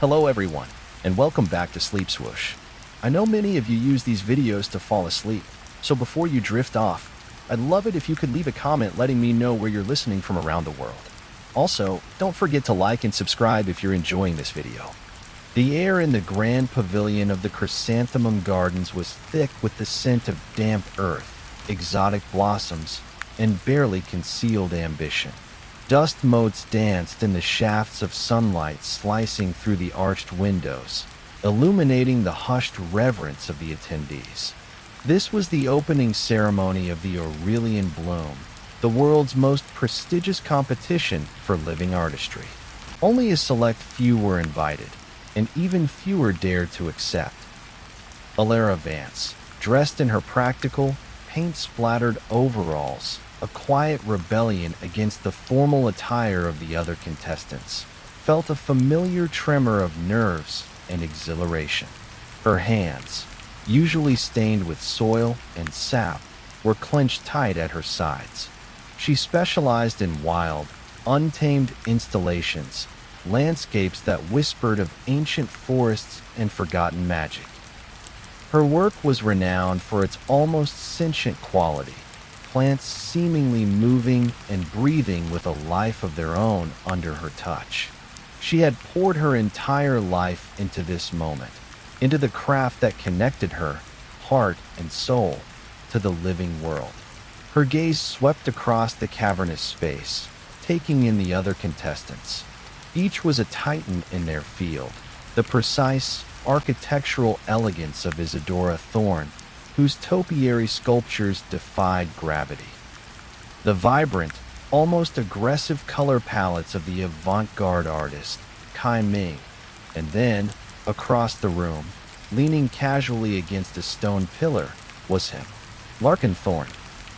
Hello everyone, and welcome back to Sleep Swoosh. I know many of you use these videos to fall asleep, so before you drift off, I'd love it if you could leave a comment letting me know where you're listening from around the world. Also, don't forget to like and subscribe if you're enjoying this video. The air in the grand pavilion of the Chrysanthemum Gardens was thick with the scent of damp earth, exotic blossoms, and barely concealed ambition. Dust motes danced in the shafts of sunlight slicing through the arched windows, illuminating the hushed reverence of the attendees. This was the opening ceremony of the Aurelian Bloom, the world's most prestigious competition for living artistry. Only a select few were invited, and even fewer dared to accept. Alara Vance, dressed in her practical, paint-splattered overalls, a quiet rebellion against the formal attire of the other contestants, felt a familiar tremor of nerves and exhilaration. Her hands, usually stained with soil and sap, were clenched tight at her sides. She specialized in wild, untamed installations, landscapes that whispered of ancient forests and forgotten magic. Her work was renowned for its almost sentient quality, plants seemingly moving and breathing with a life of their own under her touch. She had poured her entire life into this moment, into the craft that connected her, heart and soul, to the living world. Her gaze swept across the cavernous space, taking in the other contestants. Each was a titan in their field, the precise, architectural elegance of Isadora Thorne, whose topiary sculptures defied gravity. The vibrant, almost aggressive color palettes of the avant-garde artist, Kai Ming, and then, across the room, leaning casually against a stone pillar, was him, Larkin Thorne.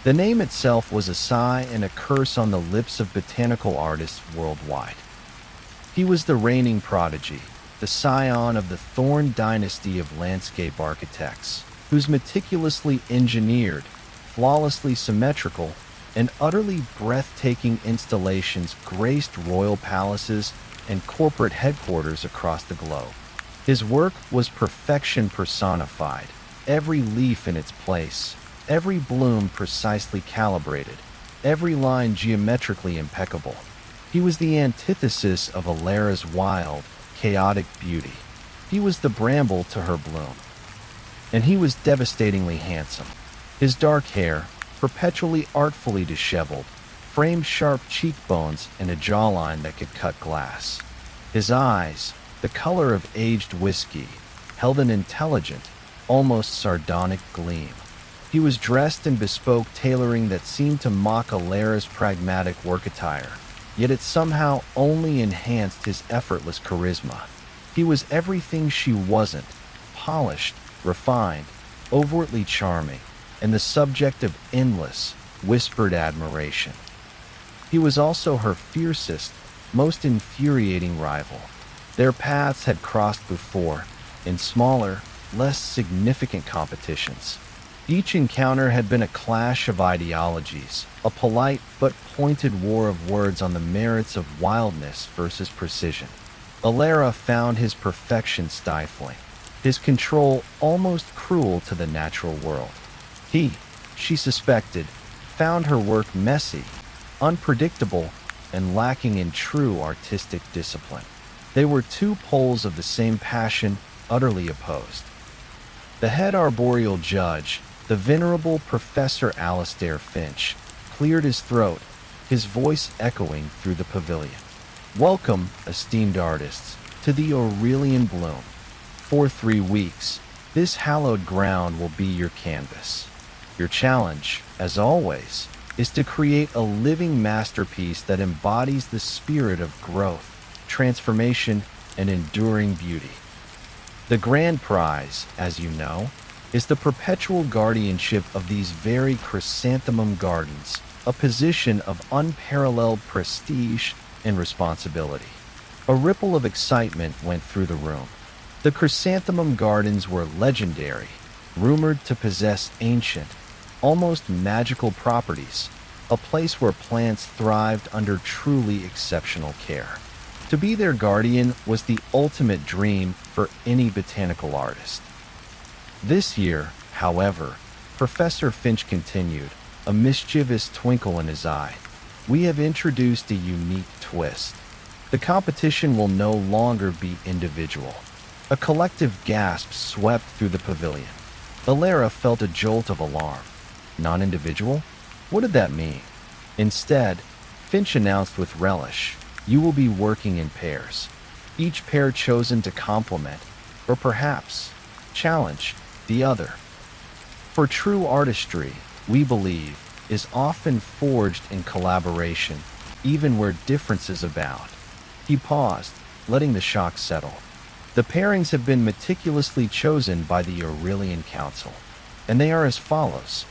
The name itself was a sigh and a curse on the lips of botanical artists worldwide. He was the reigning prodigy, the scion of the Thorne dynasty of landscape architects, whose meticulously engineered, flawlessly symmetrical, and utterly breathtaking installations graced royal palaces and corporate headquarters across the globe. His work was perfection personified, every leaf in its place, every bloom precisely calibrated, every line geometrically impeccable. He was the antithesis of Alara's wild, chaotic beauty. He was the bramble to her bloom. And he was devastatingly handsome. His dark hair, perpetually artfully disheveled, framed sharp cheekbones and a jawline that could cut glass. His eyes, the color of aged whiskey, held an intelligent, almost sardonic gleam. He was dressed in bespoke tailoring that seemed to mock Alara's pragmatic work attire, yet it somehow only enhanced his effortless charisma. He was everything she wasn't, polished, refined, overtly charming, and the subject of endless, whispered admiration. He was also her fiercest, most infuriating rival. Their paths had crossed before, in smaller, less significant competitions. Each encounter had been a clash of ideologies, a polite but pointed war of words on the merits of wildness versus precision. Alara found his perfection stifling, his control almost cruel to the natural world. He, she suspected, found her work messy, unpredictable, and lacking in true artistic discipline. They were two poles of the same passion, utterly opposed. The head arboreal judge, the venerable Professor Alastair Finch, cleared his throat, his voice echoing through the pavilion. Welcome, esteemed artists, to the Aurelian Bloom. For 3 weeks, this hallowed ground will be your canvas. Your challenge, as always, is to create a living masterpiece that embodies the spirit of growth, transformation, and enduring beauty. The grand prize, as you know, is the perpetual guardianship of these very Chrysanthemum Gardens, a position of unparalleled prestige and responsibility. A ripple of excitement went through the room. The Chrysanthemum Gardens were legendary, rumored to possess ancient, almost magical properties, a place where plants thrived under truly exceptional care. To be their guardian was the ultimate dream for any botanical artist. This year, however, Professor Finch continued, a mischievous twinkle in his eye. We have introduced a unique twist. The competition will no longer be individual. A collective gasp swept through the pavilion. Alara felt a jolt of alarm. Non-individual? What did that mean? Instead, Finch announced with relish, you will be working in pairs, each pair chosen to complement, or perhaps challenge, the other. For true artistry, we believe, is often forged in collaboration, even where differences abound. He paused, letting the shock settle. The pairings have been meticulously chosen by the Aurelian Council, and they are as follows.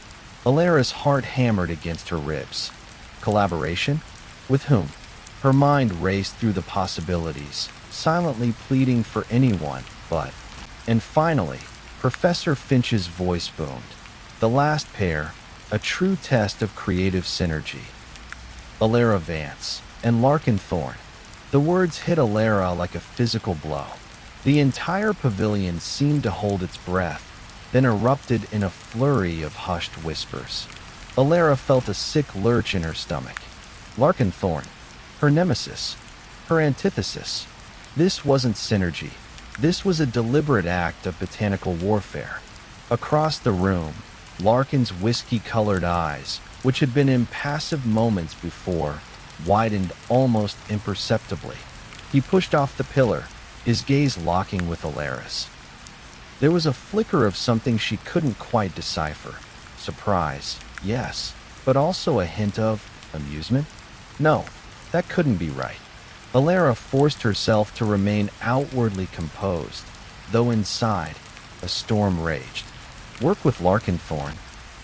Alara's heart hammered against her ribs. Collaboration? With whom? Her mind raced through the possibilities, silently pleading for anyone but. And finally, Professor Finch's voice boomed. The last pair, a true test of creative synergy. Alara Vance and Larkin Thorne. The words hit Alara like a physical blow. The entire pavilion seemed to hold its breath, then erupted in a flurry of hushed whispers. Alara felt a sick lurch in her stomach. Larkin Thorne, her nemesis, her antithesis. This wasn't synergy. This was a deliberate act of botanical warfare. Across the room, Larkin's whiskey-colored eyes, which had been impassive moments before, widened almost imperceptibly. He pushed off the pillar, his gaze locking with Alara's. There was a flicker of something she couldn't quite decipher. Surprise, yes, but also a hint of amusement? No, that couldn't be right. Alara forced herself to remain outwardly composed, though inside, a storm raged. Work with Larkin Thorne,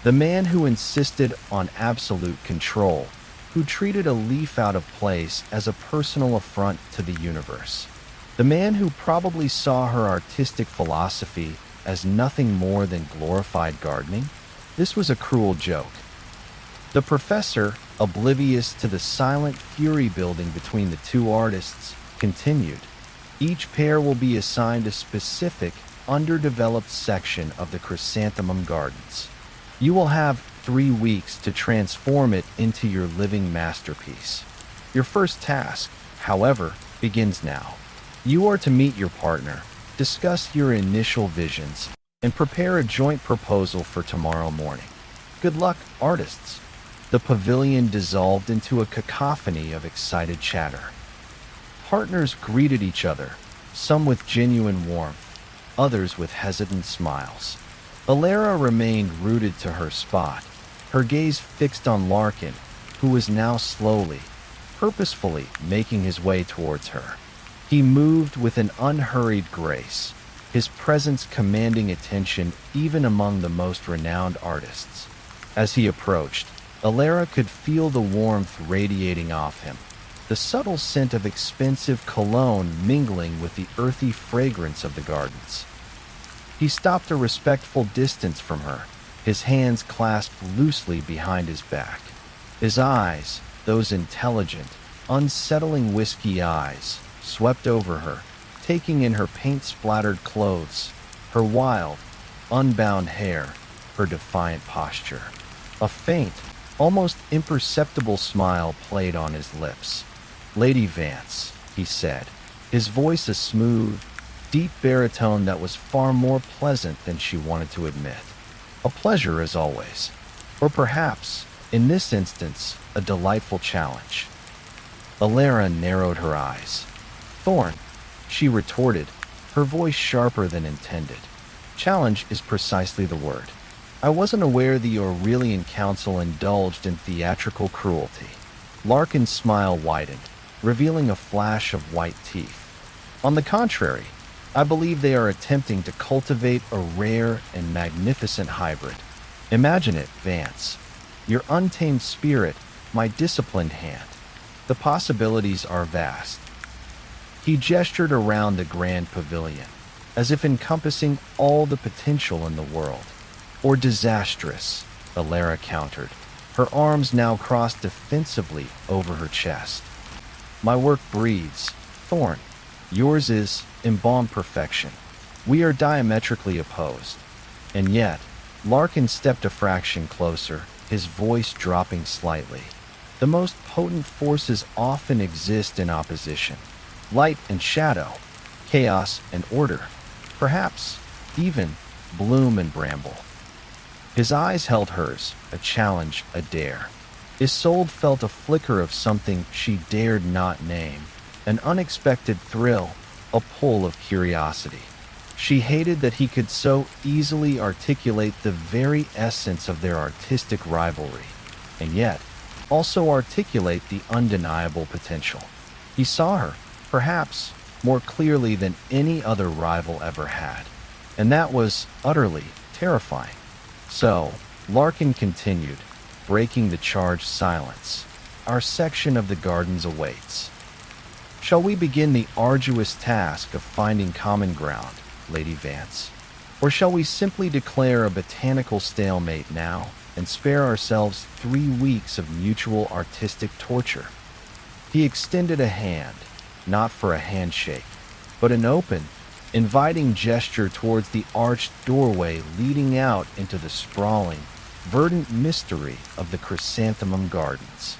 the man who insisted on absolute control, who treated a leaf out of place as a personal affront to the universe. The man who probably saw her artistic philosophy as nothing more than glorified gardening? This was a cruel joke. The professor, oblivious to the silent fury building between the two artists, continued. Each pair will be assigned a specific, underdeveloped section of the chrysanthemum gardens. You will have 3 weeks to transform it into your living masterpiece. Your first task, however, begins now. You are to meet your partner, discuss your initial visions, and prepare a joint proposal for tomorrow morning. Good luck, artists. The pavilion dissolved into a cacophony of excited chatter. Partners greeted each other, some with genuine warmth, others with hesitant smiles. Alara remained rooted to her spot, her gaze fixed on Larkin, who was now slowly, purposefully making his way towards her. He moved with an unhurried grace, his presence commanding attention even among the most renowned artists. As he approached, Alara could feel the warmth radiating off him, the subtle scent of expensive cologne mingling with the earthy fragrance of the gardens. He stopped a respectful distance from her, his hands clasped loosely behind his back. His eyes, those intelligent, unsettling whiskey eyes, swept over her, taking in her paint-splattered clothes, her wild, unbound hair, her defiant posture. A faint, almost imperceptible smile played on his lips. Lady Vance, he said, his voice a smooth, deep baritone that was far more pleasant than she wanted to admit. A pleasure as always, or perhaps, in this instance, a delightful challenge. Alara narrowed her eyes. Thorne, she retorted, her voice sharper than intended. Challenge is precisely the word. I wasn't aware the Aurelian Council indulged in theatrical cruelty. Larkin's smile widened, revealing a flash of white teeth. On the contrary, I believe they are attempting to cultivate a rare and magnificent hybrid. Imagine it, Vance. Your untamed spirit, my disciplined hand. The possibilities are vast. He gestured around the grand pavilion, as if encompassing all the potential in the world. Or disastrous, Alara countered, her arms now crossed defensively over her chest. My work breathes, Thorn, yours is embalmed perfection. We are diametrically opposed. And yet, Larkin stepped a fraction closer, his voice dropping slightly. The most potent forces often exist in opposition. Light and shadow, chaos and order, perhaps even bloom and bramble. His eyes held hers, a challenge, a dare. Isolde felt a flicker of something she dared not name, an unexpected thrill, a pull of curiosity. She hated that he could so easily articulate the very essence of their artistic rivalry, and yet also articulate the undeniable potential. He saw her, perhaps, more clearly than any other rival ever had, and that was utterly terrifying. So, Larkin continued, breaking the charged silence. Our section of the gardens awaits. Shall we begin the arduous task of finding common ground, Lady Vance? Or shall we simply declare a botanical stalemate now and spare ourselves 3 weeks of mutual artistic torture? He extended a hand, not for a handshake, but an open, inviting gesture towards the arched doorway leading out into the sprawling, verdant mystery of the chrysanthemum gardens.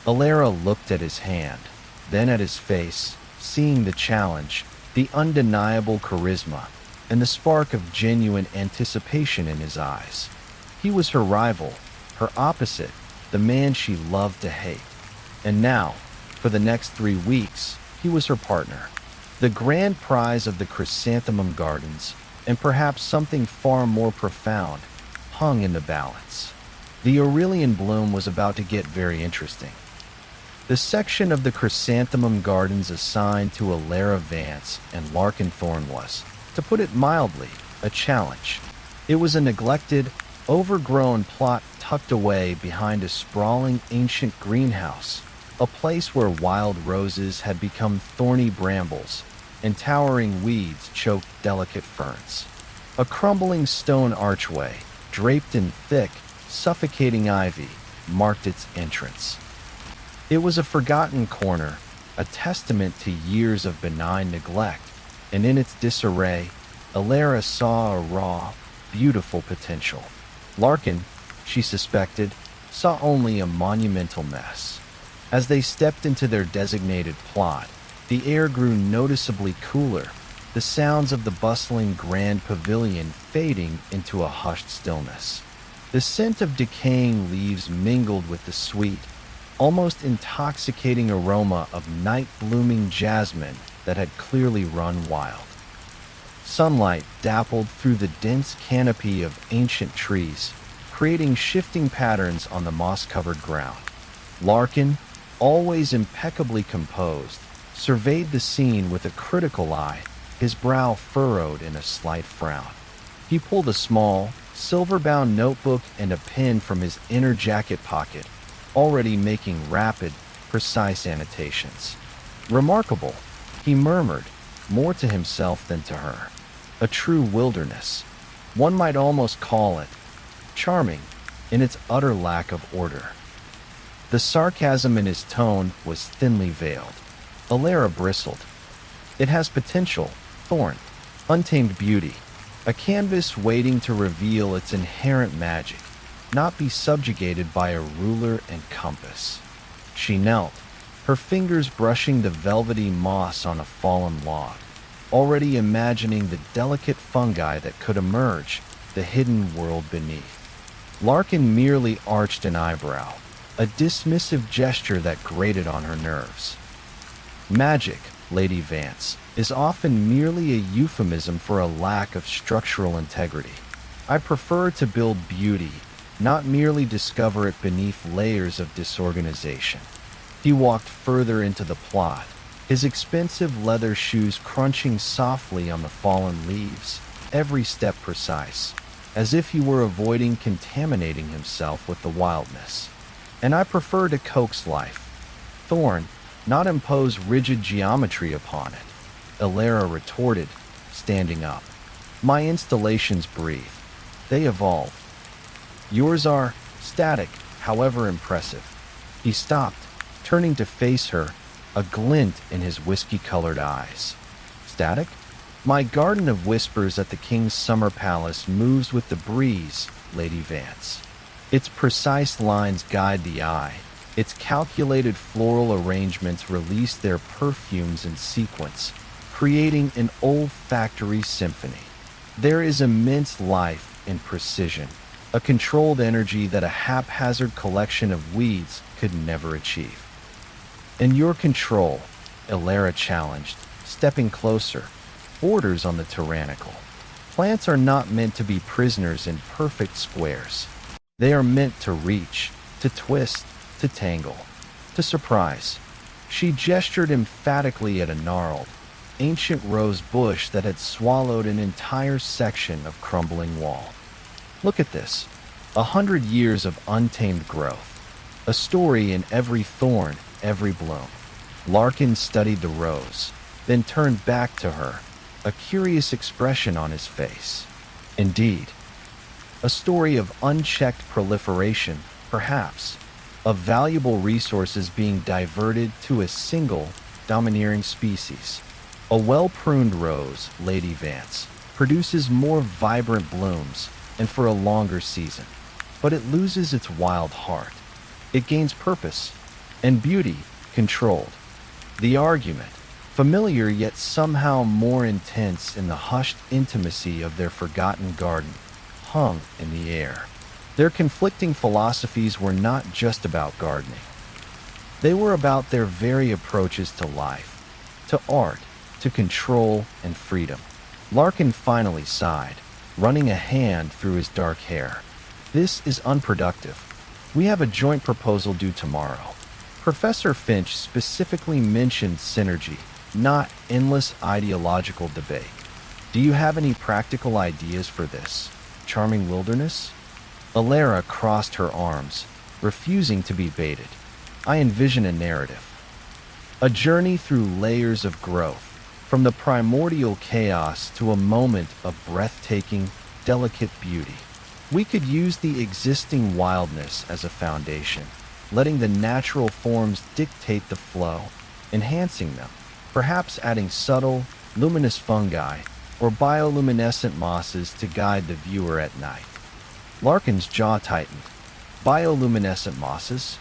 Alara looked at his hand, then at his face, seeing the challenge, the undeniable charisma, and the spark of genuine anticipation in his eyes. He was her rival, her opposite, the man she loved to hate. And now, for the next 3 weeks, he was her partner. The grand prize of the chrysanthemum gardens, and perhaps something far more profound, hung in the balance. The Aurelian bloom was about to get very interesting. The section of the chrysanthemum gardens assigned to Alara Vance and Larkin Thorn was, to put it mildly, a challenge. It was a neglected, overgrown plot tucked away behind a sprawling ancient greenhouse, a place where wild roses had become thorny brambles and towering weeds choked delicate ferns. A crumbling stone archway, draped in thick, suffocating ivy, marked its entrance. It was a forgotten corner, a testament to years of benign neglect, and in its disarray, Alara saw a raw, beautiful potential. Larkin, she suspected, saw only a monumental mess. As they stepped into their designated plot, the air grew noticeably cooler, the sounds of the bustling grand pavilion fading into a hushed stillness. The scent of decaying leaves mingled with the sweet, almost intoxicating aroma of night-blooming jasmine that had clearly run wild. Sunlight dappled through the dense canopy of ancient trees, creating shifting patterns on the moss-covered ground. Larkin, always impeccably composed, surveyed the scene with a critical eye, his brow furrowed in a slight frown. He pulled a small, silver-bound notebook and a pen from his inner jacket pocket, already making rapid, precise annotations. Remarkable, he murmured, more to himself than to her. A true wilderness. One might almost call it charming in its utter lack of order. The sarcasm in his tone was thinly veiled. Alara bristled. It has potential, Thorn, untamed beauty, a canvas waiting to reveal its inherent magic, not be subjugated by a ruler and compass. She knelt, her fingers brushing the velvety moss on a fallen log, already imagining the delicate fungi that could emerge, the hidden world beneath. Larkin merely arched an eyebrow, a dismissive gesture that grated on her nerves. Magic, Lady Vance, is often merely a euphemism for a lack of structural integrity. I prefer to build beauty, not merely discover it beneath layers of disorganization. He walked further into the plot, his expensive leather shoes crunching softly on the fallen leaves, every step precise, as if he were avoiding contaminating himself with the wildness. And I prefer to coax life. Thorn, not impose rigid geometry upon it. Alara retorted, standing up. My installations breathe. They evolve. Yours are static, however impressive. He stopped, turning to face her, a glint in his whiskey-colored eyes. Static? My garden of whispers at the king's summer palace moves with the breeze, Lady Vance. Its precise lines guide the eye. Its calculated floral arrangements release their perfumes in sequence, creating an olfactory symphony. There is immense life in precision, a controlled energy that a haphazard collection of weeds could never achieve. In your control, Elara challenged, stepping closer, borders on the tyrannical. Plants are not meant to be prisoners in perfect squares. They are meant to reach, to twist, to tangle, to surprise. She gestured emphatically at a gnarled, ancient rose bush that had swallowed an entire section of crumbling wall. Look at this, 100 years of untamed growth, a story in every thorn, every bloom. Larkin studied the rose, then turned back to her, a curious expression on his face. Indeed, a story of unchecked proliferation, perhaps, of valuable resources being diverted to a single, domineering species. A well-pruned rose, Lady Vance, produces more vibrant blooms and for a longer season, but it loses its wild heart. It gains purpose and beauty controlled. The argument, familiar yet somehow more intense in the hushed intimacy of their forgotten garden, hung in the air. Their conflicting philosophies were not just about gardening. They were about their very approaches to life, to art, to control and freedom. Larkin finally sighed, running a hand through his dark hair. This is unproductive. We have a joint proposal due tomorrow. Professor Finch specifically mentioned synergy, not endless ideological debate. Do you have any practical ideas for this charming wilderness? Elara crossed her arms, refusing to be baited. I envision a narrative. A journey through layers of growth, from the primordial chaos to a moment of breathtaking, delicate beauty. We could use the existing wildness as a foundation, letting the natural forms dictate the flow, enhancing them, perhaps adding subtle, luminous fungi or bioluminescent mosses to guide the viewer at night. Larkin's jaw tightened. Bioluminescent mosses?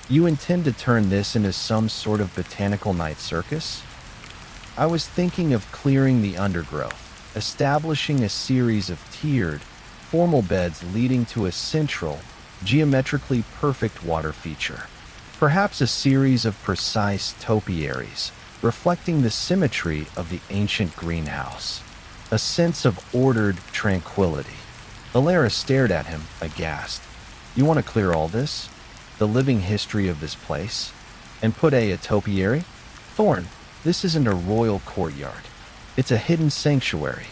You intend to turn this into some sort of botanical night circus? I was thinking of clearing the undergrowth, establishing a series of tiered, formal beds leading to a central, geometrically perfect water feature. Perhaps a series of precise topiaries, reflecting the symmetry of the ancient greenhouse. A sense of ordered tranquility. Elara stared at him, aghast. You want to clear all this? The living history of this place? And put a topiary? Thorn, this isn't a royal courtyard. It's a hidden sanctuary.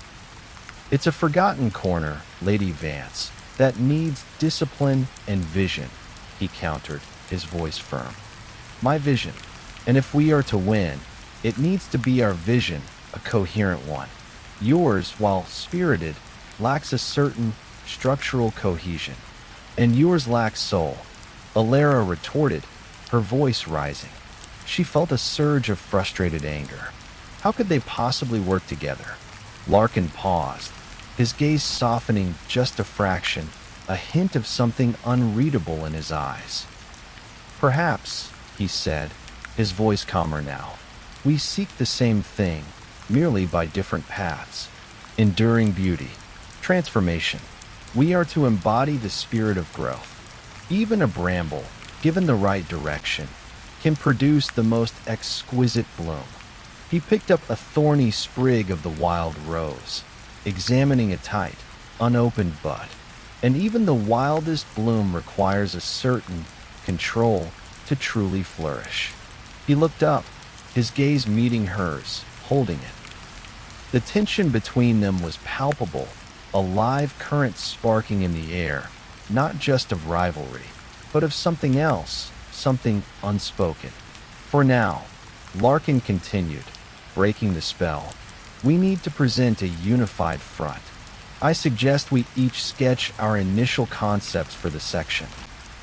It's a forgotten corner, Lady Vance, that needs discipline and vision, he countered, his voice firm. My vision. And if we are to win, it needs to be our vision, a coherent one. Yours, while spirited, lacks a certain structural cohesion. And yours lacks soul, Elara retorted, her voice rising. She felt a surge of frustrated anger. How could they possibly work together? Larkin paused, his gaze softening just a fraction, a hint of something unreadable in his eyes. Perhaps, he said, his voice calmer now, we seek the same thing, merely by different paths. Enduring beauty, transformation. We are to embody the spirit of growth. Even a bramble, given the right direction, can produce the most exquisite bloom. He picked up a thorny sprig of the wild rose, examining a tight, unopened bud. And even the wildest bloom requires a certain control to truly flourish. He looked up, his gaze meeting hers, holding it. The tension between them was palpable, a live current sparking in the air, not just of rivalry, but of something else, something unspoken. For now, Larkin continued, breaking the spell, we need to present a unified front. I suggest we each sketch our initial concepts for the section.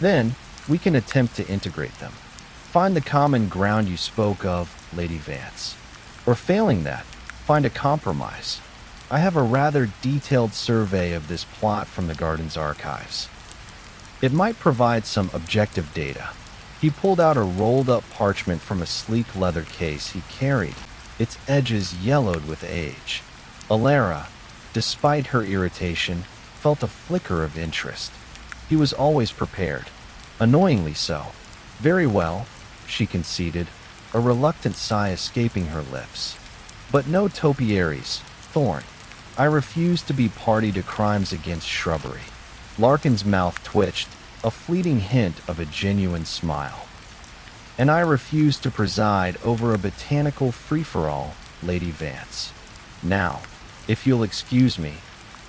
Then, we can attempt to integrate them. Find the common ground you spoke of, Lady Vance. Or failing that, find a compromise. I have a rather detailed survey of this plot from the garden's archives. It might provide some objective data. He pulled out a rolled-up parchment from a sleek leather case he carried, its edges yellowed with age. Alara, despite her irritation, felt a flicker of interest. He was always prepared. Annoyingly so. Very well, she conceded, a reluctant sigh escaping her lips. But no topiaries, Thorn. I refuse to be party to crimes against shrubbery. Larkin's mouth twitched, a fleeting hint of a genuine smile. And I refuse to preside over a botanical free-for-all, Lady Vance. Now, if you'll excuse me,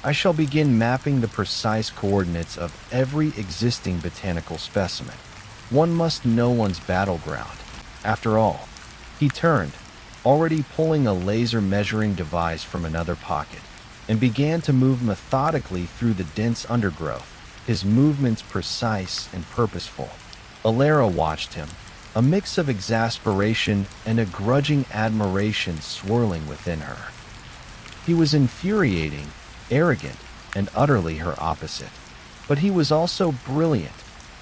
I shall begin mapping the precise coordinates of every existing botanical specimen. One must know one's battleground. After all, he turned, already pulling a laser measuring device from another pocket, and began to move methodically through the dense undergrowth, his movements precise and purposeful. Alara watched him, a mix of exasperation and a grudging admiration swirling within her. He was infuriating, arrogant, and utterly her opposite. But he was also brilliant,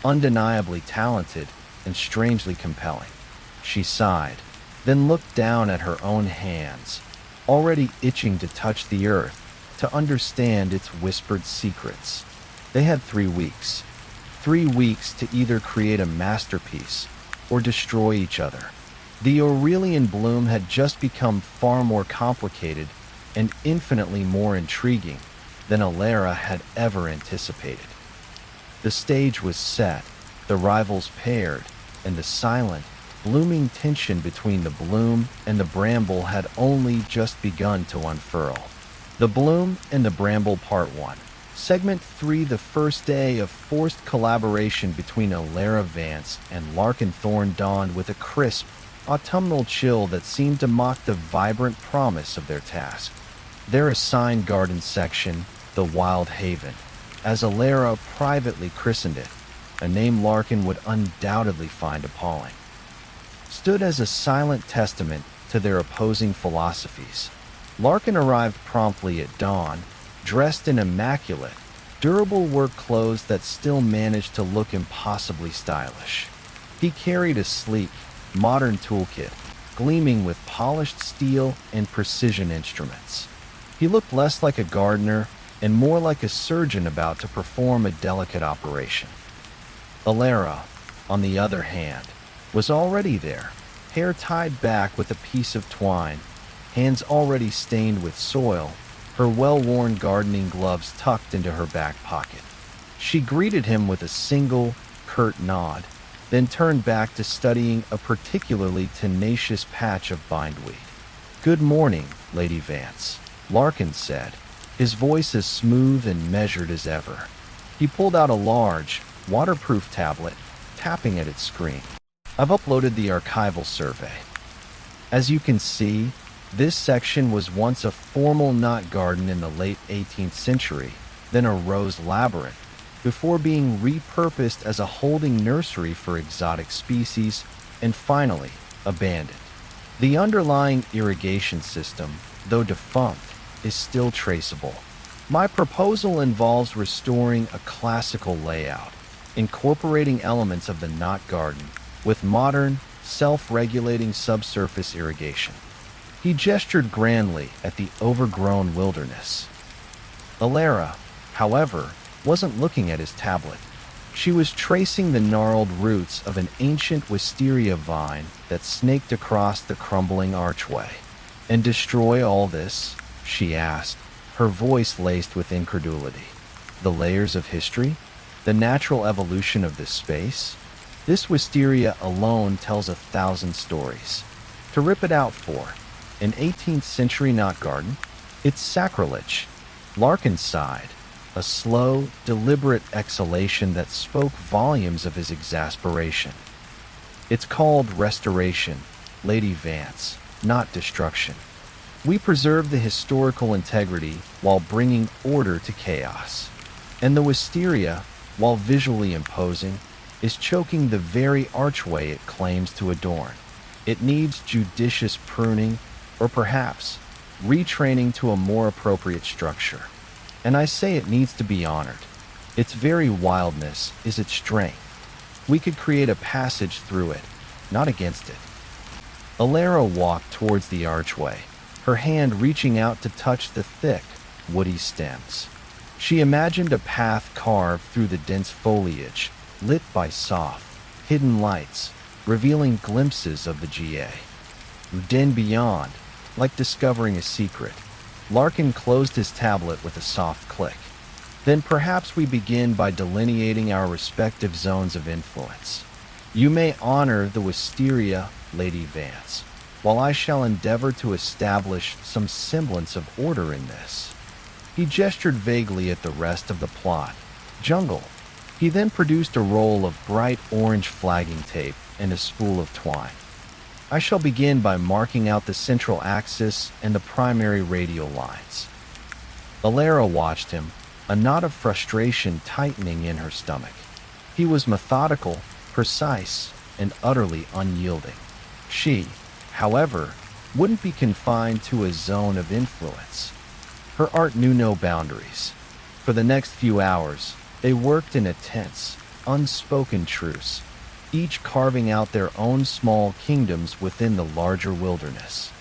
undeniably talented, and strangely compelling. She sighed, then looked down at her own hands, already itching to touch the earth, to understand its whispered secrets. They had 3 weeks. 3 weeks to either create a masterpiece or destroy each other. The Aurelian bloom had just become far more complicated and infinitely more intriguing than Alara had ever anticipated. The stage was set, the rivals paired, and the silent, blooming tension between the bloom and the bramble had only just begun to unfurl. The Bloom and the Bramble Part 1. Segment 3, the first day of forced collaboration between Alara Vance and Larkin Thorn dawned with a crisp, autumnal chill that seemed to mock the vibrant promise of their task. Their assigned garden section, the Wild Haven, as Alara privately christened it, a name Larkin would undoubtedly find appalling, stood as a silent testament to their opposing philosophies. Larkin arrived promptly at dawn, dressed in immaculate, durable work clothes that still managed to look impossibly stylish. He carried a sleek, modern toolkit, gleaming with polished steel and precision instruments. He looked less like a gardener and more like a surgeon about to perform a delicate operation. Alara, on the other hand, was already there, hair tied back with a piece of twine, hands already stained with soil, her well-worn gardening gloves tucked into her back pocket. She greeted him with a single, curt nod, then turned back to studying a particularly tenacious patch of bindweed. "Good morning, Lady Vance," Larkin said, his voice as smooth and measured as ever. He pulled out a large, waterproof tablet, tapping at its screen. "I've uploaded the archival survey. As you can see, this section was once a formal knot garden in the late 18th century, then a rose labyrinth, before being repurposed as a holding nursery for exotic species, and finally, abandoned. The underlying irrigation system, though defunct, is still traceable. My proposal involves restoring a classical layout, incorporating elements of the knot garden with modern, self-regulating subsurface irrigation." He gestured grandly at the overgrown wilderness. Alara, however, wasn't looking at his tablet. She was tracing the gnarled roots of an ancient wisteria vine that snaked across the crumbling archway. "And destroy all this?" she asked, her voice laced with incredulity. "The layers of history? The natural evolution of this space? This wisteria alone tells 1,000 stories. To rip it out for an 18th century knot garden? It's sacrilege." Larkin sighed, a slow, deliberate exhalation that spoke volumes of his exasperation. "It's called restoration, Lady Vance, not destruction. We preserve the historical integrity while bringing order to chaos. And the wisteria, while visually imposing, is choking the very archway it claims to adorn. It needs judicious pruning, or perhaps retraining to a more appropriate structure. And I say it needs to be honored. Its very wildness is its strength. We could create a passage through it, not against it. Alara walked towards the archway, her hand reaching out to touch the thick, woody stems. She imagined a path carved through the dense foliage, lit by soft, hidden lights, revealing glimpses of the GA. Then beyond, like discovering a secret, Larkin closed his tablet with a soft click. Then perhaps we begin by delineating our respective zones of influence. You may honor the wisteria, Lady Vance, while I shall endeavor to establish some semblance of order in this. He gestured vaguely at the rest of the plot. Jungle. He then produced a roll of bright orange flagging tape and a spool of twine. I shall begin by marking out the central axis and the primary radial lines. Alara watched him, a knot of frustration tightening in her stomach. He was methodical, precise, and utterly unyielding. She, however, wouldn't be confined to a zone of influence. Her art knew no boundaries. For the next few hours, they worked in a tense, unspoken truce, each carving out their own small kingdoms within the larger wilderness.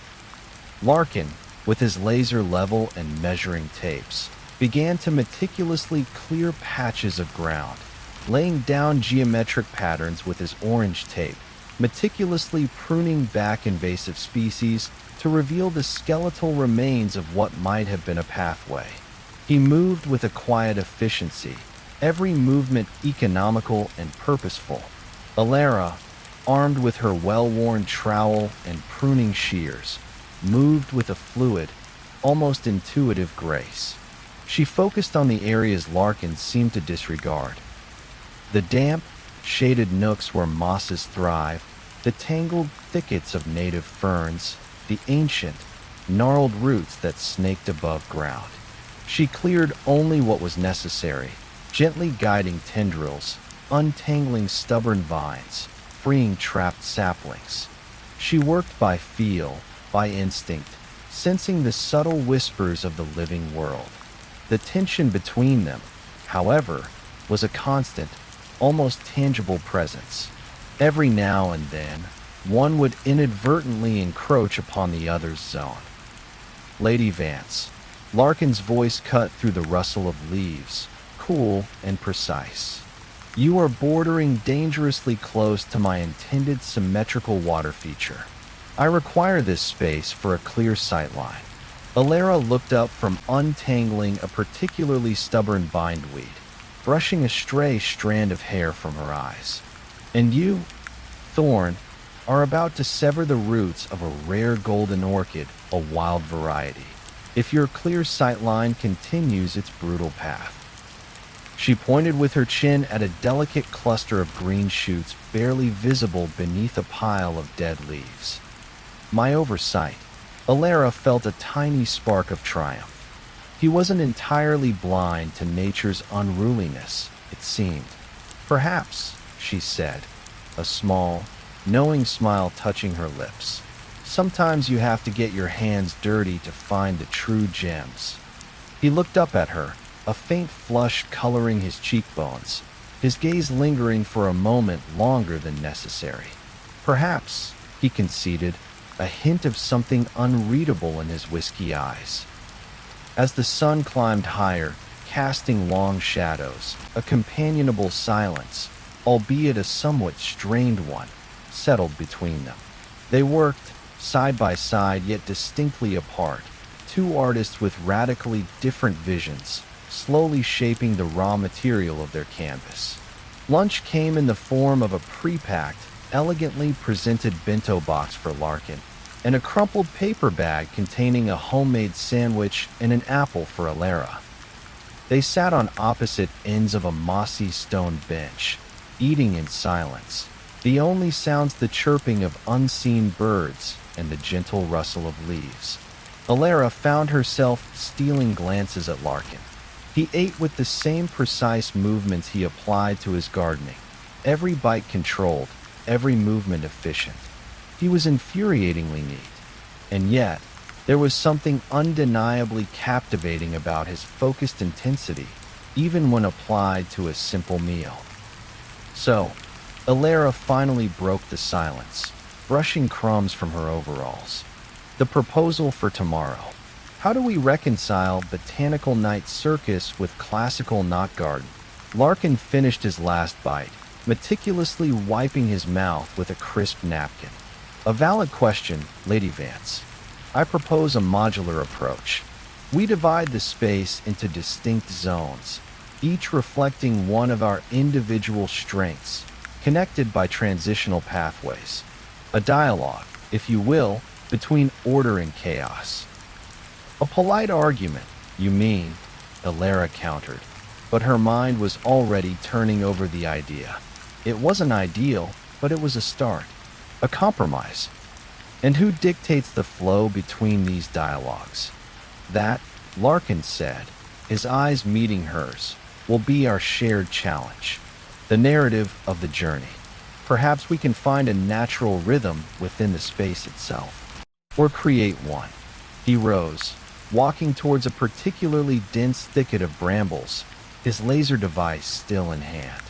Larkin, with his laser level and measuring tapes, began to meticulously clear patches of ground, laying down geometric patterns with his orange tape, meticulously pruning back invasive species to reveal the skeletal remains of what might have been a pathway. He moved with a quiet efficiency, every movement economical and purposeful. Alara, armed with her well-worn trowel and pruning shears, moved with a fluid, almost intuitive grace. She focused on the areas Larkin seemed to disregard. The damp, shaded nooks where mosses thrive, the tangled thickets of native ferns, the ancient, gnarled roots that snaked above ground. She cleared only what was necessary, gently guiding tendrils, untangling stubborn vines, freeing trapped saplings. She worked by feel, by instinct, sensing the subtle whispers of the living world. The tension between them, however, was a constant, almost tangible presence. Every now and then, one would inadvertently encroach upon the other's zone. Lady Vance. Larkin's voice cut through the rustle of leaves, cool and precise. You are bordering dangerously close to my intended symmetrical water feature. I require this space for a clear sightline. Alara looked up from untangling a particularly stubborn bindweed, brushing a stray strand of hair from her eyes. And you, Thorn, are about to sever the roots of a rare golden orchid, a wild variety, if your clear sightline continues its brutal path. She pointed with her chin at a delicate cluster of green shoots barely visible beneath a pile of dead leaves. My oversight. Alara felt a tiny spark of triumph. He wasn't entirely blind to nature's unruliness, it seemed. Perhaps, she said, a small, knowing smile touching her lips. Sometimes you have to get your hands dirty to find the true gems. He looked up at her, a faint flush coloring his cheekbones, his gaze lingering for a moment longer than necessary. Perhaps, he conceded, a hint of something unreadable in his whiskey eyes. As the sun climbed higher, casting long shadows, a companionable silence, albeit a somewhat strained one, settled between them. They worked, side by side yet distinctly apart, two artists with radically different visions, slowly shaping the raw material of their canvas. Lunch came in the form of a pre-packed, elegantly presented bento box for Larkin, and a crumpled paper bag containing a homemade sandwich and an apple for Alara. They sat on opposite ends of a mossy stone bench, eating in silence, the only sounds the chirping of unseen birds and the gentle rustle of leaves. Alara found herself stealing glances at Larkin. He ate with the same precise movements he applied to his gardening, every bite controlled, every movement efficient. He was infuriatingly neat. And yet, there was something undeniably captivating about his focused intensity, even when applied to a simple meal. So, Alara finally broke the silence, brushing crumbs from her overalls. The proposal for tomorrow. How do we reconcile Botanical Night Circus with classical knot garden? Larkin finished his last bite, meticulously wiping his mouth with a crisp napkin. A valid question, Lady Vance. I propose a modular approach. We divide the space into distinct zones, each reflecting one of our individual strengths, connected by transitional pathways. A dialogue, if you will, between order and chaos. A polite argument, you mean, Alara countered, but her mind was already turning over the idea. It wasn't ideal, but it was a start, a compromise. And who dictates the flow between these dialogues? That, Larkin said, his eyes meeting hers, will be our shared challenge, the narrative of the journey. Perhaps we can find a natural rhythm within the space itself, or create one. He rose, walking towards a particularly dense thicket of brambles, his laser device still in hand.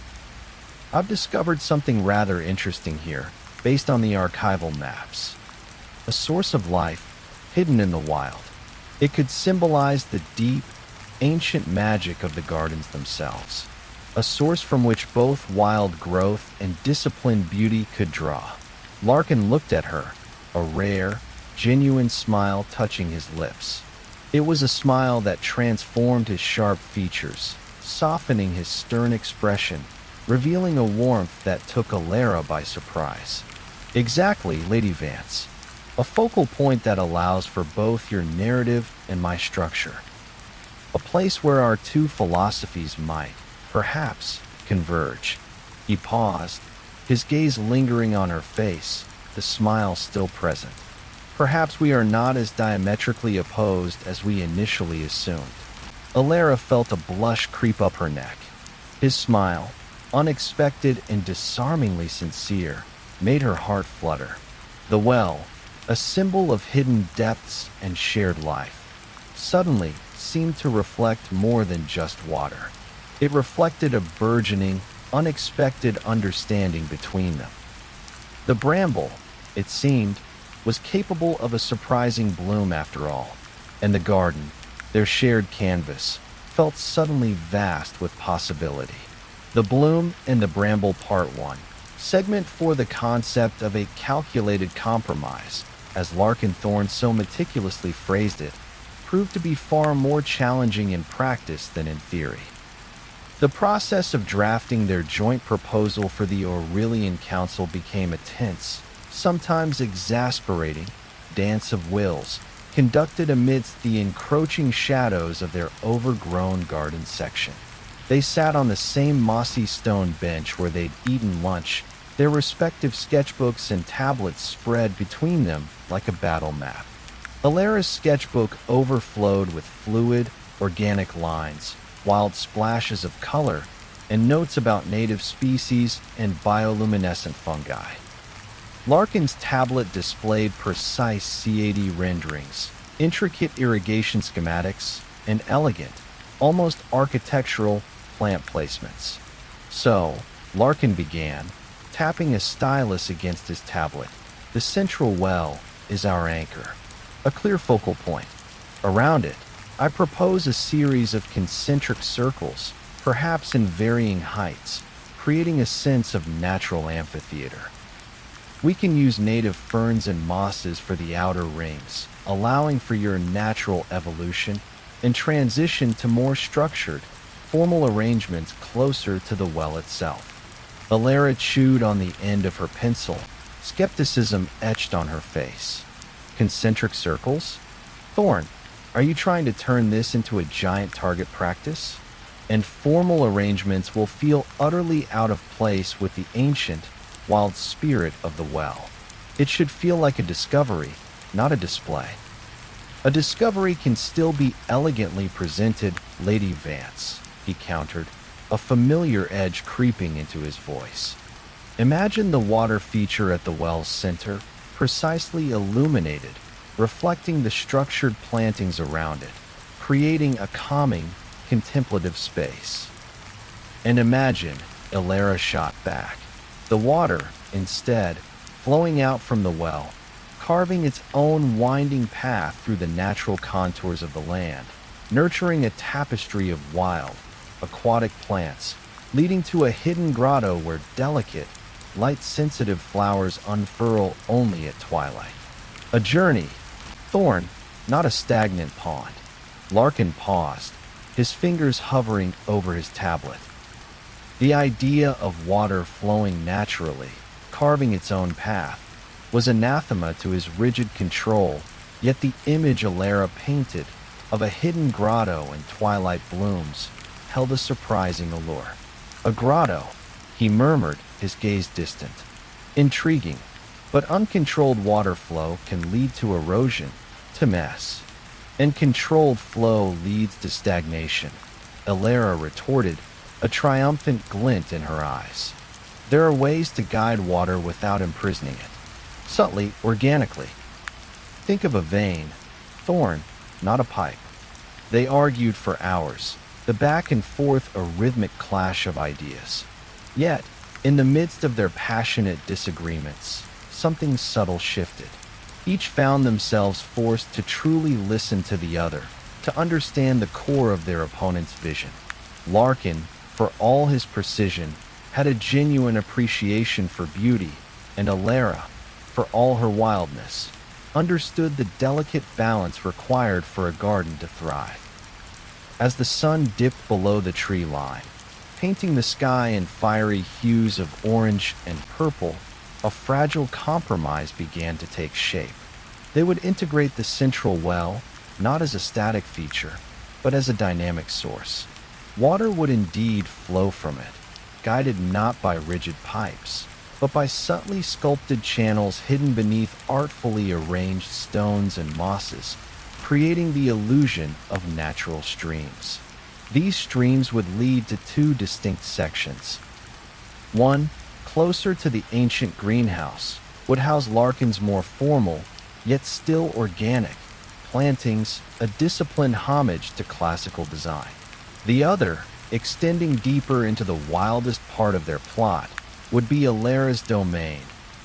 I've discovered something rather interesting here, based on the archival maps. A source of life, hidden in the wild. It could symbolize the deep, ancient magic of the gardens themselves. A source from which both wild growth and disciplined beauty could draw. Larkin looked at her, a rare, genuine smile touching his lips. It was a smile that transformed his sharp features, softening his stern expression, revealing a warmth that took Alara by surprise. Exactly, Lady Vance. A focal point that allows for both your narrative and my structure. A place where our two philosophies might, perhaps, converge. He paused, his gaze lingering on her face, the smile still present. Perhaps we are not as diametrically opposed as we initially assumed. Alara felt a blush creep up her neck. His smile, unexpected and disarmingly sincere, made her heart flutter. The well, a symbol of hidden depths and shared life, suddenly seemed to reflect more than just water. It reflected a burgeoning, unexpected understanding between them. The bramble, it seemed, was capable of a surprising bloom after all, and the garden, their shared canvas, felt suddenly vast with possibility. The Bloom and the Bramble Part 1, segment 4. The concept of a calculated compromise, as Larkin Thorne so meticulously phrased it, proved to be far more challenging in practice than in theory. The process of drafting their joint proposal for the Aurelian Council became a tense, sometimes exasperating, dance of wills, conducted amidst the encroaching shadows of their overgrown garden section. They sat on the same mossy stone bench where they'd eaten lunch, their respective sketchbooks and tablets spread between them like a battle map. Alara's sketchbook overflowed with fluid, organic lines, wild splashes of color, and notes about native species and bioluminescent fungi. Larkin's tablet displayed precise C80 renderings, intricate irrigation schematics, and elegant, almost architectural, plant placements. So, Larkin began, tapping a stylus against his tablet. The central well is our anchor, a clear focal point. Around it, I propose a series of concentric circles, perhaps in varying heights, creating a sense of natural amphitheater. We can use native ferns and mosses for the outer rings, allowing for your natural evolution and transition to more structured, formal arrangements closer to the well itself. Alara chewed on the end of her pencil, skepticism etched on her face. Concentric circles? Thorne, are you trying to turn this into a giant target practice? And formal arrangements will feel utterly out of place with the ancient, wild spirit of the well. It should feel like a discovery, not a display. A discovery can still be elegantly presented, Lady Vance, he countered, a familiar edge creeping into his voice. Imagine the water feature at the well's center, precisely illuminated, reflecting the structured plantings around it, creating a calming, contemplative space. And imagine, Elara shot back, the water, instead, flowing out from the well, carving its own winding path through the natural contours of the land, nurturing a tapestry of wild, aquatic plants, leading to a hidden grotto where delicate, light-sensitive flowers unfurl only at twilight. A journey, Thorn, not a stagnant pond. Larkin paused, his fingers hovering over his tablet. The idea of water flowing naturally, carving its own path, was anathema to his rigid control, yet the image Elara painted of a hidden grotto in twilight blooms held a surprising allure. A grotto, he murmured, his gaze distant. Intriguing, but uncontrolled water flow can lead to erosion, to mess. And controlled flow leads to stagnation, Elara retorted, a triumphant glint in her eyes. There are ways to guide water without imprisoning it. Subtly, organically. Think of a vein, Thorn, not a pipe. They argued for hours, the back and forth a rhythmic clash of ideas. Yet, in the midst of their passionate disagreements, something subtle shifted. Each found themselves forced to truly listen to the other, to understand the core of their opponent's vision. Larkin, for all his precision, had a genuine appreciation for beauty, and Elara, for all her wildness, understood the delicate balance required for a garden to thrive. As the sun dipped below the tree line, painting the sky in fiery hues of orange and purple, a fragile compromise began to take shape. They would integrate the central well, not as a static feature, but as a dynamic source. Water would indeed flow from it, guided not by rigid pipes, but by subtly sculpted channels hidden beneath artfully arranged stones and mosses, creating the illusion of natural streams. These streams would lead to two distinct sections. One, closer to the ancient greenhouse, would house Larkin's more formal, yet still organic, plantings, a disciplined homage to classical design. The other, extending deeper into the wildest part of their plot, would be Elara's domain,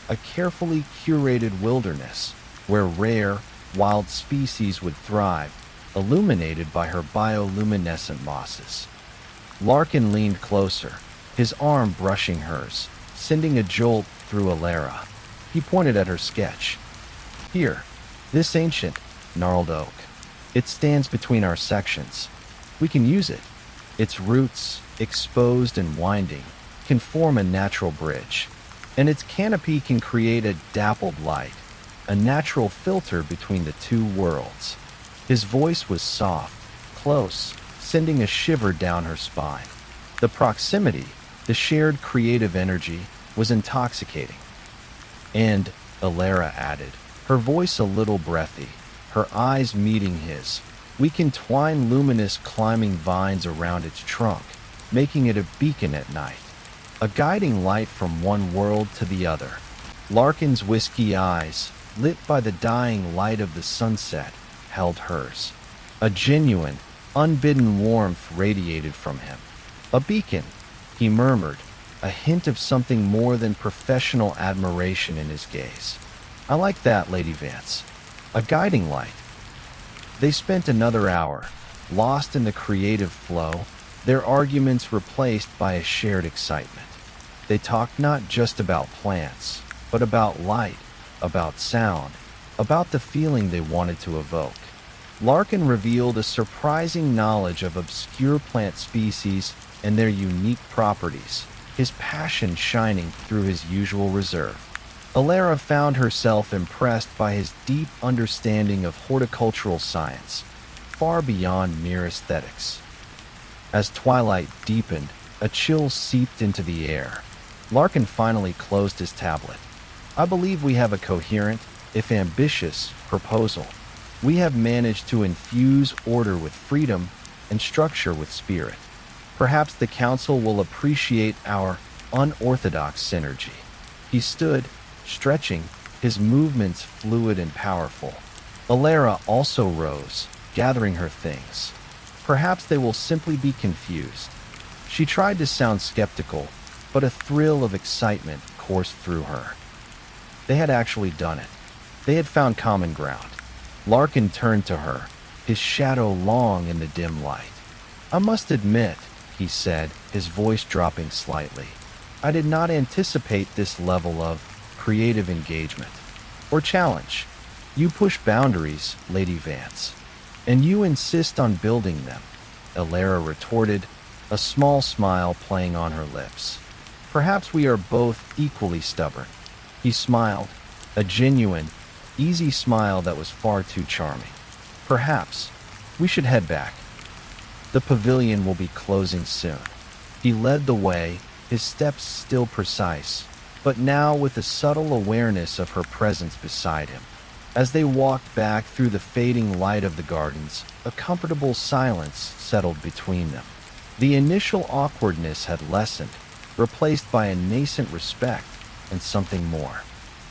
a carefully curated wilderness where rare, wild species would thrive, illuminated by her bioluminescent mosses. Larkin leaned closer, his arm brushing hers, sending a jolt through Elara. He pointed at her sketch. Here, this ancient, gnarled oak. It stands between our sections. We can use it. Its roots, exposed and winding, can form a natural bridge, and its canopy can create a dappled light, a natural filter between the two worlds. His voice was soft, close, sending a shiver down her spine. The proximity, the shared creative energy, was intoxicating. And, Elara added, her voice a little breathy, her eyes meeting his, we can twine luminous climbing vines around its trunk, making it a beacon at night, a guiding light from one world to the other. Larkin's whiskey eyes, lit by the dying light of the sunset, held hers. A genuine, unbidden warmth radiated from him. A beacon, he murmured, a hint of something more than professional admiration in his gaze. I like that, Lady Vance. A guiding light. They spent another hour, lost in the creative flow, their arguments replaced by a shared excitement. They talked not just about plants, but about light, about sound, about the feeling they wanted to evoke. Larkin revealed a surprising knowledge of obscure plant species and their unique properties, his passion shining through his usual reserve. Elara found herself impressed by his deep understanding of horticultural science, far beyond mere aesthetics. As twilight deepened, a chill seeped into the air. Larkin finally closed his tablet. I believe we have a coherent, if ambitious, proposal. We have managed to infuse order with freedom and structure with spirit. Perhaps the council will appreciate our unorthodox synergy. He stood, stretching, his movements fluid and powerful. Alara also rose, gathering her things. Perhaps they will simply be confused. She tried to sound skeptical, but a thrill of excitement coursed through her. They had actually done it. They had found common ground. Larkin turned to her, his shadow long in the dim light. "I must admit," he said, his voice dropping slightly, "I did not anticipate this level of creative engagement or challenge. You push boundaries, Lady Vance, and you insist on building them," Alara retorted, a small smile playing on her lips. "Perhaps we are both equally stubborn." He smiled, a genuine, easy smile that was far too charming. "Perhaps we should head back. The pavilion will be closing soon." He led the way, his steps still precise, but now with a subtle awareness of her presence beside him. As they walked back through the fading light of the gardens, a comfortable silence settled between them. The initial awkwardness had lessened, replaced by a nascent respect and something more.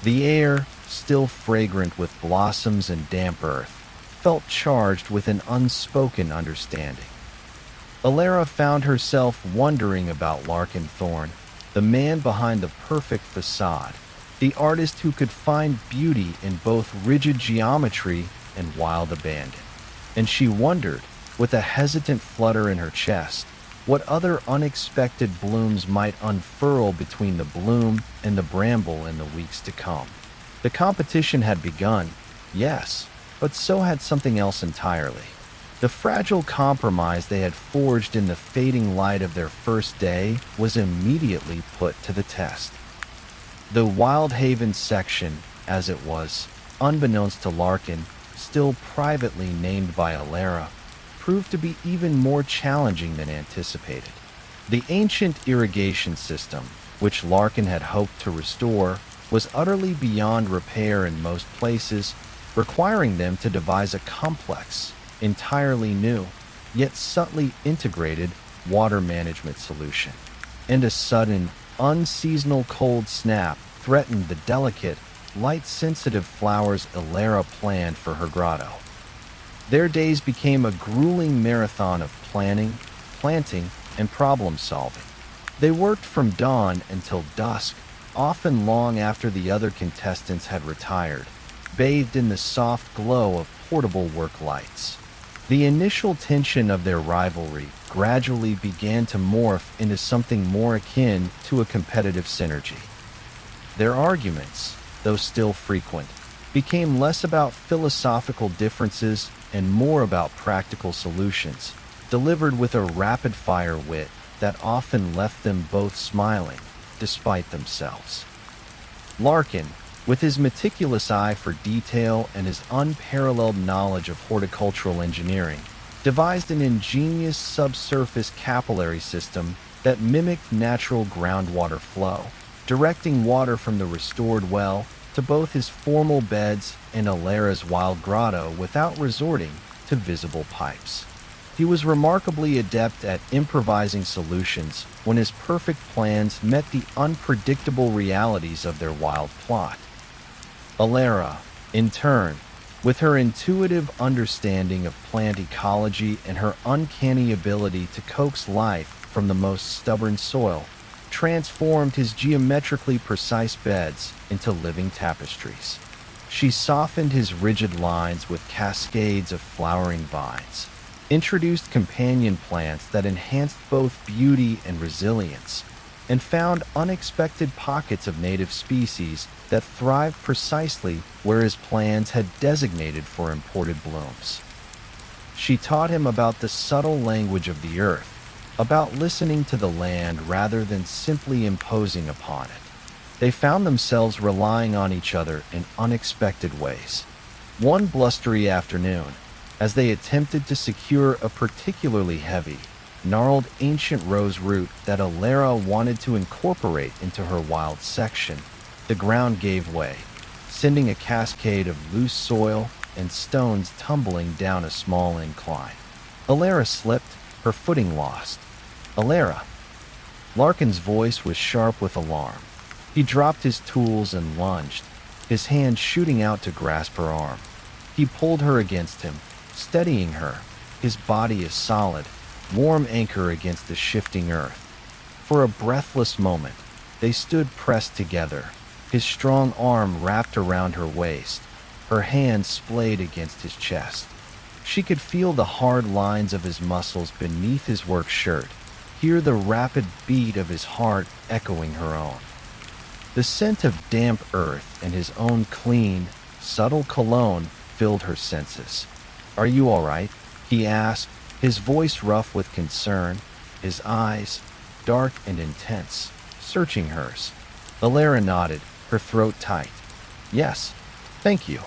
The air, still fragrant with blossoms and damp earth, felt charged with an unspoken understanding. Alara found herself wondering about Larkin Thorne, the man behind the perfect facade, the artist who could find beauty in both rigid geometry and wild abandon. And she wondered, with a hesitant flutter in her chest, what other unexpected blooms might unfurl between the bloom and the bramble in the weeks to come. The competition had begun, yes, but so had something else entirely. The fragile compromise they had forged in the fading light of their first day was immediately put to the test. The Wild Haven section, as it was, unbeknownst to Larkin, still privately named by Alara, proved to be even more challenging than anticipated. The ancient irrigation system, which Larkin had hoped to restore, was utterly beyond repair in most places, requiring them to devise a complex, entirely new, yet subtly integrated water management solution. And a sudden, unseasonal cold snap threatened the delicate, light-sensitive flowers Alara planned for her grotto. Their days became a grueling marathon of planning, planting, and problem-solving. They worked from dawn until dusk, often long after the other contestants had retired, bathed in the soft glow of portable work lights. The initial tension of their rivalry gradually began to morph into something more akin to a competitive synergy. Their arguments, though still frequent, became less about philosophical differences and more about practical solutions, delivered with a rapid-fire wit that often left them both smiling, despite themselves. Larkin, with his meticulous eye for detail and his unparalleled knowledge of horticultural engineering, devised an ingenious subsurface capillary system that mimicked natural groundwater flow, directing water from the restored well to both his formal beds and Alara's wild grotto without resorting to visible pipes. He was remarkably adept at improvising solutions when his perfect plans met the unpredictable realities of their wild plot. Alara, in turn, with her intuitive understanding of plant ecology and her uncanny ability to coax life from the most stubborn soil, transformed his geometrically precise beds into living tapestries. She softened his rigid lines with cascades of flowering vines, introduced companion plants that enhanced both beauty and resilience, and found unexpected pockets of native species that thrived precisely where his plans had designated for imported blooms. She taught him about the subtle language of the earth, about listening to the land rather than simply imposing upon it. They found themselves relying on each other in unexpected ways. One blustery afternoon, as they attempted to secure a particularly heavy, gnarled ancient rose root that Alara wanted to incorporate into her wild section, the ground gave way, sending a cascade of loose soil and stones tumbling down a small incline. Alara slipped, her footing lost. Alara. Larkin's voice was sharp with alarm. He dropped his tools and lunged, his hand shooting out to grasp her arm. He pulled her against him, steadying her, his body a solid, warm anchor against the shifting earth. For a breathless moment, they stood pressed together, his strong arm wrapped around her waist, her hand splayed against his chest. She could feel the hard lines of his muscles beneath his work shirt, hear the rapid beat of his heart echoing her own. The scent of damp earth and his own clean, subtle cologne filled her senses. "Are you all right?" he asked, his voice rough with concern, his eyes, dark and intense, searching hers. Alara nodded, her throat tight. "Yes, thank you."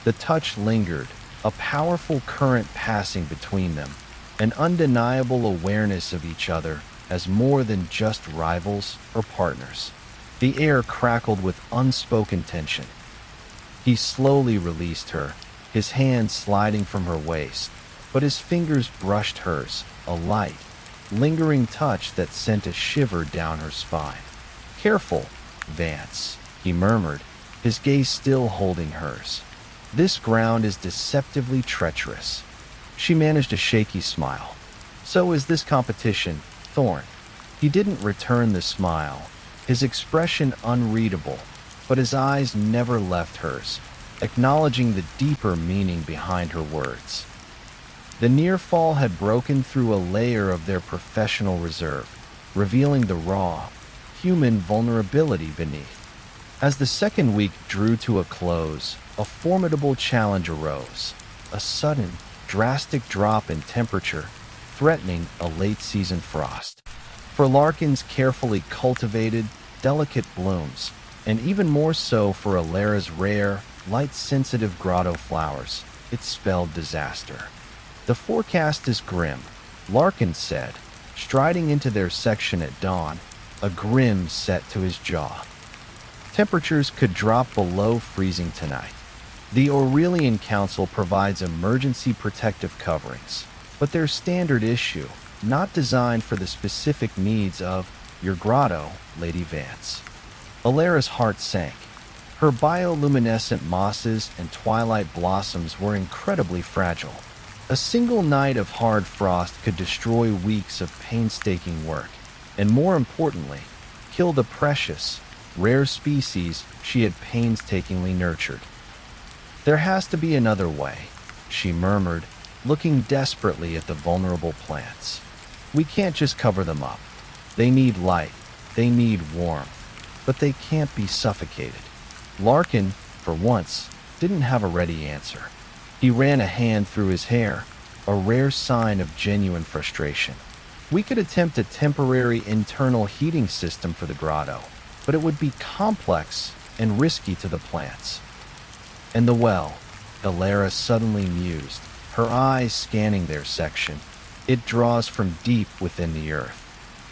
The touch lingered, a powerful current passing between them, an undeniable awareness of each other as more than just rivals or partners. The air crackled with unspoken tension. He slowly released her, his hand sliding from her waist, but his fingers brushed hers, a light, lingering touch that sent a shiver down her spine. "Careful, Vance," he murmured, his gaze still holding hers. "This ground is deceptively treacherous." She managed a shaky smile. "So is this competition, Thorn." He didn't return the smile, his expression unreadable, but his eyes never left hers, acknowledging the deeper meaning behind her words. The near fall had broken through a layer of their professional reserve, revealing the raw, human vulnerability beneath. As the second week drew to a close, a formidable challenge arose, a sudden, drastic drop in temperature, threatening a late-season frost. For Larkin's carefully cultivated, delicate blooms, and even more so for Alara's rare, light-sensitive grotto flowers, it spelled disaster. "The forecast is grim," Larkin said, striding into their section at dawn, a grin set to his jaw. "Temperatures could drop below freezing tonight. The Aurelian Council provides emergency protective coverings, but they're standard issue, not designed for the specific needs of your grotto, Lady Vance." Alara's heart sank. Her bioluminescent mosses and twilight blossoms were incredibly fragile. A single night of hard frost could destroy weeks of painstaking work, and more importantly, kill the precious, rare species she had painstakingly nurtured. "There has to be another way," she murmured, looking desperately at the vulnerable plants. "We can't just cover them up. They need light, they need warmth, but they can't be suffocated." Larkin, for once, didn't have a ready answer. He ran a hand through his hair, a rare sign of genuine frustration. "We could attempt a temporary internal heating system for the grotto, but it would be complex and risky to the plants." "And the well," Alara suddenly mused, her eyes scanning their section. "It draws from deep within the earth.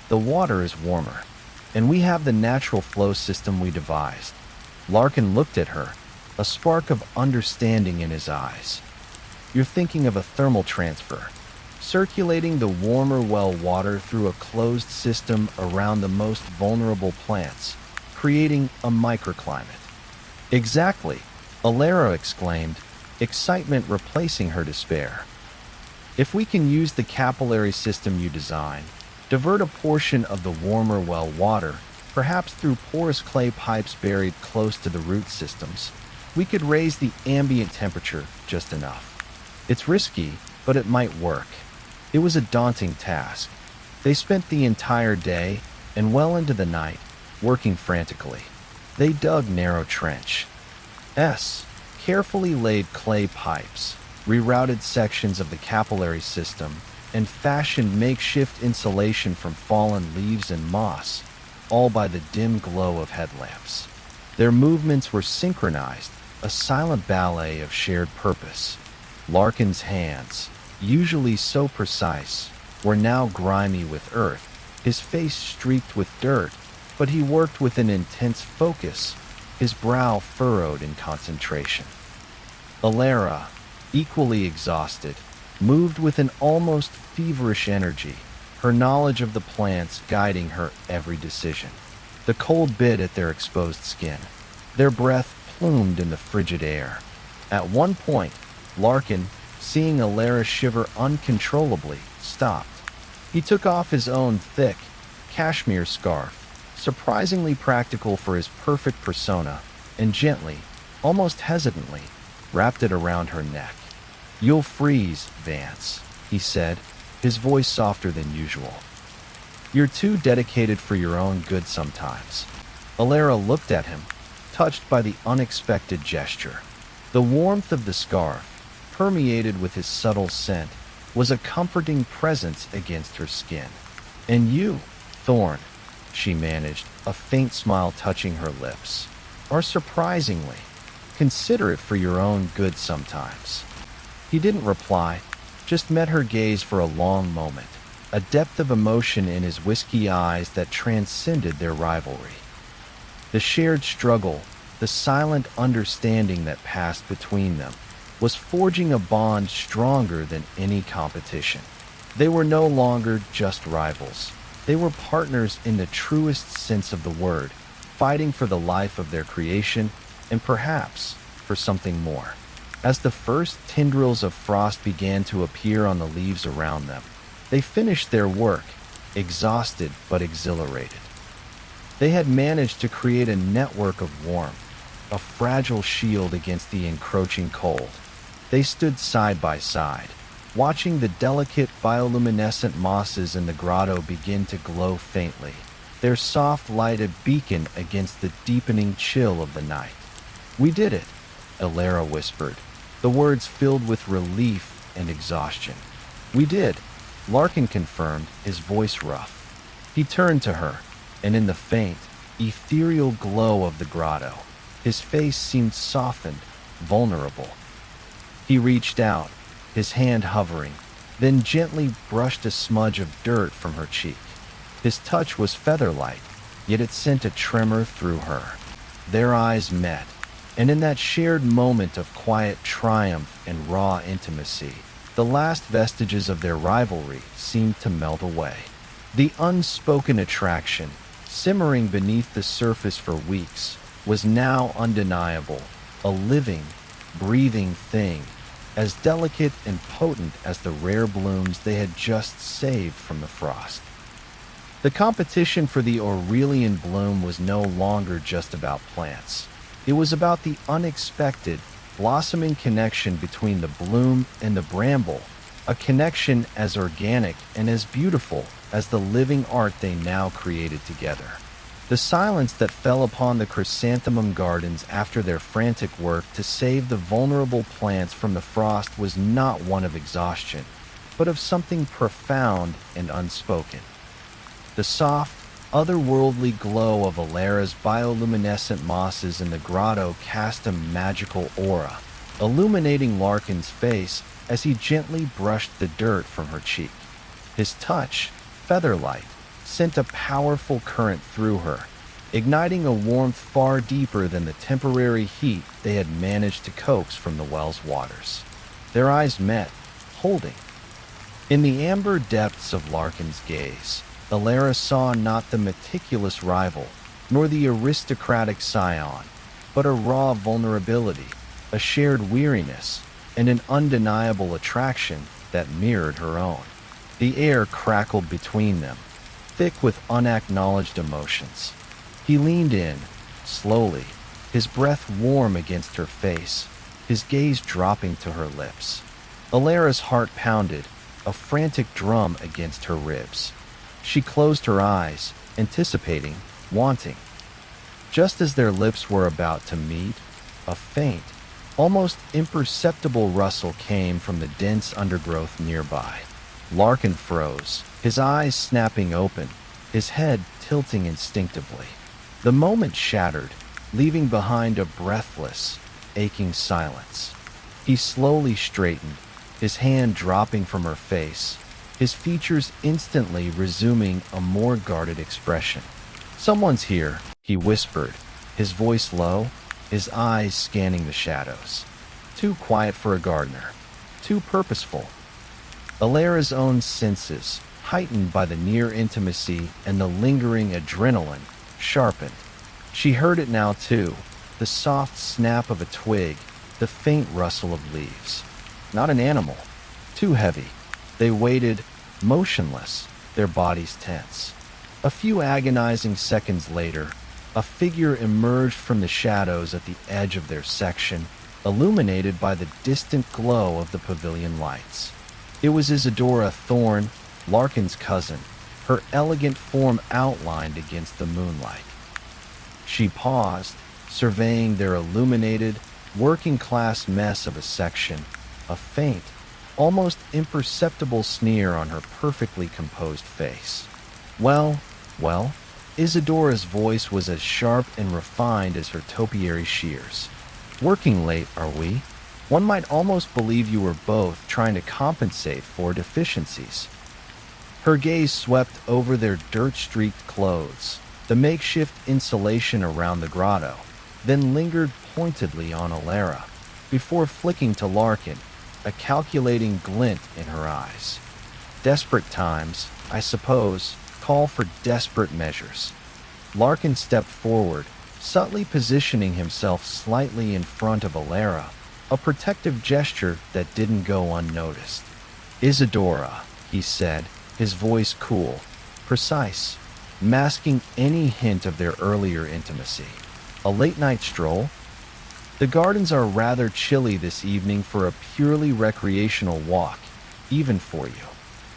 The water is warmer, and we have the natural flow system we devised." Larkin looked at her, a spark of understanding in his eyes. "You're thinking of a thermal transfer, circulating the warmer well water through a closed system around the most vulnerable plants, creating a microclimate." "Exactly," Alara exclaimed, excitement replacing her despair. "If we can use the capillary system you designed, divert a portion of the warmer well water, perhaps through porous clay pipes buried close to the root systems, we could raise the ambient temperature just enough. It's risky, but it might work." It was a daunting task. They spent the entire day, and well into the night, working frantically. They dug narrow trenches, carefully laid clay pipes, rerouted sections of the capillary system, and fashioned makeshift insulation from fallen leaves and moss, all by the dim glow of headlamps. Their movements were synchronized, a silent ballet of shared purpose. Larkin's hands, usually so precise, were now grimy with earth, his face streaked with dirt, but he worked with an intense focus, his brow furrowed in concentration. Alara, equally exhausted, moved with an almost feverish energy, her knowledge of the plants guiding her every decision. The cold bit at their exposed skin. Their breath plumed in the frigid air. At one point, Larkin, seeing Alara shiver uncontrollably, stopped. He took off his own thick, cashmere scarf, surprisingly practical for his perfect persona, and gently, almost hesitantly, wrapped it around her neck. "You'll freeze, Vance," he said, his voice softer than usual. "You're too dedicated for your own good sometimes." Alara looked at him, touched by the unexpected gesture. The warmth of the scarf, permeated with his subtle scent, was a comforting presence against her skin. "And you, Thorn," she managed, a faint smile touching her lips, "are surprisingly considerate for your own good sometimes." He didn't reply, just met her gaze for a long moment, a depth of emotion in his whiskey eyes that transcended their rivalry. The shared struggle, the silent understanding that passed between them, was forging a bond stronger than any competition. They were no longer just rivals. They were partners in the truest sense of the word, fighting for the life of their creation and perhaps for something more. As the first tendrils of frost began to appear on the leaves around them, they finished their work, exhausted but exhilarated. They had managed to create a network of warmth, a fragile shield against the encroaching cold. They stood side by side, watching the delicate bioluminescent mosses in the grotto begin to glow faintly, their soft light a beacon against the deepening chill of the night. "We did it," Alara whispered, the words filled with relief and exhaustion. "We did," Larkin confirmed, his voice rough. He turned to her, and in the faint, ethereal glow of the grotto, his face seemed softened, vulnerable. He reached out, his hand hovering, then gently brushed a smudge of dirt from her cheek. His touch was feather-light, yet it sent a tremor through her. Their eyes met, and in that shared moment of quiet triumph and raw intimacy, the last vestiges of their rivalry seemed to melt away. The unspoken attraction, simmering beneath the surface for weeks, was now undeniable, a living, breathing thing, as delicate and potent as the rare blooms they had just saved from the frost. The competition for the Aurelian bloom was no longer just about plants. It was about the unexpected, blossoming connection between the bloom and the bramble, a connection as organic and as beautiful as the living art they now created together. The silence that fell upon the chrysanthemum gardens after their frantic work to save the vulnerable plants from the frost was not one of exhaustion, but of something profound and unspoken. The soft, otherworldly glow of Alara's bioluminescent mosses in the grotto cast a magical aura, illuminating Larkin's face as he gently brushed the dirt from her cheek. His touch, feather-light, sent a powerful current through her, igniting a warmth far deeper than the temporary heat they had managed to coax from the well's waters. Their eyes met, holding. In the amber depths of Larkin's gaze, Alara saw not the meticulous rival, nor the aristocratic scion, but a raw vulnerability, a shared weariness, and an undeniable attraction that mirrored her own. The air crackled between them, thick with unacknowledged emotions. He leaned in, slowly, his breath warm against her face, his gaze dropping to her lips. Alara's heart pounded, a frantic drum against her ribs. She closed her eyes, anticipating, wanting. Just as their lips were about to meet, a faint, almost imperceptible rustle came from the dense undergrowth nearby. Larkin froze, his eyes snapping open, his head tilting instinctively. The moment shattered, leaving behind a breathless, aching silence. He slowly straightened, his hand dropping from her face, his features instantly resuming a more guarded expression. "Someone's here," he whispered, his voice low, his eyes scanning the shadows. Too quiet for a gardener, too purposeful. Alara's own senses, heightened by the near intimacy and the lingering adrenaline, sharpened. She heard it now too, the soft snap of a twig, the faint rustle of leaves. Not an animal. Too heavy. They waited, motionless, their bodies tense. A few agonizing seconds later, a figure emerged from the shadows at the edge of their section, illuminated by the distant glow of the pavilion lights. It was Isadora Thorne, Larkin's cousin, her elegant form outlined against the moonlight. She paused, surveying their illuminated, working-class mess of a section, a faint, almost imperceptible sneer on her perfectly composed face. Well, Isadora's voice was as sharp and refined as her topiary shears. Working late, are we? One might almost believe you were both trying to compensate for deficiencies. Her gaze swept over their dirt-streaked clothes, the makeshift insulation around the grotto, then lingered pointedly on Alara, before flicking to Larkin, a calculating glint in her eyes. Desperate times, I suppose, call for desperate measures. Larkin stepped forward, subtly positioning himself slightly in front of Alara, a protective gesture that didn't go unnoticed. Isadora, he said, his voice cool, precise, masking any hint of their earlier intimacy. A late-night stroll? The gardens are rather chilly this evening for a purely recreational walk, even for you.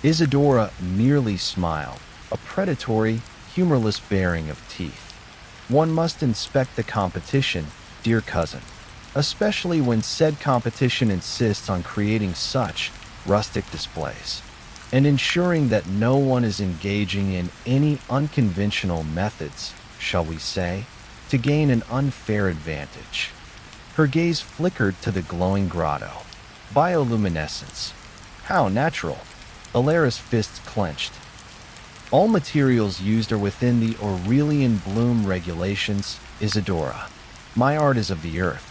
Isadora merely smiled, a predatory, humorless baring of teeth. One must inspect the competition, dear cousin, especially when said competition insists on creating such rustic displays, and ensuring that no one is engaging in any unconventional methods, shall we say, to gain an unfair advantage. Her gaze flickered to the glowing grotto. Bioluminescence. How natural. Alara's fists clenched. All materials used are within the Aurelian bloom regulations, Isadora. My art is of the earth.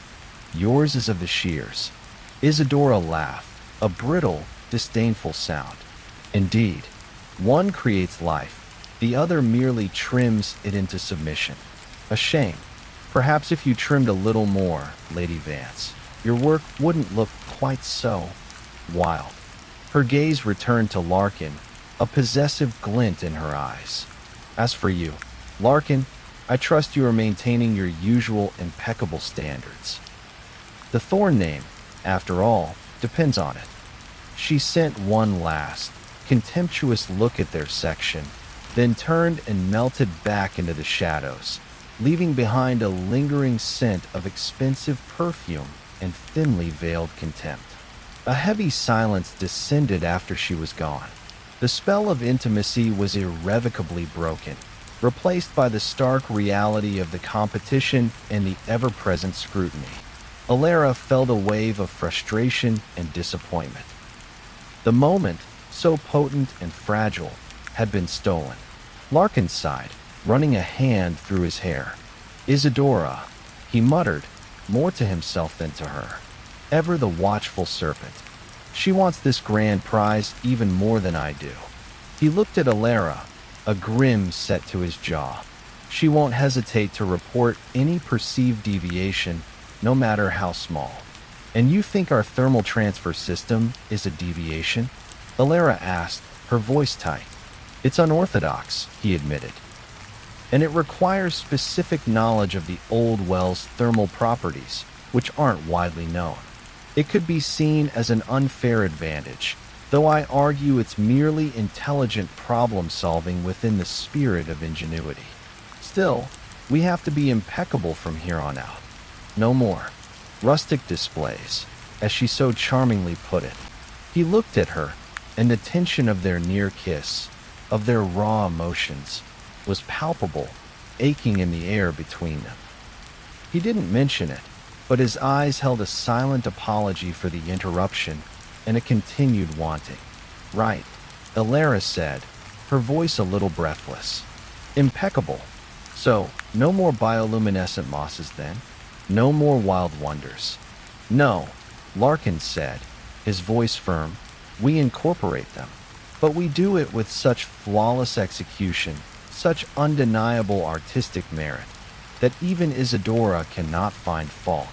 Yours is of the shears. Isadora laughed, a brittle, disdainful sound. Indeed, one creates life, the other merely trims it into submission. A shame. Perhaps if you trimmed a little more, Lady Vance, your work wouldn't look quite so wild. Her gaze returned to Larkin, a possessive glint in her eyes. As for you, Larkin, I trust you are maintaining your usual impeccable standards. The Thorn name, after all, depends on it. She sent one last, contemptuous look at their section, then turned and melted back into the shadows, leaving behind a lingering scent of expensive perfume and thinly veiled contempt. A heavy silence descended after she was gone. The spell of intimacy was irrevocably broken, replaced by the stark reality of the competition and the ever-present scrutiny. Alara felt a wave of frustration and disappointment. The moment, so potent and fragile, had been stolen. Larkin sighed, running a hand through his hair. Isadora, he muttered, more to himself than to her. Ever the watchful serpent. She wants this grand prize even more than I do. He looked at Alara, a grin set to his jaw. She won't hesitate to report any perceived deviation, no matter how small. And you think our thermal transfer system is a deviation? Alara asked, her voice tight. It's unorthodox, he admitted. And it requires specific knowledge of the old well's thermal properties, which aren't widely known. It could be seen as an unfair advantage, though I argue it's merely intelligent problem-solving within the spirit of ingenuity. Still, we have to be impeccable from here on out. No more rustic displays, as she so charmingly put it. He looked at her, and the tension of their near kiss, of their raw emotions, was palpable, aching in the air between them. He didn't mention it, but his eyes held a silent apology for the interruption and a continued wanting. Right, Alara said, her voice a little breathless. Impeccable. So, no more bioluminescent mosses then? No more wild wonders? No, Larkin said, his voice firm. We incorporate them. But we do it with such flawless execution, such undeniable artistic merit, that even Isadora cannot find fault.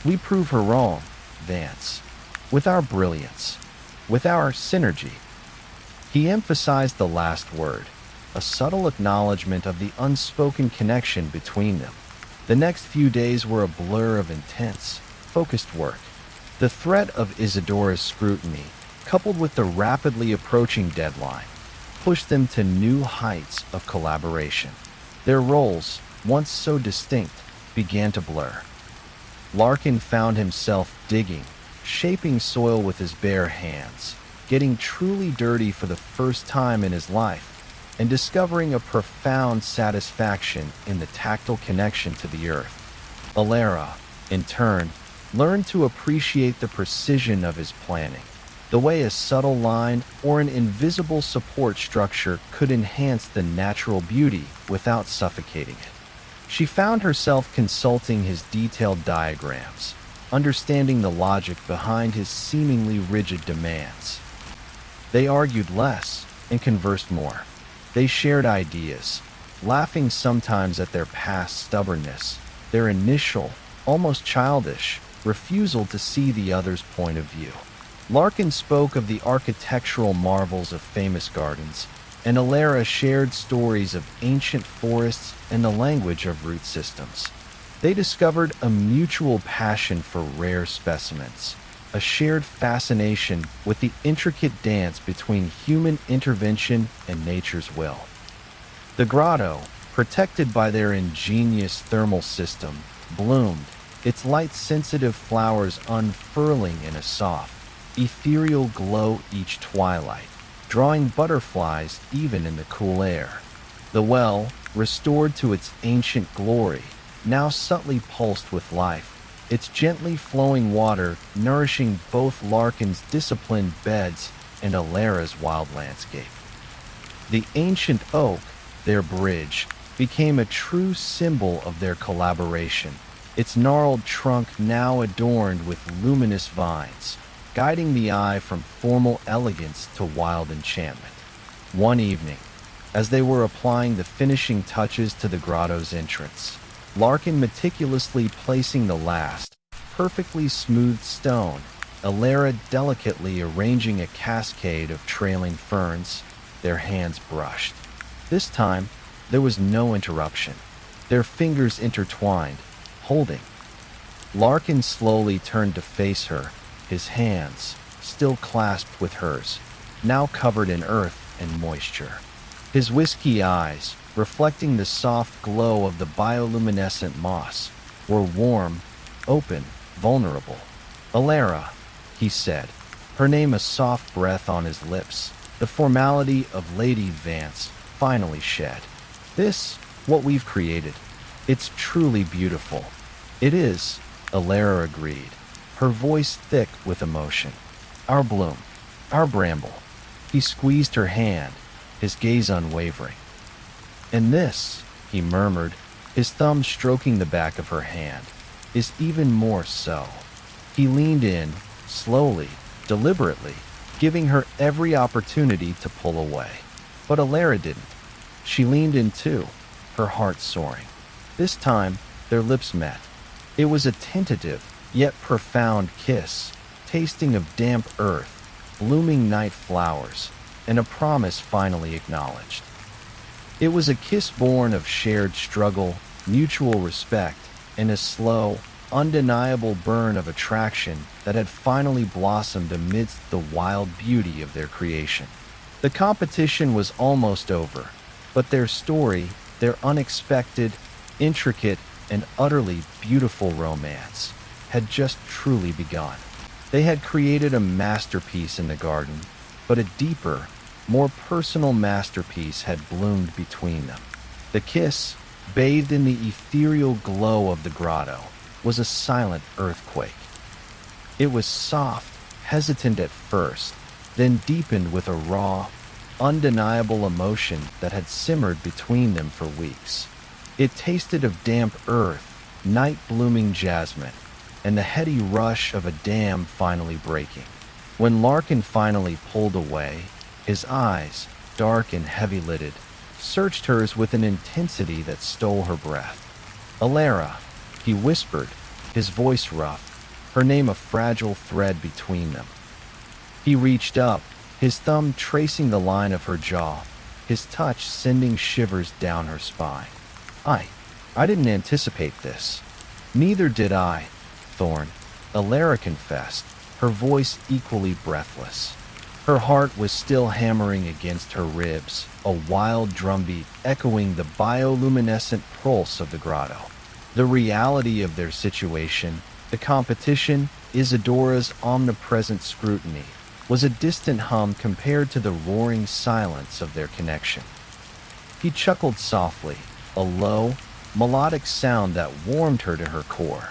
We prove her wrong, Vance, with our brilliance, with our synergy. He emphasized the last word, a subtle acknowledgement of the unspoken connection between them. The next few days were a blur of intense, focused work. The threat of Isadora's scrutiny, coupled with the rapidly approaching deadline, pushed them to new heights of collaboration. Their roles, once so distinct, began to blur. Larkin found himself digging, shaping soil with his bare hands, getting truly dirty for the first time in his life, and discovering a profound satisfaction in the tactile connection to the earth. Alara, in turn, learned to appreciate the precision of his planning, the way a subtle line or an invisible support structure could enhance the natural beauty without suffocating it. She found herself consulting his detailed diagrams, understanding the logic behind his seemingly rigid demands. They argued less and conversed more. They shared ideas, laughing sometimes at their past stubbornness, their initial, almost childish, refusal to see the other's point of view. Larkin spoke of the architectural marvels of famous gardens, and Alara shared stories of ancient forests and the language of root systems. They discovered a mutual passion for rare specimens, a shared fascination with the intricate dance between human intervention and nature's will. The grotto, protected by their ingenious thermal system, bloomed, its light-sensitive flowers unfurling in a soft, ethereal glow each twilight, drawing butterflies even in the cool air. The well, restored to its ancient glory, now subtly pulsed with life, its gently flowing water nourishing both Larkin's disciplined beds and Alara's wild landscape. The ancient oak, their bridge, became a true symbol of their collaboration, its gnarled trunk now adorned with luminous vines, guiding the eye from formal elegance to wild enchantment. One evening, as they were applying the finishing touches to the grotto's entrance, Larkin meticulously placing the last, perfectly smooth stone, Alara delicately arranging a cascade of trailing ferns, their hands brushed. This time, there was no interruption. Their fingers intertwined, holding. Larkin slowly turned to face her, his hands, still clasped with hers, now covered in earth and moisture. His whiskey eyes, reflecting the soft glow of the bioluminescent moss, were warm, open, vulnerable. Alara, he said, her name a soft breath on his lips, the formality of Lady Vance finally shed. This, what we've created, it's truly beautiful. It is, Alara agreed, her voice thick with emotion. Our bloom, our bramble. He squeezed her hand, his gaze unwavering. And this, he murmured, his thumb stroking the back of her hand, is even more so. He leaned in, slowly, deliberately, giving her every opportunity to pull away. But Alara didn't. She leaned in too, her heart soaring. This time, their lips met. It was a tentative, yet profound kiss, tasting of damp earth, blooming night flowers, and a promise finally acknowledged. It was a kiss born of shared struggle, mutual respect, and a slow, undeniable burn of attraction that had finally blossomed amidst the wild beauty of their creation. The competition was almost over, but their story, their unexpected, intricate, and utterly beautiful romance, had just truly begun. They had created a masterpiece in the garden, but a deeper, more personal masterpiece had bloomed between them. The kiss, bathed in the ethereal glow of the grotto, was a silent earthquake. It was soft, hesitant at first, then deepened with a raw, undeniable emotion that had simmered between them for weeks. It tasted of damp earth, night-blooming jasmine, and the heady rush of a dam finally breaking. When Larkin finally pulled away, His eyes, dark and heavy-lidded, searched hers with an intensity that stole her breath. "Alara," he whispered, his voice rough, her name a fragile thread between them. He reached up, his thumb tracing the line of her jaw, his touch sending shivers down her spine. I didn't anticipate this." "Neither did I, Thorn," Alara confessed, her voice equally breathless. Her heart was still hammering against her ribs, a wild drumbeat echoing the bioluminescent pulse of the grotto. The reality of their situation, the competition, Isadora's omnipresent scrutiny, was a distant hum compared to the roaring silence of their connection. He chuckled softly, a low, melodic sound that warmed her to her core.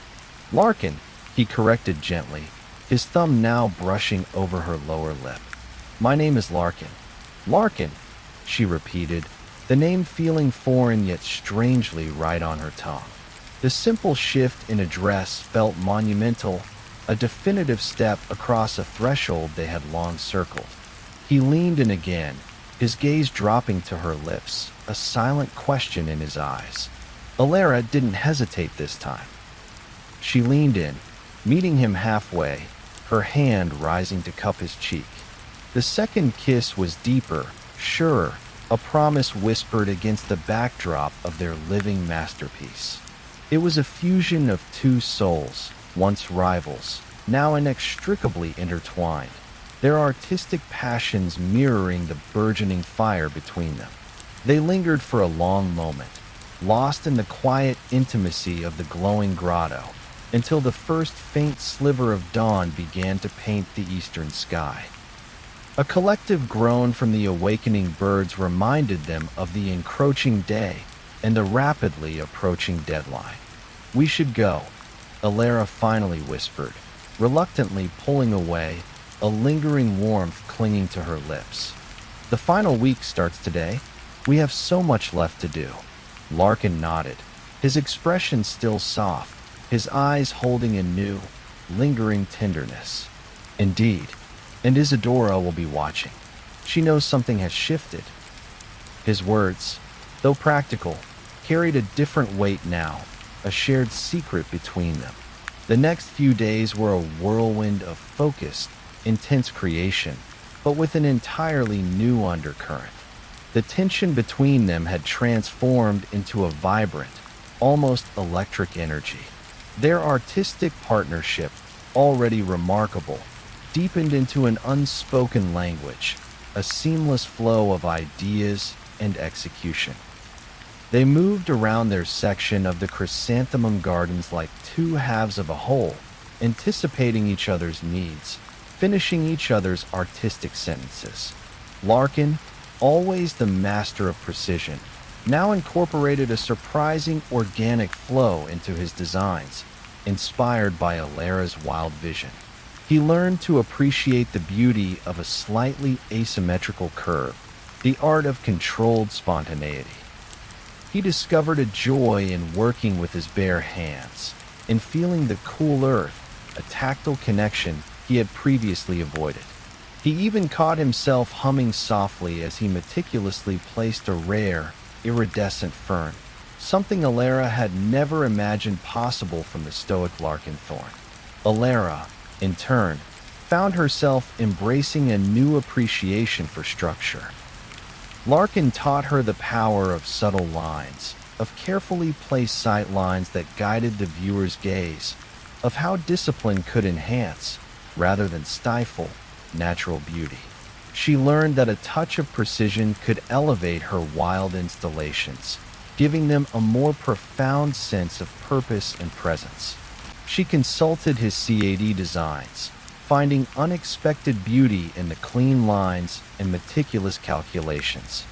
"Larkin," he corrected gently, his thumb now brushing over her lower lip. "My name is Larkin." "Larkin," she repeated, the name feeling foreign yet strangely right on her tongue. The simple shift in address felt monumental, a definitive step across a threshold they had long circled. He leaned in again, his gaze dropping to her lips, a silent question in his eyes. Alara didn't hesitate this time. She leaned in, meeting him halfway, her hand rising to cup his cheek. The second kiss was deeper, surer, a promise whispered against the backdrop of their living masterpiece. It was a fusion of two souls, once rivals, now inextricably intertwined, their artistic passions mirroring the burgeoning fire between them. They lingered for a long moment, lost in the quiet intimacy of the glowing grotto, until the first faint sliver of dawn began to paint the eastern sky. A collective groan from the awakening birds reminded them of the encroaching day and the rapidly approaching deadline. "We should go," Alara finally whispered, reluctantly pulling away, a lingering warmth clinging to her lips. "The final week starts today. We have so much left to do." Larkin nodded, his expression still soft, his eyes holding a new, lingering tenderness. "Indeed, and Isadora will be watching. She knows something has shifted." His words, though practical, carried a different weight now, a shared secret between them. The next few days were a whirlwind of focused, intense creation, but with an entirely new undercurrent. The tension between them had transformed into a vibrant, almost electric energy. Their artistic partnership, already remarkable, deepened into an unspoken language, a seamless flow of ideas and execution. They moved around their section of the chrysanthemum gardens like two halves of a whole, anticipating each other's needs, finishing each other's artistic sentences. Larkin, always the master of precision, now incorporated a surprising organic flow into his designs, inspired by Alara's wild vision. He learned to appreciate the beauty of a slightly asymmetrical curve, the art of controlled spontaneity. He discovered a joy in working with his bare hands, in feeling the cool earth, a tactile connection he had previously avoided. He even caught himself humming softly as he meticulously placed a rare, iridescent fern, something Alara had never imagined possible from the stoic Larkin Thorn. Alara, in turn, found herself embracing a new appreciation for structure. Larkin taught her the power of subtle lines, of carefully placed sight lines that guided the viewer's gaze, of how discipline could enhance, rather than stifle, natural beauty. She learned that a touch of precision could elevate her wild installations, giving them a more profound sense of purpose and presence. She consulted his CAD designs, finding unexpected beauty in the clean lines and meticulous calculations.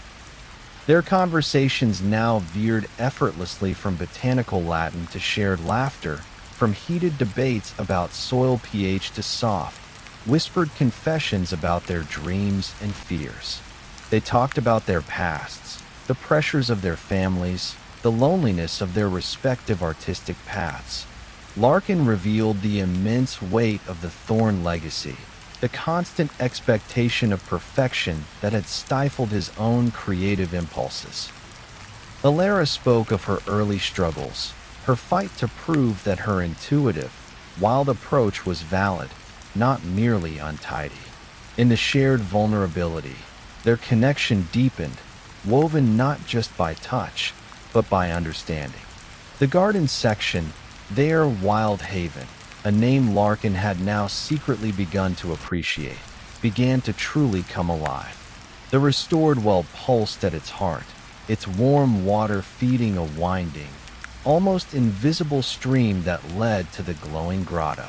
Their conversations now veered effortlessly from botanical Latin to shared laughter, from heated debates about soil pH to soft, whispered confessions about their dreams and fears. They talked about their pasts, the pressures of their families, the loneliness of their respective artistic paths. Larkin revealed the immense weight of the Thorn legacy, the constant expectation of perfection that had stifled his own creative impulses. Alara spoke of her early struggles, her fight to prove that her intuitive, wild approach was valid, not merely untidy. In the shared vulnerability, their connection deepened, woven not just by touch, but by understanding. The garden section, their wild haven, a name Larkin had now secretly begun to appreciate, began to truly come alive. The restored well pulsed at its heart, its warm water feeding a winding, almost invisible stream that led to the glowing grotto.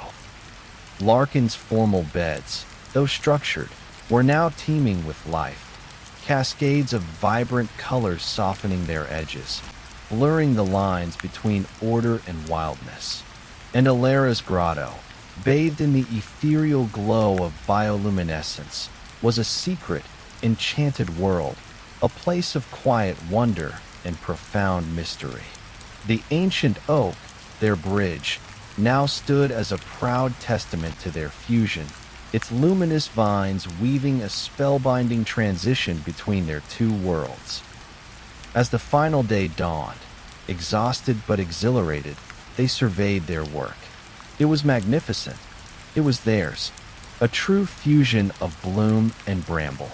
Larkin's formal beds, though structured, were now teeming with life, cascades of vibrant colors softening their edges, blurring the lines between order and wildness. And Alara's grotto, bathed in the ethereal glow of bioluminescence, was a secret, enchanted world, a place of quiet wonder and profound mystery. The ancient oak, their bridge, now stood as a proud testament to their fusion, its luminous vines weaving a spellbinding transition between their two worlds. As the final day dawned, exhausted but exhilarated, they surveyed their work. It was magnificent. It was theirs, a true fusion of bloom and bramble.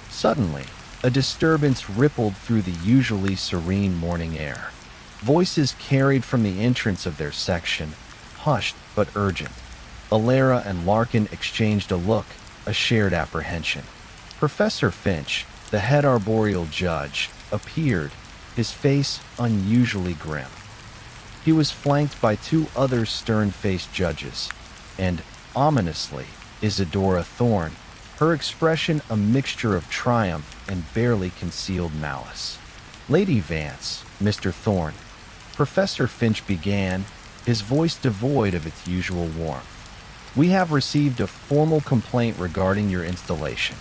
Suddenly, a disturbance rippled through the usually serene morning air. Voices carried from the entrance of their section, hushed but urgent. Alara and Larkin exchanged a look, a shared apprehension. Professor Finch, the head arboreal judge, appeared, his face unusually grim. He was flanked by two other stern-faced judges, and, ominously, Isadora Thorne, her expression a mixture of triumph and barely concealed malice. "Lady Vance, Mr. Thorne," Professor Finch began, his voice devoid of its usual warmth. "We have received a formal complaint regarding your installation."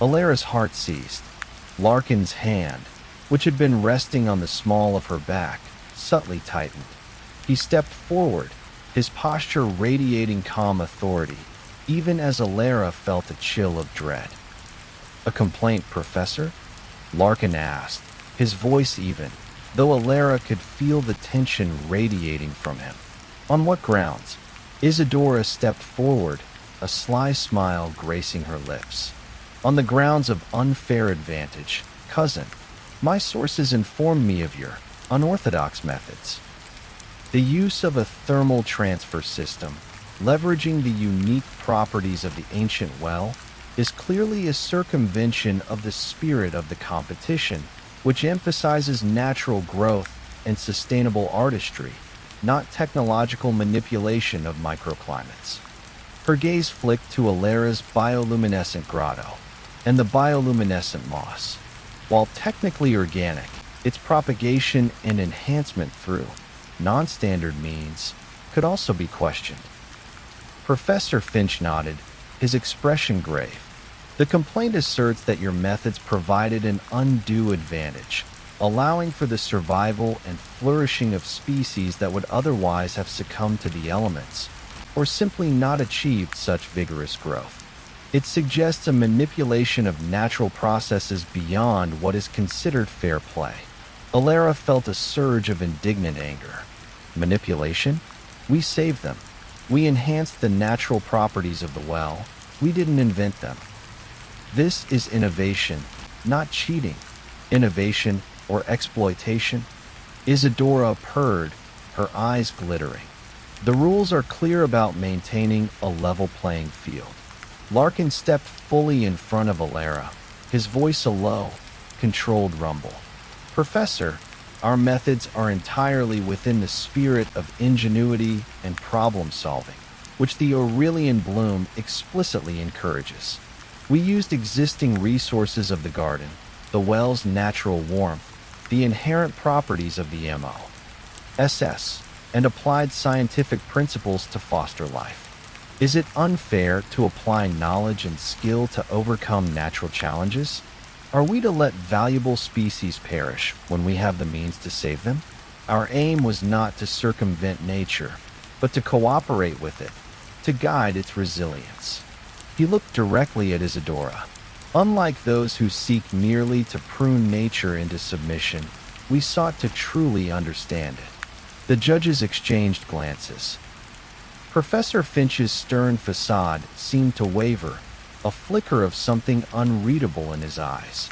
Alara's heart seized. Larkin's hand, which had been resting on the small of her back, subtly tightened. He stepped forward, his posture radiating calm authority, even as Alara felt a chill of dread. "A complaint, Professor?" Larkin asked, his voice even, though Alara could feel the tension radiating from him. "On what grounds?" Isadora stepped forward, a sly smile gracing her lips. "On the grounds of unfair advantage, cousin. My sources inform me of your unorthodox methods. The use of a thermal transfer system, leveraging the unique properties of the ancient well, is clearly a circumvention of the spirit of the competition, which emphasizes natural growth and sustainable artistry, not technological manipulation of microclimates." Her gaze flicked to Alara's bioluminescent grotto and the bioluminescent moss. While technically organic, its propagation and enhancement through non-standard means could also be questioned. Professor Finch nodded, his expression grave. "The complaint asserts that your methods provided an undue advantage, allowing for the survival and flourishing of species that would otherwise have succumbed to the elements, or simply not achieved such vigorous growth. It suggests a manipulation of natural processes beyond what is considered fair play." Alara felt a surge of indignant anger. "Manipulation? We saved them. We enhanced the natural properties of the well. We didn't invent them. This is innovation, not cheating. Innovation or exploitation?" Isadora purred, her eyes glittering. "The rules are clear about maintaining a level playing field." Larkin stepped fully in front of Alara, his voice a low, controlled rumble. "Professor, our methods are entirely within the spirit of ingenuity and problem-solving, which the Aurelian bloom explicitly encourages. We used existing resources of the garden, the well's natural warmth, the inherent properties of the MOSS, and applied scientific principles to foster life. Is it unfair to apply knowledge and skill to overcome natural challenges? Are we to let valuable species perish when we have the means to save them? Our aim was not to circumvent nature, but to cooperate with it, to guide its resilience." He looked directly at Isadora. Unlike those who seek merely to prune nature into submission, we sought to truly understand it. The judges exchanged glances. Professor Finch's stern facade seemed to waver, a flicker of something unreadable in his eyes.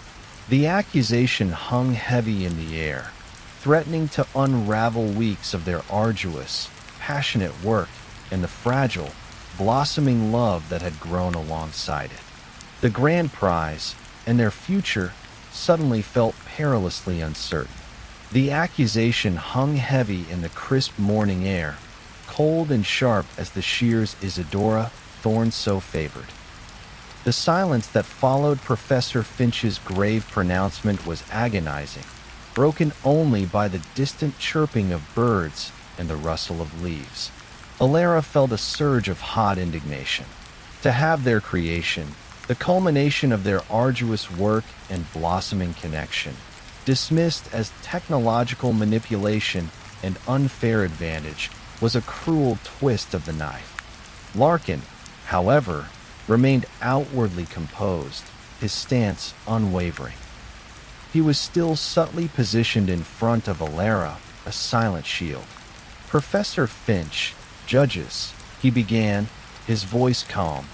The accusation hung heavy in the air, threatening to unravel weeks of their arduous, passionate work and the fragile, blossoming love that had grown alongside it. The grand prize and their future suddenly felt perilously uncertain. The accusation hung heavy in the crisp morning air, cold and sharp as the shears Isadora Thorne so favored. The silence that followed Professor Finch's grave pronouncement was agonizing, broken only by the distant chirping of birds and the rustle of leaves. Alara felt a surge of hot indignation. To have their creation, the culmination of their arduous work and blossoming connection, dismissed as technological manipulation and unfair advantage, was a cruel twist of the knife. Larkin, however, remained outwardly composed, his stance unwavering. He was still subtly positioned in front of Alara, a silent shield. "Professor Finch, judges," he began, his voice calm,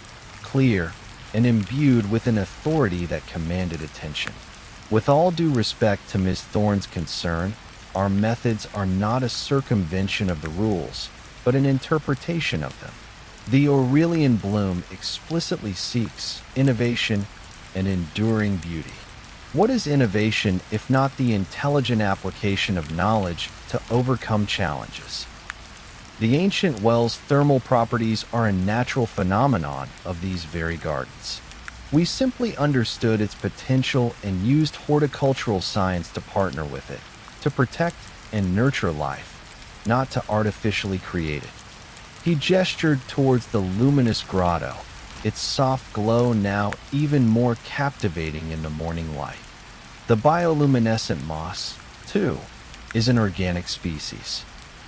clear, and imbued with an authority that commanded attention. "With all due respect to Ms. Thorne's concern, our methods are not a circumvention of the rules, but an interpretation of them. The Aurelian bloom explicitly seeks innovation and enduring beauty. What is innovation if not the intelligent application of knowledge to overcome challenges? The ancient well's thermal properties are a natural phenomenon of these very gardens. We simply understood its potential and used horticultural science to partner with it, to protect and nurture life, not to artificially create it." He gestured towards the luminous grotto, its soft glow now even more captivating in the morning light. "The bioluminescent moss, too, is an organic species.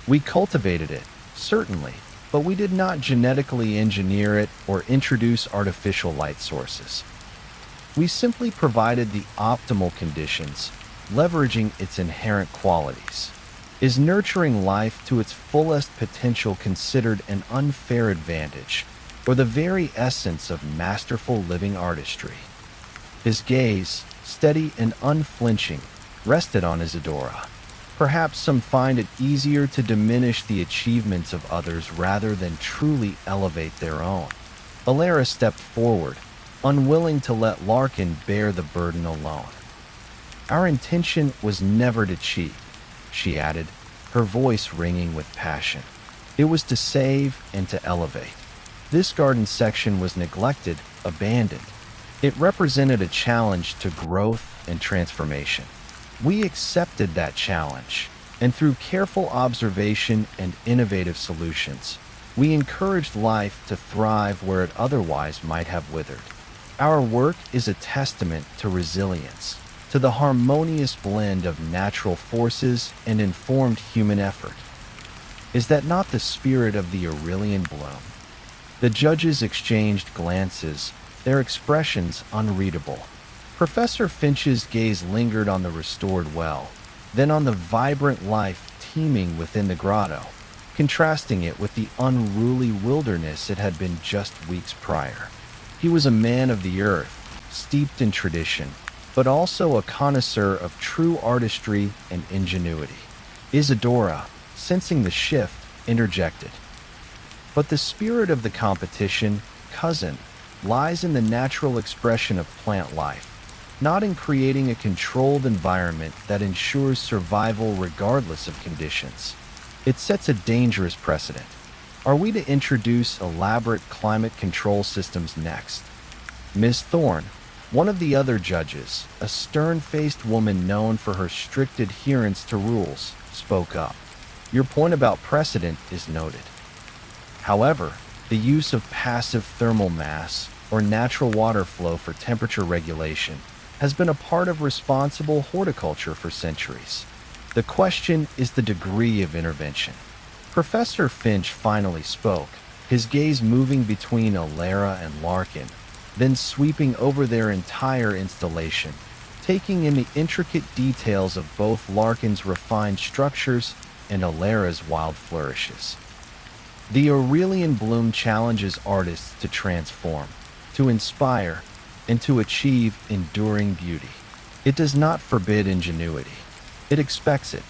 We cultivated it, certainly, but we did not genetically engineer it or introduce artificial light sources. We simply provided the optimal conditions, leveraging its inherent qualities. Is nurturing life to its fullest potential considered an unfair advantage, or the very essence of masterful living artistry?" His gaze, steady and unflinching, rested on Isadora. Perhaps some find it easier to diminish the achievements of others rather than truly elevate their own. Alara stepped forward, unwilling to let Larkin bear the burden alone. "Our intention was never to cheat," she added, her voice ringing with passion. "It was to save and to elevate. This garden section was neglected, abandoned. It represented a challenge to growth and transformation. We accepted that challenge, and through careful observation and innovative solutions, we encouraged life to thrive where it otherwise might have withered. Our work is a testament to resilience, to the harmonious blend of natural forces and informed human effort. Is that not the spirit of the Aurelian bloom?" The judges exchanged glances, their expressions unreadable. Professor Finch's gaze lingered on the restored well, then on the vibrant life teeming within the grotto, contrasting it with the unruly wilderness it had been just weeks prior. He was a man of the earth, steeped in tradition, but also a connoisseur of true artistry and ingenuity. Isadora, sensing the shift, interjected. "But the spirit of the competition, cousin, lies in the natural expression of plant life, not in creating a controlled environment that ensures survival regardless of conditions. It sets a dangerous precedent. Are we to introduce elaborate climate control systems next?" Ms. Thorne, one of the other judges, a stern-faced woman known for her strict adherence to rules, spoke up. "Your point about precedent is noted. However, the use of passive thermal mass, or natural water flow for temperature regulation, has been a part of responsible horticulture for centuries. The question is the degree of intervention." Professor Finch finally spoke, his gaze moving between Alara and Larkin, then sweeping over their entire installation, taking in the intricate details of both Larkin's refined structures and Alara's wild flourishes. The Aurelian bloom challenges artists to transform, to inspire, and to achieve enduring beauty. It does not forbid ingenuity. It expects it.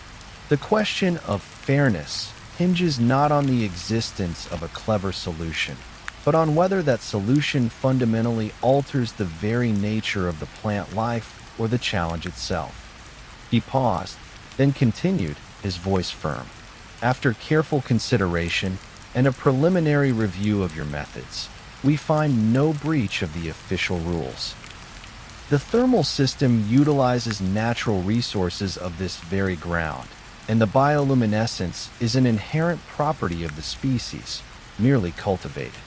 The question of fairness hinges not on the existence of a clever solution, but on whether that solution fundamentally alters the very nature of the plant life or the challenge itself. He paused, then continued, his voice firm. After careful consideration and a preliminary review of your methods, we find no breach of the official rules. The thermal system utilizes natural resources of this very ground, and the bioluminescence is an inherent property of the species, merely cultivated.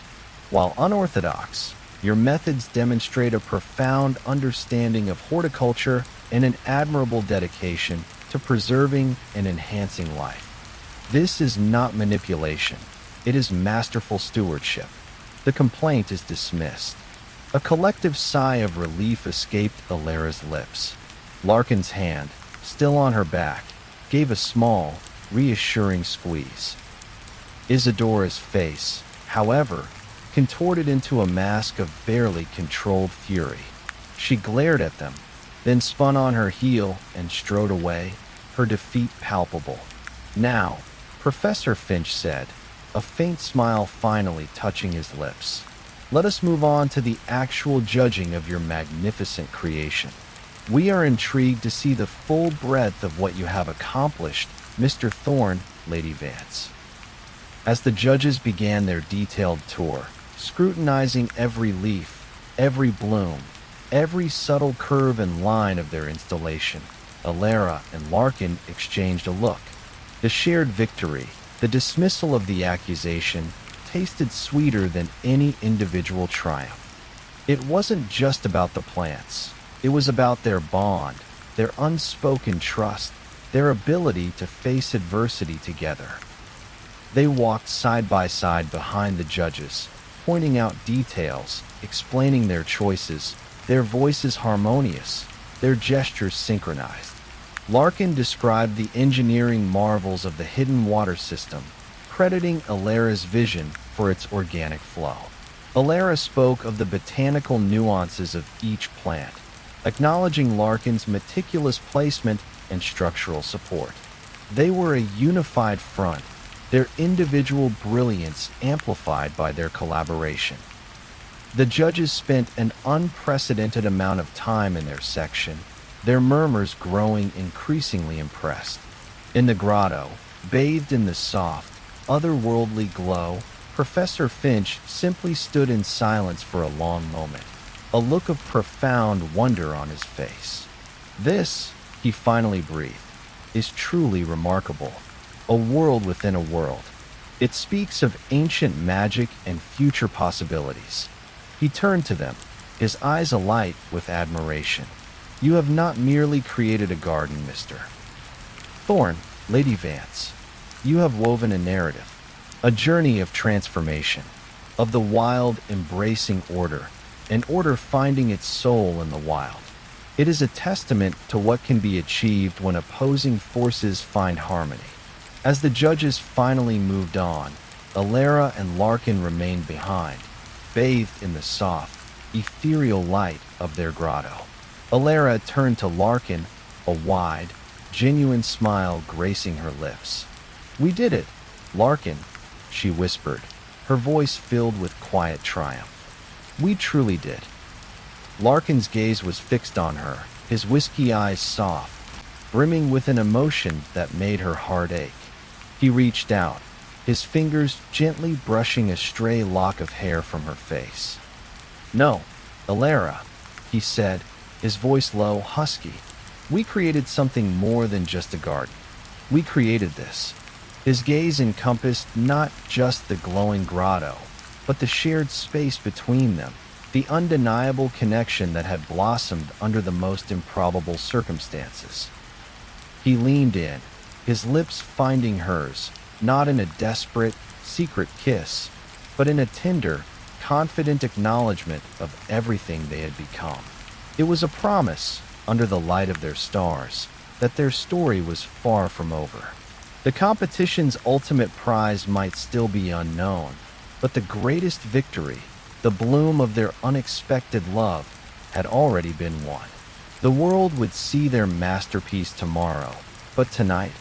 While unorthodox, your methods demonstrate a profound understanding of horticulture and an admirable dedication to preserving and enhancing life. This is not manipulation. It is masterful stewardship. The complaint is dismissed. A collective sigh of relief escaped Alara's lips. Larkin's hand, still on her back, gave a small, reassuring squeeze. Isadora's face, however, contorted into a mask of barely controlled fury. She glared at them, then spun on her heel and strode away, her defeat palpable. "Now," Professor Finch said, a faint smile finally touching his lips, "let us move on to the actual judging of your magnificent creation. We are intrigued to see the full breadth of what you have accomplished, Mr. Thorne, Lady Vance." As the judges began their detailed tour, scrutinizing every leaf, every bloom, every subtle curve and line of their installation, Alara and Larkin exchanged a look. The shared victory, the dismissal of the accusation, tasted sweeter than any individual triumph. It wasn't just about the plants. It was about their bond, their unspoken trust, their ability to face adversity together. They walked side by side behind the judges, pointing out details, explaining their choices, their voices harmonious, their gestures synchronized. Larkin described the engineering marvels of the hidden water system, crediting Alara's vision for its organic flow. Alara spoke of the botanical nuances of each plant, acknowledging Larkin's meticulous placement and structural support. They were a unified front, their individual brilliance amplified by their collaboration. The judges spent an unprecedented amount of time in their section, their murmurs growing increasingly impressed. In the grotto, bathed in the soft, otherworldly glow, Professor Finch simply stood in silence for a long moment, a look of profound wonder on his face. "This," he finally breathed, "is truly remarkable. A world within a world. It speaks of ancient magic and future possibilities." He turned to them, his eyes alight with admiration. "You have not merely created a garden, Mr. Thorne, Lady Vance. You have woven a narrative, a journey of transformation, of the wild embracing order, an order finding its soul in the wild. It is a testament to what can be achieved when opposing forces find harmony." As the judges finally moved on, Alara and Larkin remained behind, bathed in the soft, ethereal light of their grotto. Alara turned to Larkin, a wide, genuine smile gracing her lips. "We did it, Larkin," she whispered, her voice filled with quiet triumph. "We truly did." Larkin's gaze was fixed on her, his whiskey eyes soft, brimming with an emotion that made her heart ache. He reached out, his fingers gently brushing a stray lock of hair from her face. "No, Alara," he said, his voice low, husky. "We created something more than just a garden. We created this." His gaze encompassed not just the glowing grotto, but the shared space between them, the undeniable connection that had blossomed under the most improbable circumstances. He leaned in, his lips finding hers, not in a desperate, secret kiss, but in a tender, confident acknowledgement of everything they had become. It was a promise, under the light of their stars, that their story was far from over. The competition's ultimate prize might still be unknown, but the greatest victory, the bloom of their unexpected love, had already been won. The world would see their masterpiece tomorrow, but tonight,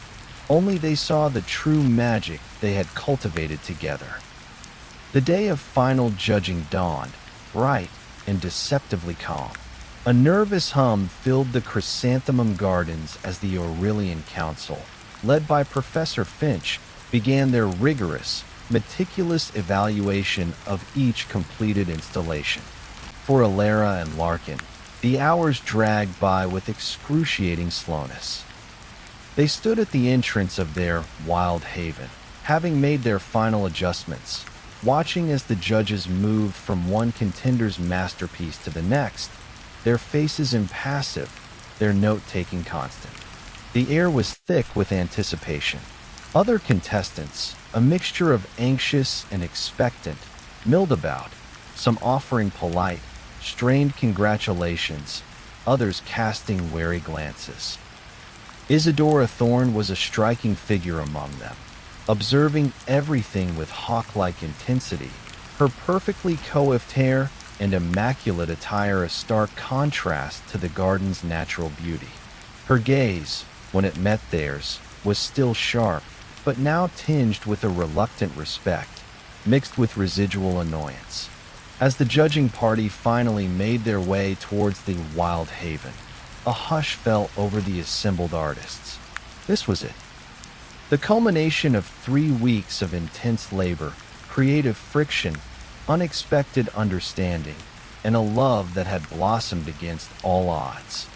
only they saw the true magic they had cultivated together. The day of final judging dawned, bright and deceptively calm. A nervous hum filled the chrysanthemum gardens as the Aurelian Council, led by Professor Finch, began their rigorous, meticulous evaluation of each completed installation. For Alara and Larkin, the hours dragged by with excruciating slowness. They stood at the entrance of their wild haven, having made their final adjustments, watching as the judges moved from one contender's masterpiece to the next, their faces impassive, their note-taking constant. The air was thick with anticipation. Other contestants, a mixture of anxious and expectant, milled about, some offering polite, strained congratulations, others casting wary glances. Isadora Thorne was a striking figure among them, observing everything with hawk-like intensity, her perfectly coiffed hair and immaculate attire a stark contrast to the garden's natural beauty. Her gaze, when it met theirs, was still sharp, but now tinged with a reluctant respect, mixed with residual annoyance. As the judging party finally made their way towards the wild haven, a hush fell over the assembled artists. This was it. The culmination of 3 weeks of intense labor, creative friction, unexpected understanding, and a love that had blossomed against all odds.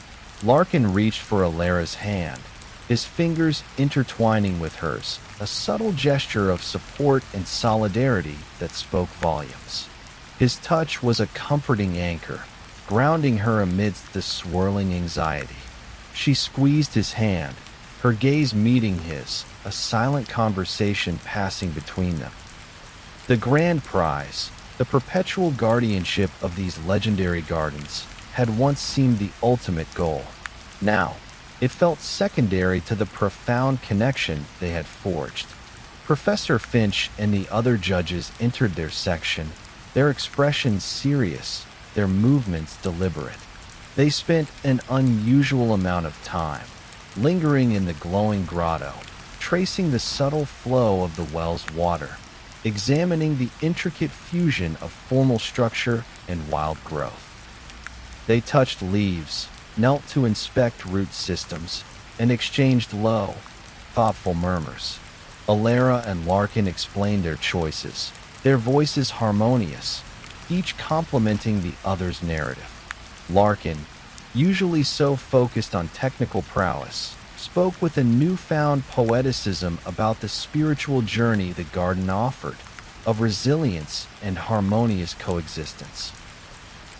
Larkin reached for Alara's hand, his fingers intertwining with hers, a subtle gesture of support and solidarity that spoke volumes. His touch was a comforting anchor, grounding her amidst the swirling anxiety. She squeezed his hand, her gaze meeting his, a silent conversation passing between them. The grand prize, the perpetual guardianship of these legendary gardens, had once seemed the ultimate goal. Now, it felt secondary to the profound connection they had forged. Professor Finch and the other judges entered their section, their expressions serious, their movements deliberate. They spent an unusual amount of time, lingering in the glowing grotto, tracing the subtle flow of the well's water, examining the intricate fusion of formal structure and wild growth. They touched leaves, knelt to inspect root systems, and exchanged low, thoughtful murmurs. Alara and Larkin explained their choices, their voices harmonious, each complementing the other's narrative. Larkin, usually so focused on technical prowess, spoke with a newfound poeticism about the spiritual journey the garden offered, of resilience and harmonious coexistence.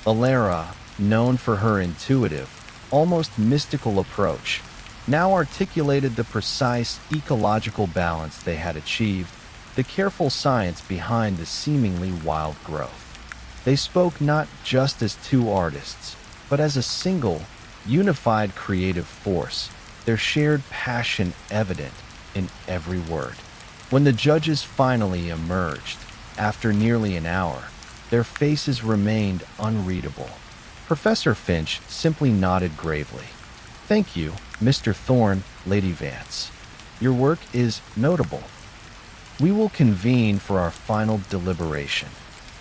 Alara, known for her intuitive, almost mystical approach, now articulated the precise ecological balance they had achieved, the careful science behind the seemingly wild growth. They spoke not just as two artists, but as a single, unified creative force, their shared passion evident in every word. When the judges finally emerged, after nearly an hour, their faces remained unreadable. Professor Finch simply nodded gravely. "Thank you, Mr. Thorne, Lady Vance. Your work is notable. We will convene for our final deliberation."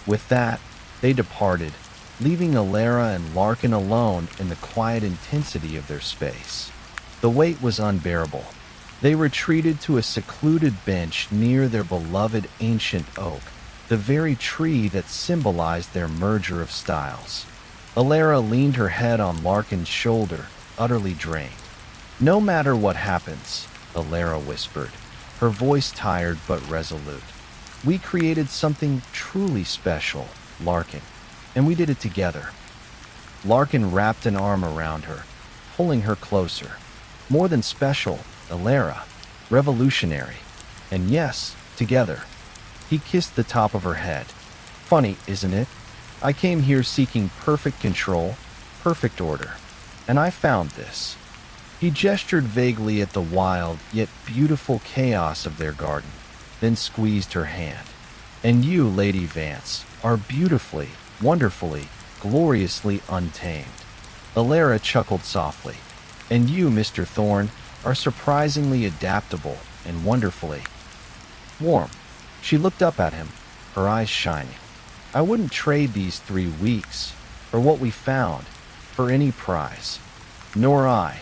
With that, they departed, leaving Alara and Larkin alone in the quiet intensity of their space. The weight was unbearable. They retreated to a secluded bench near their beloved ancient oak, the very tree that symbolized their merger of styles. Alara leaned her head on Larkin's shoulder, utterly drained. "No matter what happens," Alara whispered, her voice tired but resolute. "We created something truly special, Larkin, and we did it together." Larkin wrapped an arm around her, pulling her closer. "More than special, Alara. Revolutionary. And yes, together." He kissed the top of her head. Funny, isn't it? I came here seeking perfect control, perfect order, and I found this. He gestured vaguely at the wild yet beautiful chaos of their garden, then squeezed her hand. And you, Lady Vance, are beautifully, wonderfully, gloriously untamed. Alara chuckled softly. And you, Mr. Thorne, are surprisingly adaptable and wonderfully warm. She looked up at him, her eyes shining. I wouldn't trade these 3 weeks, or what we found, for any prize. Nor I,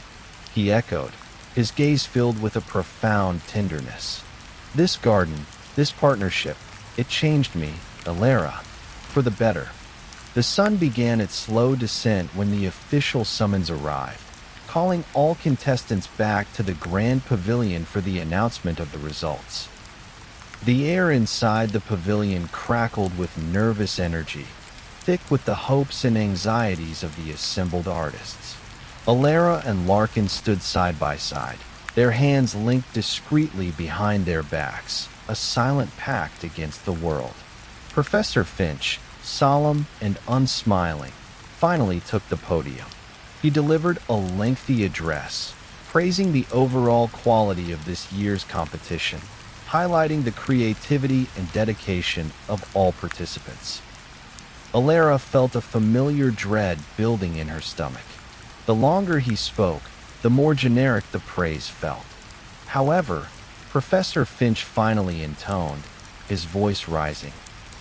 he echoed, his gaze filled with a profound tenderness. This garden, this partnership, it changed me, Alara, for the better. The sun began its slow descent when the official summons arrived, calling all contestants back to the grand pavilion for the announcement of the results. The air inside the pavilion crackled with nervous energy, thick with the hopes and anxieties of the assembled artists. Alara and Larkin stood side by side, their hands linked discreetly behind their backs, a silent pact against the world. Professor Finch, solemn and unsmiling, finally took the podium. He delivered a lengthy address, praising the overall quality of this year's competition, highlighting the creativity and dedication of all participants. Alara felt a familiar dread building in her stomach. The longer he spoke, the more generic the praise felt. However, Professor Finch finally intoned, his voice rising.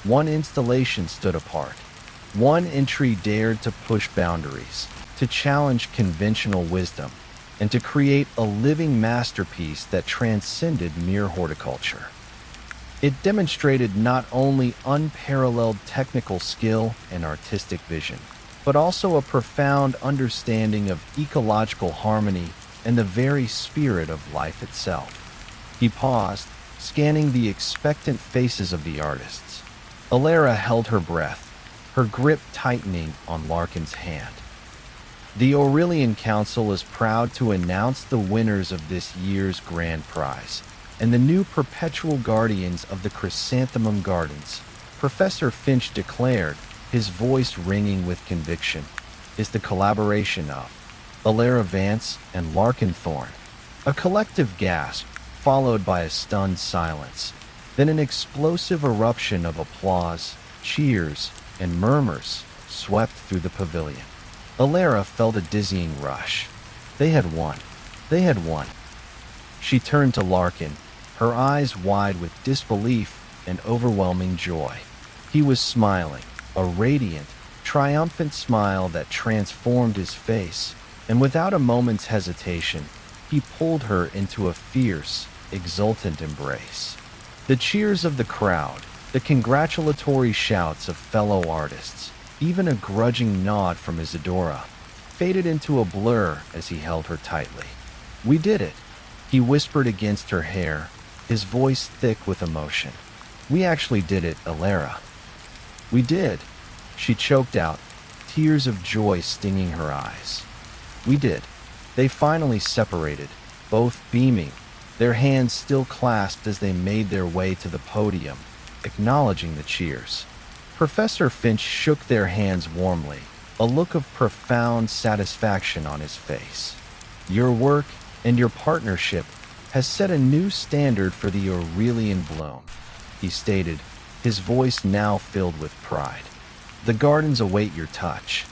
One installation stood apart. One entry dared to push boundaries, to challenge conventional wisdom, and to create a living masterpiece that transcended mere horticulture. It demonstrated not only unparalleled technical skill and artistic vision, but also a profound understanding of ecological harmony and the very spirit of life itself. He paused, scanning the expectant faces of the artists. Alara held her breath, her grip tightening on Larkin's hand. The Aurelian Council is proud to announce the winners of this year's grand prize, and the new perpetual guardians of the Chrysanthemum Gardens, Professor Finch declared, his voice ringing with conviction, is the collaboration of Alara Vance and Larkin Thorne. A collective gasp, followed by a stunned silence, then an explosive eruption of applause, cheers, and murmurs swept through the pavilion. Alara felt a dizzying rush. They had won. They had won. She turned to Larkin, her eyes wide with disbelief and overwhelming joy. He was smiling, a radiant, triumphant smile that transformed his face, and without a moment's hesitation, he pulled her into a fierce, exultant embrace. The cheers of the crowd, the congratulatory shouts of fellow artists, even a grudging nod from Isadora, faded into a blur as he held her tightly. We did it, he whispered against her hair, his voice thick with emotion. We actually did it, Alara. We did, she choked out, tears of joy stinging her eyes. We did. They finally separated, both beaming, their hands still clasped as they made their way to the podium, acknowledging the cheers. Professor Finch shook their hands warmly, a look of profound satisfaction on his face. Your work and your partnership has set a new standard for the Aurelian bloom, he stated, his voice now filled with pride. The gardens await your touch.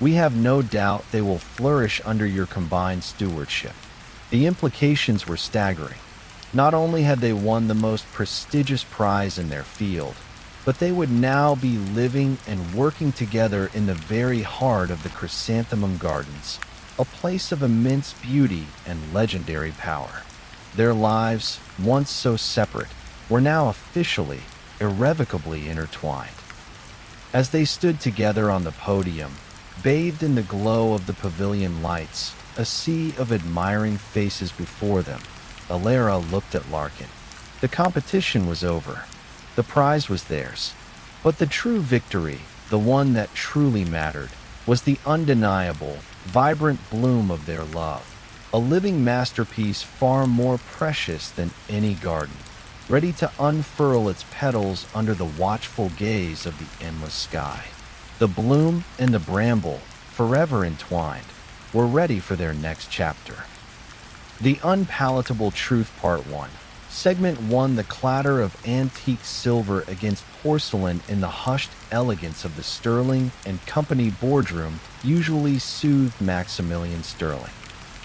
We have no doubt they will flourish under your combined stewardship. The implications were staggering. Not only had they won the most prestigious prize in their field, but they would now be living and working together in the very heart of the Chrysanthemum Gardens, a place of immense beauty and legendary power. Their lives, once so separate, were now officially, irrevocably intertwined. As they stood together on the podium, bathed in the glow of the pavilion lights, a sea of admiring faces before them, Alara looked at Larkin. The competition was over. The prize was theirs. But the true victory, the one that truly mattered, was the undeniable, vibrant bloom of their love, a living masterpiece far more precious than any garden. ready to unfurl its petals under the watchful gaze of the endless sky. The bloom and the bramble, forever entwined, were ready for their next chapter. The Unpalatable Truth Part 1. Segment 1. The clatter of antique silver against porcelain in the hushed elegance of the Sterling and Company boardroom usually soothed Maximilian Sterling.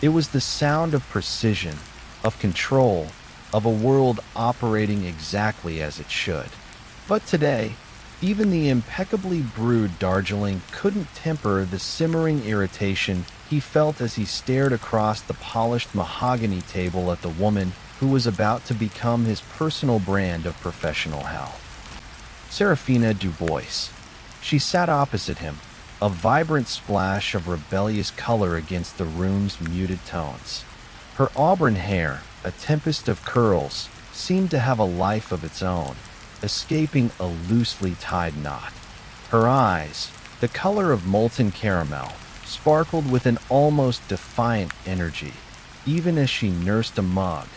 It was the sound of precision, of control, of a world operating exactly as it should. But today, even the impeccably brewed Darjeeling couldn't temper the simmering irritation he felt as he stared across the polished mahogany table at the woman who was about to become his personal brand of professional hell. Serafina Dubois. She sat opposite him, a vibrant splash of rebellious color against the room's muted tones. Her auburn hair, a tempest of curls, seemed to have a life of its own, escaping a loosely tied knot. Her eyes, the color of molten caramel, sparkled with an almost defiant energy, even as she nursed a mug,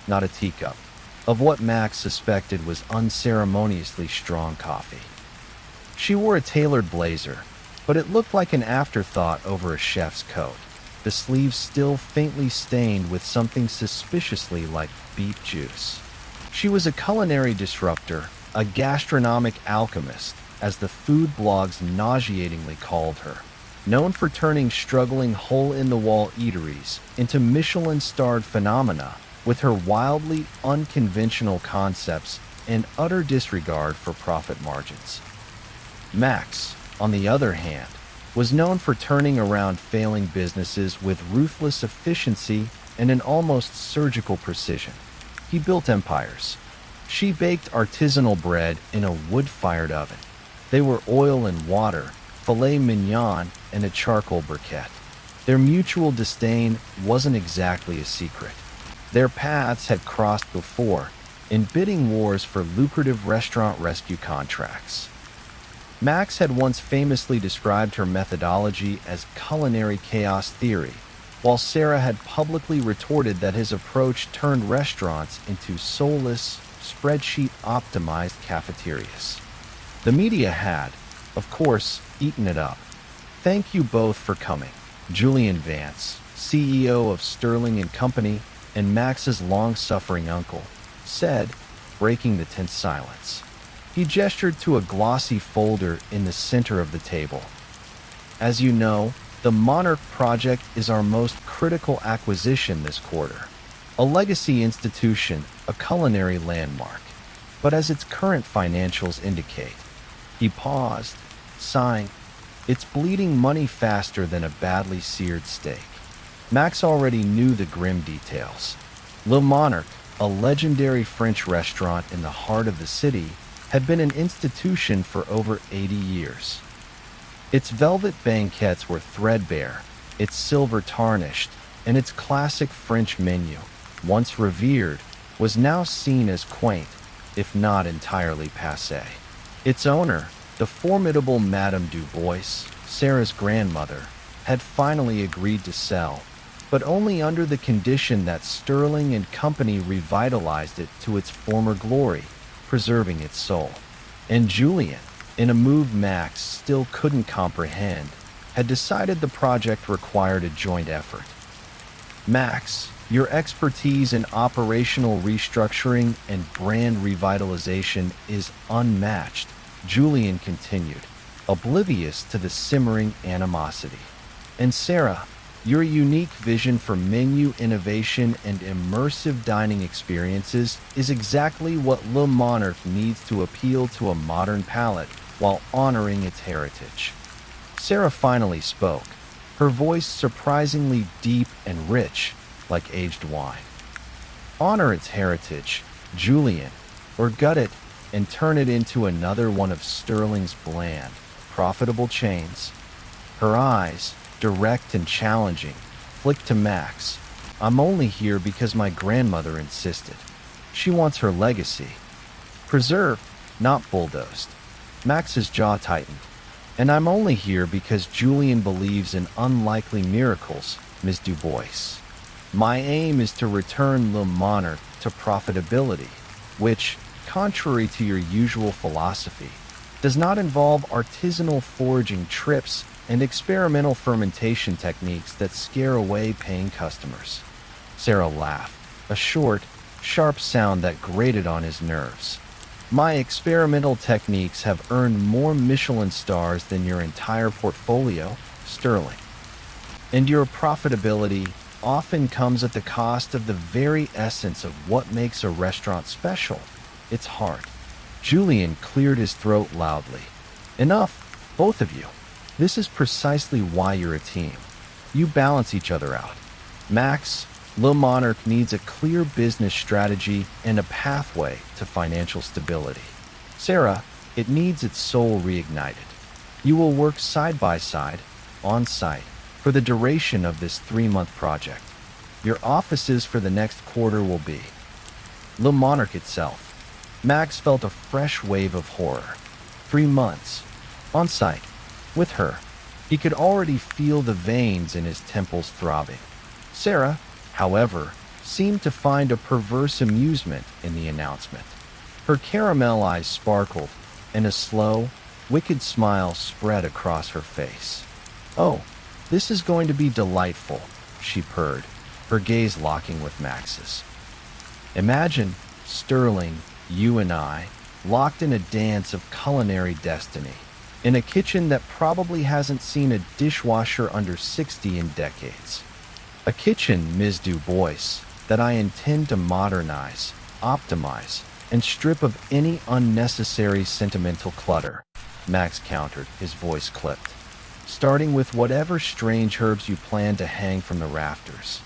not a teacup, of what Max suspected was unceremoniously strong coffee. She wore a tailored blazer, but it looked like an afterthought over a chef's coat, the sleeves still faintly stained with something suspiciously like beet juice. She was a culinary disruptor, a gastronomic alchemist, as the food blogs nauseatingly called her, known for turning struggling hole-in-the-wall eateries into Michelin-starred phenomena with her wildly unconventional concepts and utter disregard for profit margins. Max, on the other hand, was known for turning around failing businesses with ruthless efficiency and an almost surgical precision. He built empires. She baked artisanal bread in a wood-fired oven. They were oil and water, filet mignon, and a charcoal briquette. Their mutual disdain wasn't exactly a secret. Their paths had crossed before, in bidding wars for lucrative restaurant rescue contracts. Max had once famously described her methodology as culinary chaos theory, while Sarah had publicly retorted that his approach turned restaurants into soulless, spreadsheet-optimized cafeterias. The media had, of course, eaten it up. Thank you both for coming. Julian Vance, CEO of Sterling and Company, and Max's long-suffering uncle, said, breaking the tense silence. He gestured to a glossy folder in the center of the table. As you know, the Monarch Project is our most critical acquisition this quarter. A legacy institution, a culinary landmark. But as its current financials indicate, he paused, sighing, it's bleeding money faster than a badly seared steak. Max already knew the grim details. Le Monarch, a legendary French restaurant in the heart of the city, had been an institution for over 80 years. Its velvet banquettes were threadbare, its silver tarnished, and its classic French menu, once revered, was now seen as quaint, if not entirely passé. Its owner, the formidable Madame Dubois, Sarah's grandmother, had finally agreed to sell, but only under the condition that Sterling and Company revitalized it to its former glory, preserving its soul. And Julian, in a move Max still couldn't comprehend, had decided the project required a joint effort. Max, your expertise in operational restructuring and brand revitalization is unmatched, Julian continued, oblivious to the simmering animosity. And Sarah, your unique vision for menu innovation and immersive dining experiences is exactly what Le Monarch needs to appeal to a modern palate while honoring its heritage. Sarah finally spoke, her voice surprisingly deep and rich, like aged wine. Honor its heritage, Julian, or gut it and turn it into another one of Sterling's bland, profitable chains. Her eyes, direct and challenging, flicked to Max. I'm only here because my grandmother insisted. She wants her legacy preserved, not bulldozed. Max's jaw tightened. And I'm only here because Julian believes in unlikely miracles, Ms. Dubois. My aim is to return Le Monarch to profitability, which, contrary to your usual philosophy, does not involve artisanal foraging trips and experimental fermentation techniques that scare away paying customers. Sarah laughed, a short, sharp sound that grated on his nerves. My experimental techniques have earned more Michelin stars than your entire portfolio, Sterling. And your profitability often comes at the cost of the very essence of what makes a restaurant special, its heart. Julian cleared his throat loudly. Enough, both of you. This is precisely why you're a team. You balance each other out. Max, Le Monarch needs a clear business strategy and a pathway to financial stability. Sarah, it needs its soul reignited. You will work side by side, on site, for the duration of this 3-month project. Your offices for the next quarter will be Le Monarch itself. Max felt a fresh wave of horror. 3 months, on site, with her. He could already feel the veins in his temples throbbing. Sarah, however, seemed to find a perverse amusement in the announcement. Her caramel eyes sparkled, and a slow, wicked smile spread across her face. "Oh, this is going to be delightful," she purred, her gaze locking with Max's. "Imagine, Sterling, you and I, locked in a dance of culinary destiny, in a kitchen that probably hasn't seen a dishwasher under 60 in decades. A kitchen, Ms. Du Bois, that I intend to modernize, optimize, and strip of any unnecessary sentimental clutter," Max countered, his voice clipped. "Starting with whatever strange herbs you plan to hang from the rafters.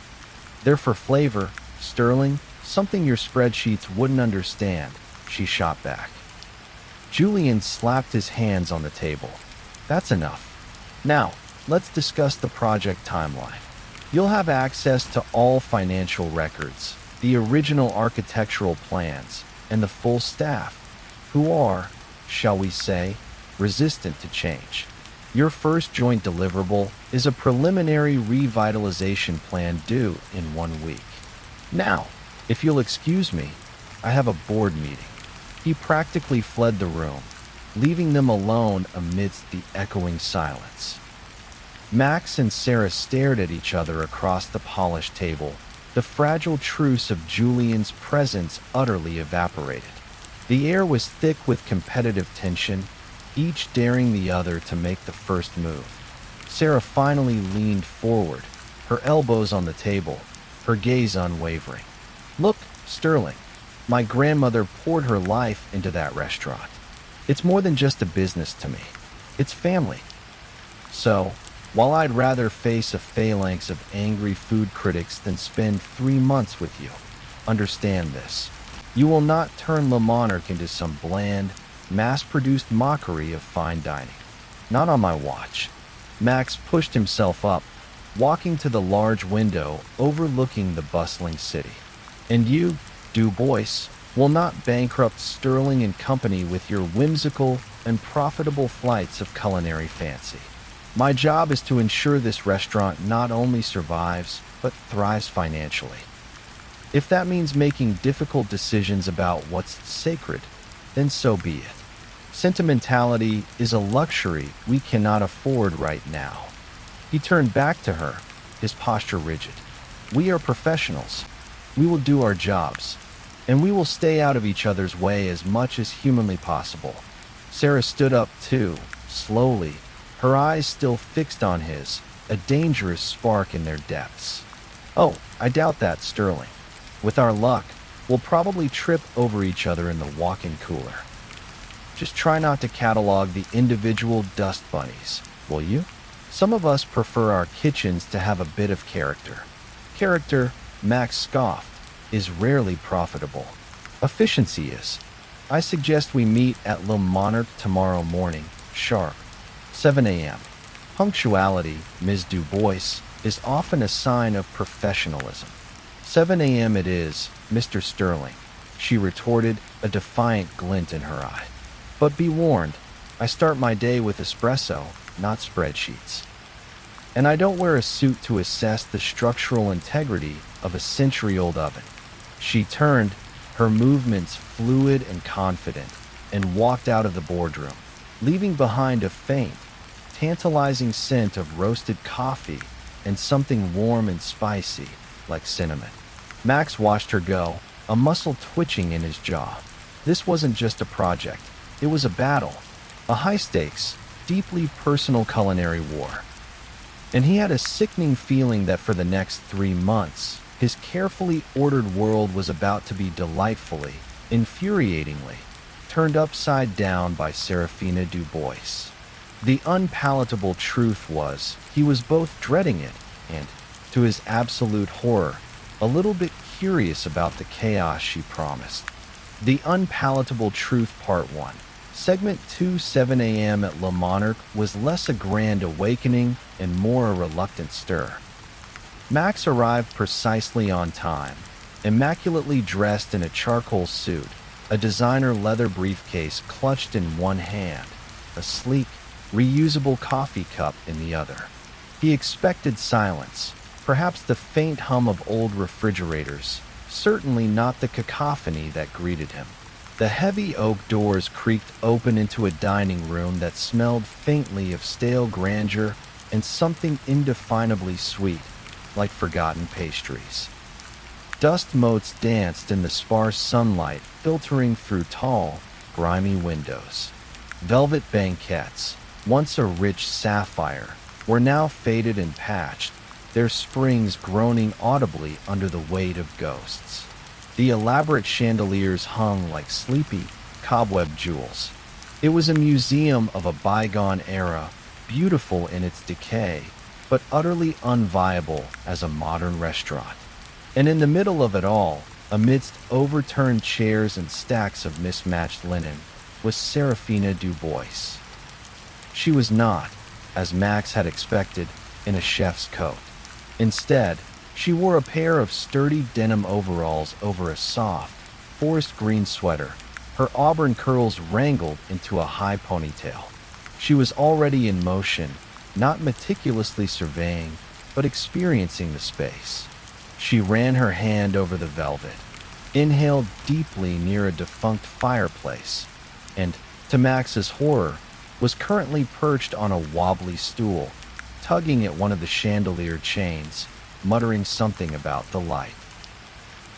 They're for flavor, Sterling, something your spreadsheets wouldn't understand," she shot back. Julian slapped his hands on the table. "That's enough. Now, let's discuss the project timeline. You'll have access to all financial records, the original architectural plans, and the full staff, who are, shall we say, resistant to change. Your first joint deliverable is a preliminary revitalization plan due in 1 week. Now, if you'll excuse me, I have a board meeting." He practically fled the room, leaving them alone amidst the echoing silence. Max and Sarah stared at each other across the polished table, the fragile truce of Julian's presence utterly evaporated. The air was thick with competitive tension, each daring the other to make the first move. Sarah finally leaned forward, her elbows on the table, her gaze unwavering. "Look, Sterling, my grandmother poured her life into that restaurant. It's more than just a business to me. It's family. So, while I'd rather face a phalanx of angry food critics than spend 3 months with you, understand this. You will not turn Le Monarch into some bland, mass-produced mockery of fine dining. Not on my watch." Max pushed himself up, walking to the large window overlooking the bustling city. "And you, Du Bois, will not bankrupt Sterling and Company with your whimsical and profitable flights of culinary fancy. My job is to ensure this restaurant not only survives, but thrives financially. If that means making difficult decisions about what's sacred, then so be it. Sentimentality is a luxury we cannot afford right now." He turned back to her, his posture rigid. "We are professionals. We will do our jobs, and we will stay out of each other's way as much as humanly possible." Sarah stood up too, slowly, her eyes still fixed on his, a dangerous spark in their depths. "Oh, I doubt that, Sterling. With our luck, we'll probably trip over each other in the walk-in cooler. Just try not to catalog the individual dust bunnies, will you? Some of us prefer our kitchens to have a bit of character." "Character," Max scoffed, "is rarely profitable. Efficiency is. I suggest we meet at Le Monarch tomorrow morning, sharp, 7 a.m. Punctuality, Ms. Du Bois, is often a sign of professionalism." "7 a.m. it is, Mr. Sterling," she retorted, a defiant glint in her eye. "But be warned, I start my day with espresso, not spreadsheets. And I don't wear a suit to assess the structural integrity of a century-old oven." She turned, her movements fluid and confident, and walked out of the boardroom, leaving behind a faint, tantalizing scent of roasted coffee and something warm and spicy, like cinnamon. Max watched her go, a muscle twitching in his jaw. This wasn't just a project. It was a battle, a high-stakes, deeply personal culinary war. And he had a sickening feeling that for the next 3 months, his carefully ordered world was about to be delightfully, infuriatingly, turned upside down by Serafina Dubois. The unpalatable truth was, he was both dreading it and, to his absolute horror, a little bit curious about the chaos she promised. The Unpalatable Truth Part 1. Segment 2, 7 a.m. at Le Monarque was less a grand awakening and more a reluctant stir. Max arrived precisely on time, immaculately dressed in a charcoal suit, a designer leather briefcase clutched in one hand, a sleek, reusable coffee cup in the other. He expected silence, perhaps the faint hum of old refrigerators, certainly not the cacophony that greeted him. The heavy oak doors creaked open into a dining room that smelled faintly of stale grandeur and something indefinably sweet, like forgotten pastries. Dust motes danced in the sparse sunlight filtering through tall, grimy windows. Velvet banquettes, once a rich sapphire, were now faded and patched, their springs groaning audibly under the weight of ghosts. The elaborate chandeliers hung like sleepy, cobweb jewels. It was a museum of a bygone era, beautiful in its decay, but utterly unviable as a modern restaurant. And in the middle of it all, amidst overturned chairs and stacks of mismatched linen, was Serafina Dubois. She was not, as Max had expected, in a chef's coat. Instead, she wore a pair of sturdy denim overalls over a soft, forest green sweater, her auburn curls wrangled into a high ponytail. She was already in motion, not meticulously surveying, but experiencing the space. She ran her hand over the velvet, inhaled deeply near a defunct fireplace, and, to Max's horror, was currently perched on a wobbly stool, tugging at one of the chandelier chains, muttering something about the light.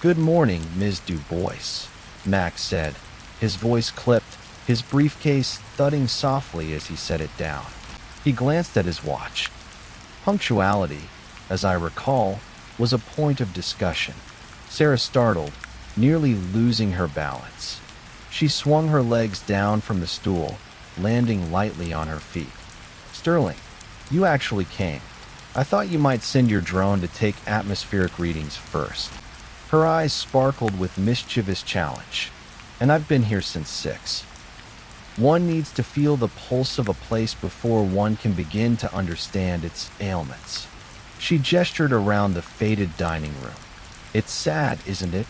"Good morning, Ms. Dubois," Max said, his voice clipped, his briefcase thudding softly as he set it down. He glanced at his watch. Punctuality, as I recall, was a point of discussion. Sarah startled, nearly losing her balance. She swung her legs down from the stool, landing lightly on her feet. "Sterling, you actually came. I thought you might send your drone to take atmospheric readings first." Her eyes sparkled with mischievous challenge. "And I've been here since 6. One needs to feel the pulse of a place before one can begin to understand its ailments." She gestured around the faded dining room. "It's sad, isn't it?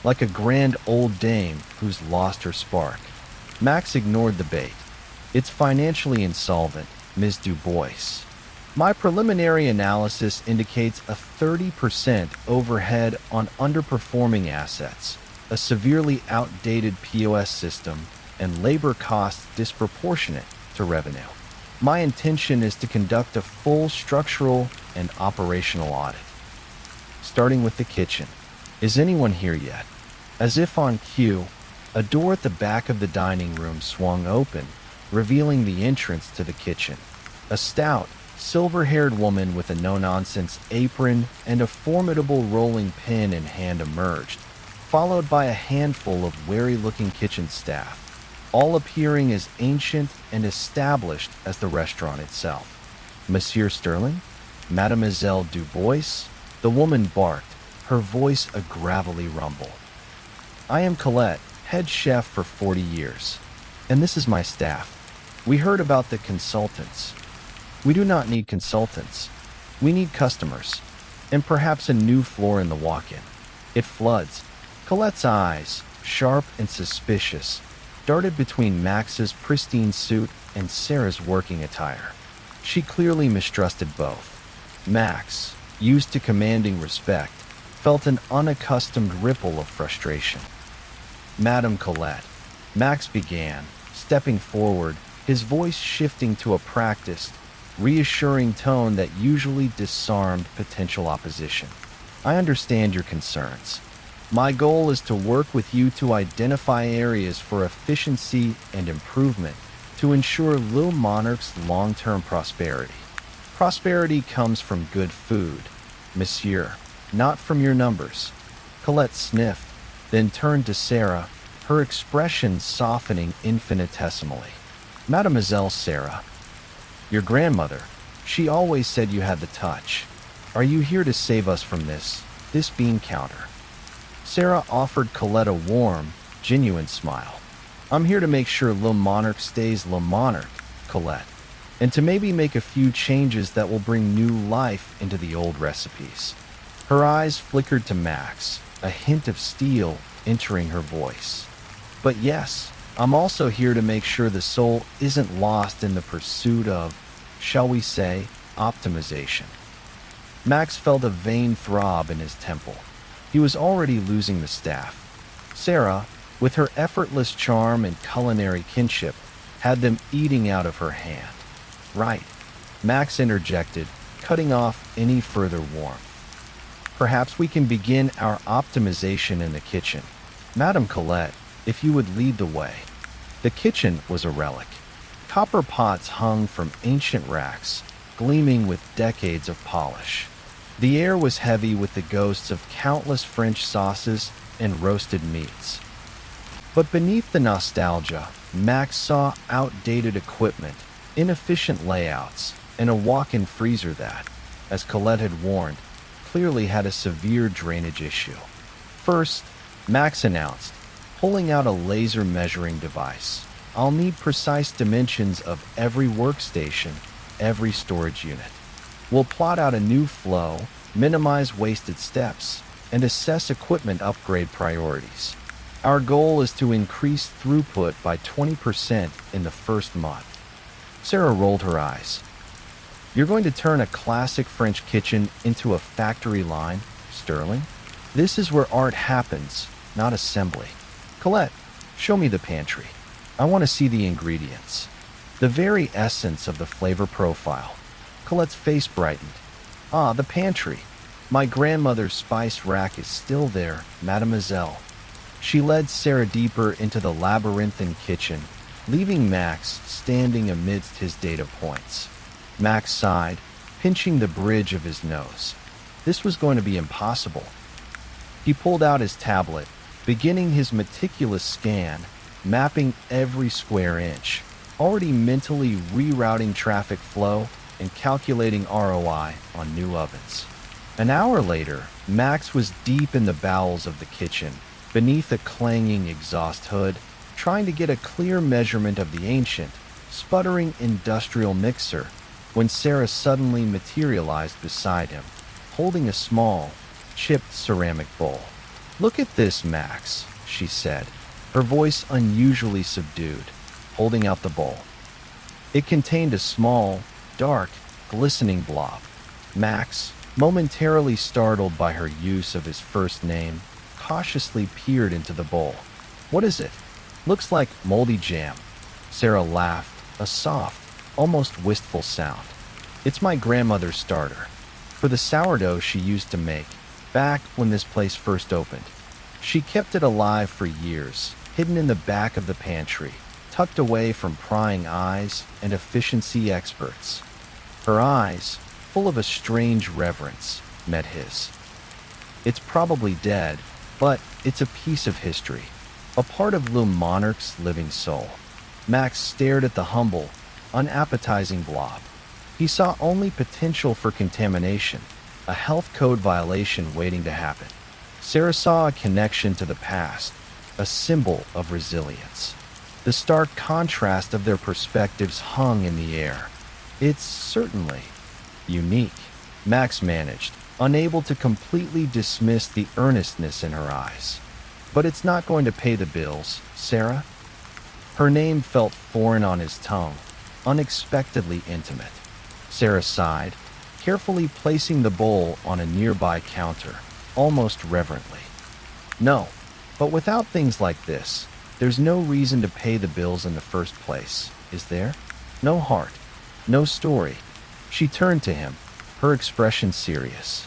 Like a grand old dame who's lost her spark." Max ignored the bait. "It's financially insolvent, Ms. Dubois. My preliminary analysis indicates a 30% overhead on underperforming assets, a severely outdated POS system, and labor costs disproportionate to revenue. My intention is to conduct a full structural and operational audit. Starting with the kitchen. Is anyone here yet?" As if on cue, a door at the back of the dining room swung open, revealing the entrance to the kitchen. A stout, silver-haired woman with a no-nonsense apron and a formidable rolling pin in hand emerged, followed by a handful of wary-looking kitchen staff, all appearing as ancient and established as the restaurant itself. "Monsieur Sterling? Mademoiselle Dubois?" The woman barked, her voice a gravelly rumble. "I am Colette, head chef for 40 years, and this is my staff. We heard about the consultants. We do not need consultants. We need customers, and perhaps a new floor in the walk-in." It floods. Colette's eyes, sharp and suspicious, darted between Max's pristine suit and Sarah's working attire. She clearly mistrusted both. Max, used to commanding respect, felt an unaccustomed ripple of frustration. Madame Colette, Max began, stepping forward, his voice shifting to a practiced, reassuring tone that usually disarmed potential opposition. I understand your concerns. My goal is to work with you to identify areas for efficiency and improvement to ensure Lil Monarch's long-term prosperity. Prosperity comes from good food, monsieur, not from your numbers. Colette sniffed, then turned to Sarah, her expression softening infinitesimally. Mademoiselle Sarah, your grandmother, she always said you had the touch. Are you here to save us from this bean counter? Sarah offered Colette a warm, genuine smile. I'm here to make sure Lil Monarch stays Lil Monarch, Colette, and to maybe make a few changes that will bring new life into the old recipes. Her eyes flickered to Max, a hint of steel entering her voice. But yes, I'm also here to make sure the soul isn't lost in the pursuit of, shall we say, optimization. Max felt a vain throb in his temple. He was already losing the staff. Sarah, with her effortless charm and culinary kinship, had them eating out of her hand. Right, Max interjected, cutting off any further warmth. Perhaps we can begin our optimization in the kitchen. Madame Colette, if you would lead the way. The kitchen was a relic. Copper pots hung from ancient racks, gleaming with decades of polish. The air was heavy with the ghosts of countless French sauces and roasted meats. But beneath the nostalgia, Max saw outdated equipment, inefficient layouts, and a walk-in freezer that, as Colette had warned, clearly had a severe drainage issue. First, Max announced, pulling out a laser measuring device. I'll need precise dimensions of every workstation, every storage unit. We'll plot out a new flow, minimize wasted steps, and assess equipment upgrade priorities. Our goal is to increase throughput by 20% in the first month. Sarah rolled her eyes. You're going to turn a classic French kitchen into a factory line, Sterling? This is where art happens, not assembly. Colette, show me the pantry. I want to see the ingredients. The very essence of the flavor profile. Colette's face brightened. Ah, the pantry. My grandmother's spice rack is still there, mademoiselle. She led Sarah deeper into the labyrinthine kitchen, leaving Max standing amidst his data points. Max sighed, pinching the bridge of his nose. This was going to be impossible. He pulled out his tablet, beginning his meticulous scan, mapping every square inch, already mentally rerouting traffic flow and calculating ROI on new ovens. An hour later, Max was deep in the bowels of the kitchen, beneath a clanging exhaust hood, trying to get a clear measurement of the ancient, sputtering industrial mixer, when Sarah suddenly materialized beside him, holding a small, chipped ceramic bowl. Look at this, Max, she said, her voice unusually subdued, holding out the bowl. It contained a small, dark, glistening blob. Max, momentarily startled by her use of his first name, cautiously peered into the bowl. What is it? Looks like moldy jam. Sarah laughed, a soft, almost wistful sound. It's my grandmother's starter, for the sourdough she used to make, back when this place first opened. She kept it alive for years, hidden in the back of the pantry, tucked away from prying eyes and efficiency experts. Her eyes, full of a strange reverence, met his. It's probably dead, but it's a piece of history, a part of Lil Monarch's living soul. Max stared at the humble, unappetizing blob. He saw only potential for contamination, a health code violation waiting to happen. Sarah saw a connection to the past, a symbol of resilience. The stark contrast of their perspectives hung in the air. It's certainly unique, Max managed, unable to completely dismiss the earnestness in her eyes. But it's not going to pay the bills, Sarah. Her name felt foreign on his tongue, unexpectedly intimate. Sarah sighed, carefully placing the bowl on a nearby counter, almost reverently. No, But without things like this, there's no reason to pay the bills in the first place, is there? No heart, no story. She turned to him, her expression serious.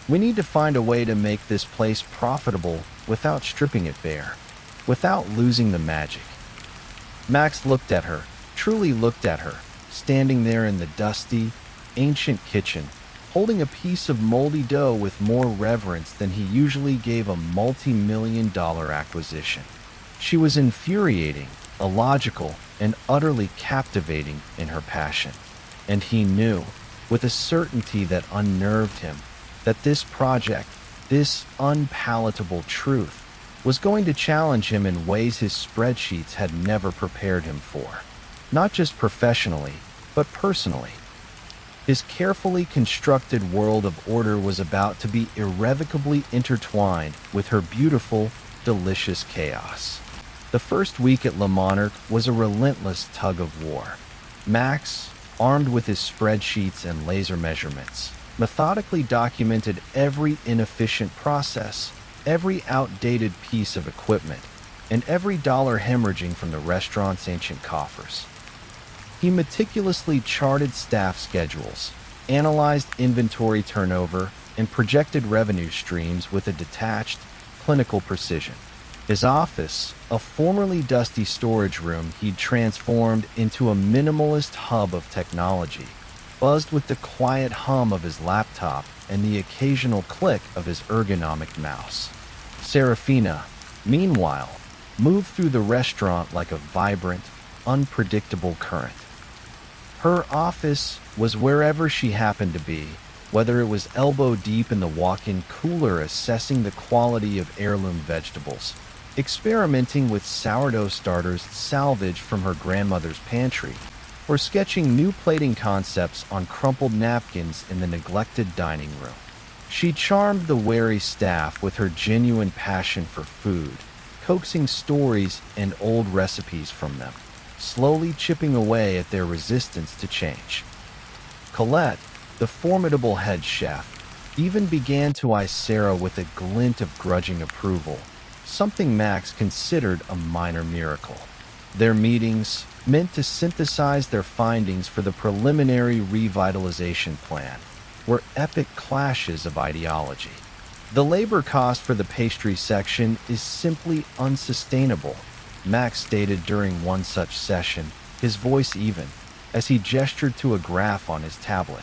We need to find a way to make this place profitable without stripping it bare, without losing the magic. Max looked at her, truly looked at her, standing there in the dusty, ancient kitchen, holding a piece of moldy dough with more reverence than he usually gave a multi-million-dollar acquisition. She was infuriating, illogical, and utterly captivating in her passion. And he knew, with a certainty that unnerved him, that this project, this unpalatable truth, was going to challenge him in ways his spreadsheets had never prepared him for. Not just professionally, but personally. His carefully constructed world of order was about to be irrevocably intertwined with her beautiful, delicious chaos. The first week at Le Monarch was a relentless tug of war. Max, armed with his spreadsheets and laser measurements, methodically documented every inefficient process, every outdated piece of equipment, and every dollar hemorrhaging from the restaurant's ancient coffers. He meticulously charted staff schedules, analyzed inventory turnover, and projected revenue streams with a detached, clinical precision. His office, a formerly dusty storage room he'd transformed into a minimalist hub of technology, buzzed with the quiet hum of his laptop and the occasional click of his ergonomic mouse. Serafina, meanwhile, moved through the restaurant like a vibrant, unpredictable current. Her office was wherever she happened to be, whether it was elbow deep in the walk-in cooler assessing the quality of heirloom vegetables, experimenting with sourdough starters salvaged from her grandmother's pantry, or sketching new plating concepts on crumpled napkins in the neglected dining room. She charmed the wary staff with her genuine passion for food, coaxing stories and old recipes from them, slowly chipping away at their resistance to change. Colette, the formidable head chef, even began to eye Sarah with a glint of grudging approval, something Max considered a minor miracle. Their meetings, meant to synthesize their findings for the preliminary revitalization plan, were epic clashes of ideology. The labor cost for the pastry section is simply unsustainable, Max stated during one such session, his voice even, as he gestured to a graph on his tablet.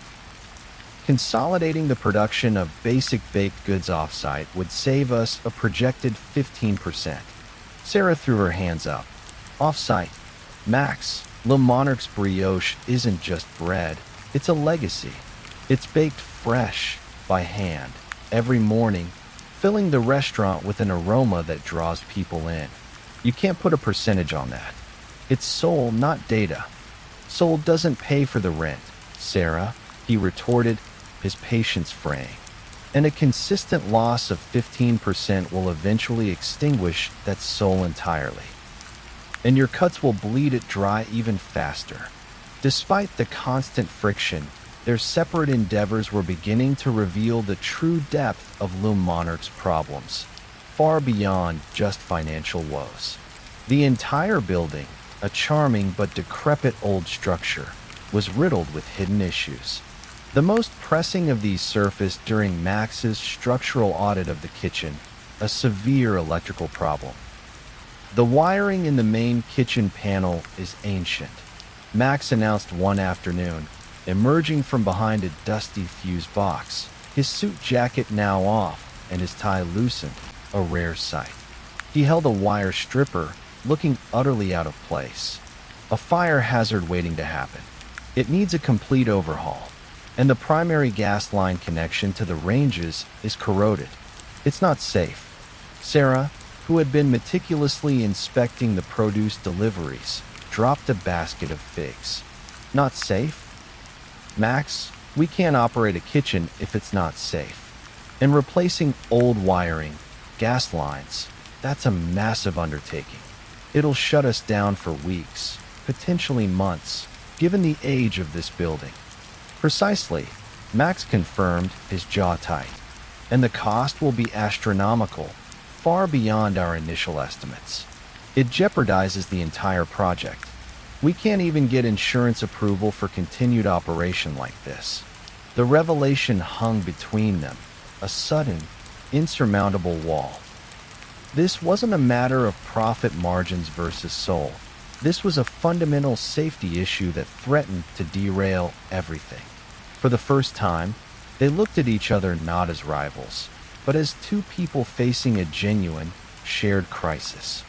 Consolidating the production of basic baked goods offsite would save us a projected 15%. Sarah threw her hands up. Offsite. Max, Le Monarch's brioche isn't just bread, it's a legacy. It's baked fresh, by hand, every morning, filling the restaurant with an aroma that draws people in. You can't put a percentage on that. It's soul, not data. Soul doesn't pay for the rent, Sarah, he retorted, his patience fraying. And a consistent loss of 15% will eventually extinguish that soul entirely. And your cuts will bleed it dry even faster. Despite the constant friction, their separate endeavors were beginning to reveal the true depth of Le Monarch's problems, far beyond just financial woes. The entire building, a charming but decrepit old structure, was riddled with hidden issues. The most pressing of these surfaced during Max's structural audit of the kitchen, a severe electrical problem. The wiring in the main kitchen panel is ancient, Max announced one afternoon, emerging from behind a dusty fuse box, his suit jacket now off and his tie loosened, a rare sight. He held a wire stripper, looking utterly out of place. A fire hazard waiting to happen. It needs a complete overhaul, and the primary gas line connection to the ranges is corroded. It's not safe. Sarah, who had been meticulously inspecting the produce deliveries, dropped a basket of figs. Not safe? Max, we can't operate a kitchen if it's not safe. And replacing old wiring, gas lines, that's a massive undertaking. It'll shut us down for weeks, potentially months, given the age of this building. Precisely, Max confirmed, his jaw tight. And the cost will be astronomical. far beyond our initial estimates. It jeopardizes the entire project. We can't even get insurance approval for continued operation like this. The revelation hung between them, a sudden, insurmountable wall. This wasn't a matter of profit margins versus soul. This was a fundamental safety issue that threatened to derail everything. For the first time, they looked at each other not as rivals, but as two people facing a genuine, shared crisis.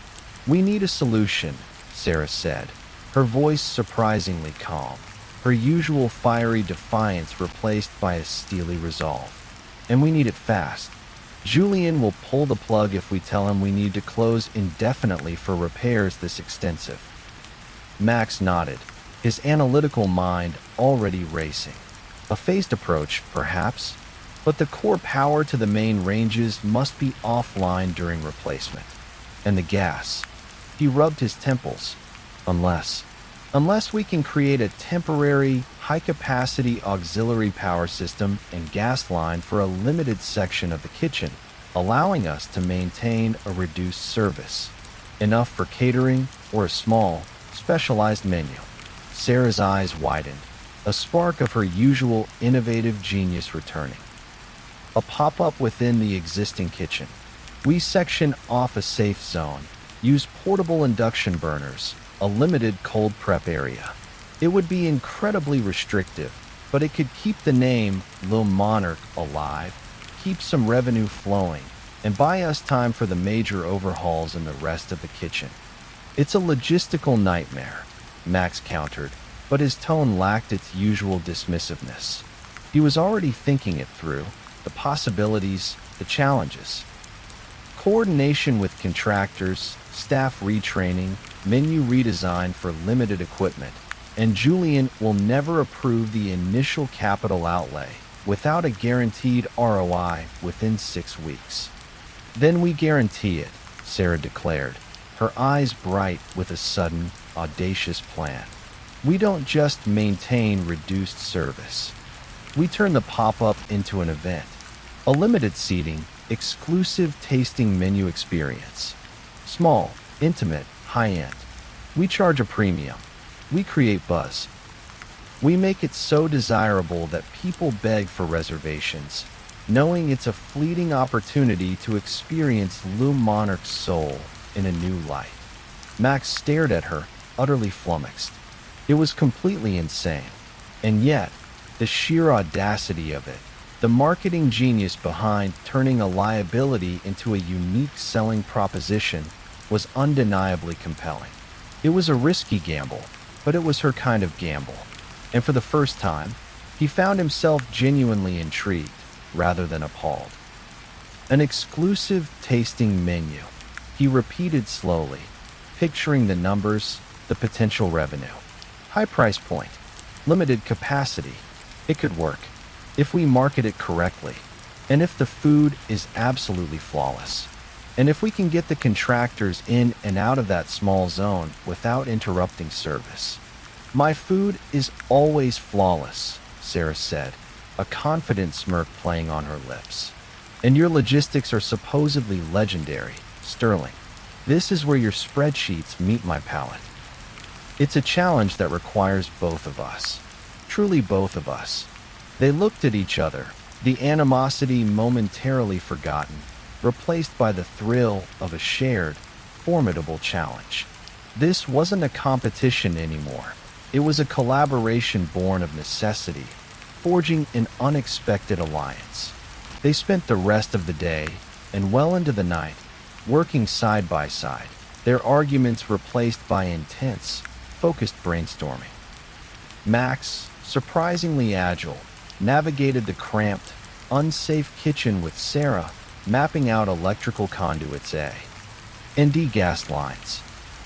"We need a solution," Sarah said, her voice surprisingly calm, her usual fiery defiance replaced by a steely resolve. "And we need it fast. Julian will pull the plug if we tell him we need to close indefinitely for repairs this extensive." Max nodded, his analytical mind already racing. A phased approach, perhaps, but the core power to the main ranges must be offline during replacement. And the gas. He rubbed his temples. Unless we can create a temporary, high-capacity auxiliary power system and gas line for a limited section of the kitchen, allowing us to maintain a reduced service. Enough for catering or a small, specialized menu. Sarah's eyes widened, a spark of her usual innovative genius returning. A pop-up within the existing kitchen. We section off a safe zone, use portable induction burners, a limited cold prep area. It would be incredibly restrictive, but it could keep the name Lil Monarch alive, keep some revenue flowing, and buy us time for the major overhauls in the rest of the kitchen. "It's a logistical nightmare," Max countered, but his tone lacked its usual dismissiveness. He was already thinking it through, the possibilities, the challenges. Coordination with contractors, staff retraining, menu redesign for limited equipment, and Julian will never approve the initial capital outlay without a guaranteed ROI within 6 weeks. "Then we guarantee it," Sarah declared, her eyes bright with a sudden, audacious plan. "We don't just maintain reduced service. We turn the pop-up into an event, a limited seating, exclusive tasting menu experience. Small, intimate, high-end. We charge a premium. We create buzz. We make it so desirable that people beg for reservations, knowing it's a fleeting opportunity to experience Lou Monarch's soul in a new light." Max stared at her, utterly flummoxed. It was completely insane. And yet, the sheer audacity of it, the marketing genius behind turning a liability into a unique selling proposition, was undeniably compelling. It was a risky gamble, but it was her kind of gamble. And for the first time, he found himself genuinely intrigued, rather than appalled. "An exclusive tasting menu," he repeated slowly, picturing the numbers, the potential revenue. "High price point, limited capacity. It could work, if we market it correctly, and if the food is absolutely flawless. And if we can get the contractors in and out of that small zone without interrupting service." "My food is always flawless," Sarah said, a confident smirk playing on her lips. "And your logistics are supposedly legendary, sterling. This is where your spreadsheets meet my palate. It's a challenge that requires both of us. Truly both of us." They looked at each other, the animosity momentarily forgotten, replaced by the thrill of a shared, formidable challenge. This wasn't a competition anymore. It was a collaboration born of necessity, forging an unexpected alliance. They spent the rest of the day, and well into the night, working side by side, their arguments replaced by intense, focused brainstorming. Max, surprisingly agile, navigated the cramped, unsafe kitchen with Sarah, mapping out electrical conduits and D gas lines.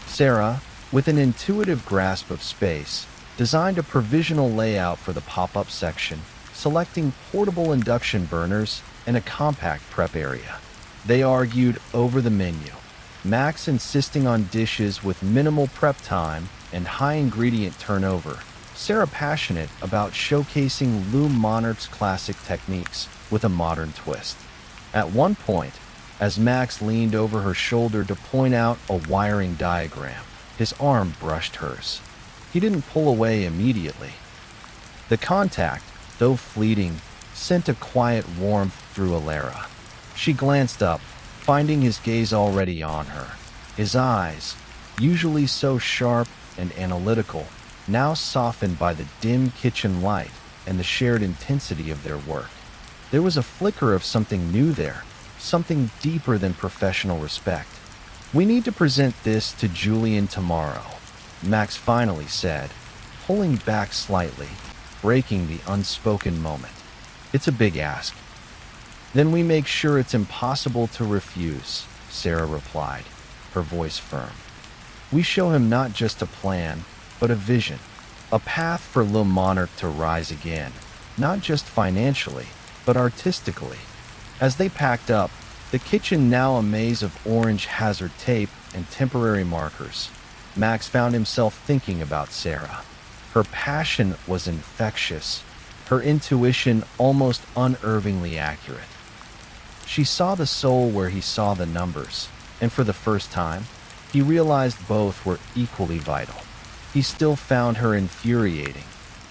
Sarah, with an intuitive grasp of space, designed a provisional layout for the pop-up section, selecting portable induction burners and a compact prep area. They argued over the menu, Max insisting on dishes with minimal prep time and high ingredient turnover, Sarah passionate about showcasing Lou Monarch's classic techniques with a modern twist. At one point, As Max leaned over her shoulder to point out a wiring diagram, his arm brushed hers. He didn't pull away immediately. The contact, though fleeting, sent a quiet warmth through Alara. She glanced up, finding his gaze already on her. His eyes, usually so sharp and analytical, now softened by the dim kitchen light and the shared intensity of their work. There was a flicker of something new there, something deeper than professional respect. "We need to present this to Julian tomorrow," Max finally said, pulling back slightly, breaking the unspoken moment. "It's a big ask." "Then we make sure it's impossible to refuse," Sarah replied, her voice firm. "We show him not just a plan, but a vision, a path for Le Monarch to rise again, not just financially, but artistically." As they packed up, the kitchen now a maze of orange hazard tape and temporary markers, Max found himself thinking about Sarah. Her passion was infectious, her intuition almost unervingly accurate. She saw the soul where he saw the numbers, and for the first time, he realized both were equally vital. He still found her infuriating,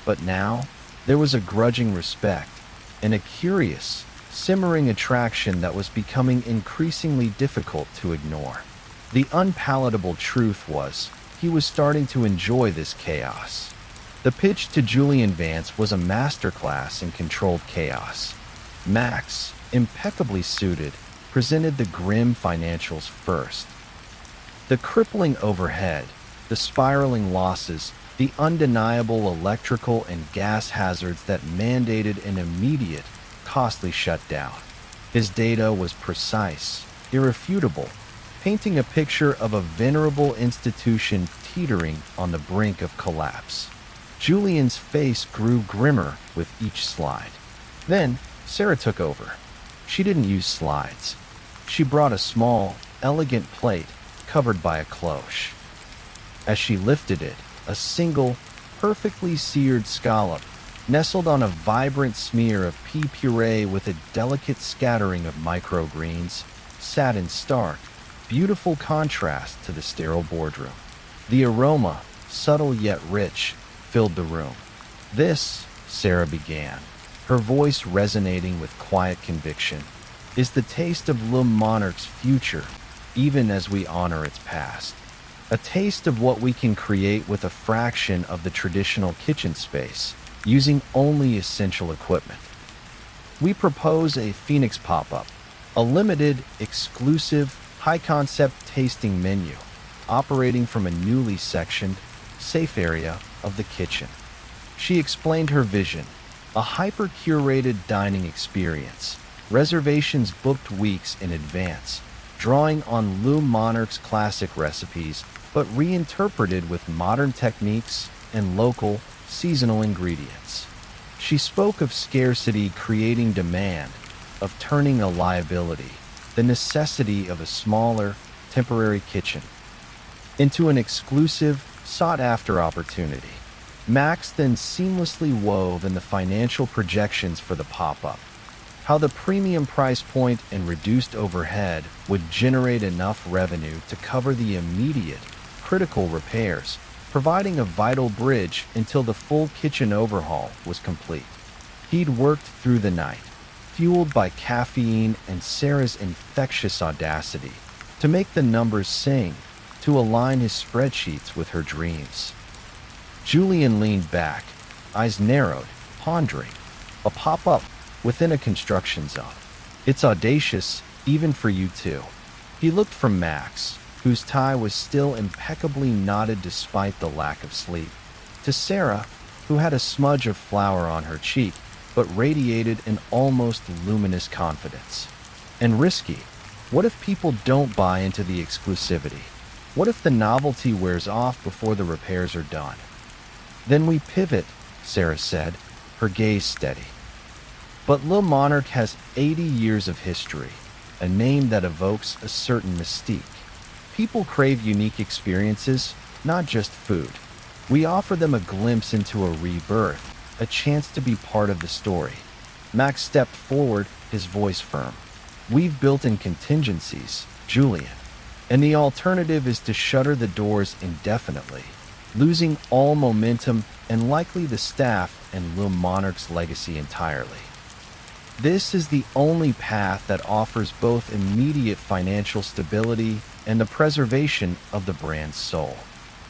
but now there was a grudging respect and a curious, simmering attraction that was becoming increasingly difficult to ignore. The unpalatable truth was, he was starting to enjoy this chaos. The pitch to Julian Vance was a masterclass in controlled chaos. Max, impeccably suited, presented the grim financials first. The crippling overhead, the spiraling losses, the undeniable electrical and gas hazards that mandated an immediate, costly shutdown. His data was precise, irrefutable, painting a picture of a venerable institution teetering on the brink of collapse. Julian's face grew grimmer with each slide. Then, Sarah took over. She didn't use slides. She brought a small, elegant plate covered by a cloche. As she lifted it, a single, perfectly seared scallop nestled on a vibrant smear of pea puree with a delicate scattering of microgreens, sat in stark, beautiful contrast to the sterile boardroom. The aroma, subtle yet rich, filled the room. "This," Sarah began, her voice resonating with quiet conviction, "is the taste of Le Monarch's future, even as we honor its past. A taste of what we can create with a fraction of the traditional kitchen space, using only essential equipment. We propose a Phoenix pop-up, a limited, exclusive, high-concept tasting menu, operating from a newly sectioned, safe area of the kitchen." She explained her vision, a hyper-curated dining experience, reservations booked weeks in advance, drawing on Le Monarch's classic recipes, but reinterpreted with modern techniques and local, seasonal ingredients. She spoke of scarcity creating demand, of turning a liability, the necessity of a smaller, temporary kitchen, into an exclusive, sought-after opportunity. Max then seamlessly wove in the financial projections for the pop-up, how the premium price point and reduced overhead would generate enough revenue to cover the immediate, critical repairs, providing a vital bridge until the full kitchen overhaul was complete. He'd worked through the night, fueled by caffeine and Sarah's infectious audacity, to make the numbers sing, to align his spreadsheets with her dreams. Julian leaned back, eyes narrowed, pondering. A pop-up within a construction zone. It's audacious, even for you two. He looked from Max, whose tie was still impeccably knotted despite the lack of sleep, to Sarah, who had a smudge of flour on her cheek, but radiated an almost luminous confidence. And risky. What if people don't buy into the exclusivity? What if the novelty wears off before the repairs are done? Then we pivot, Sarah said, her gaze steady. But Le Monarch has 80 years of history, a name that evokes a certain mystique. People crave unique experiences, not just food. We offer them a glimpse into a rebirth, a chance to be part of the story. Max stepped forward, his voice firm. We've built in contingencies, Julian, and the alternative is to shutter the doors indefinitely, losing all momentum and likely the staff and Le Monarch's legacy entirely. This is the only path that offers both immediate financial stability and the preservation of the brand's soul.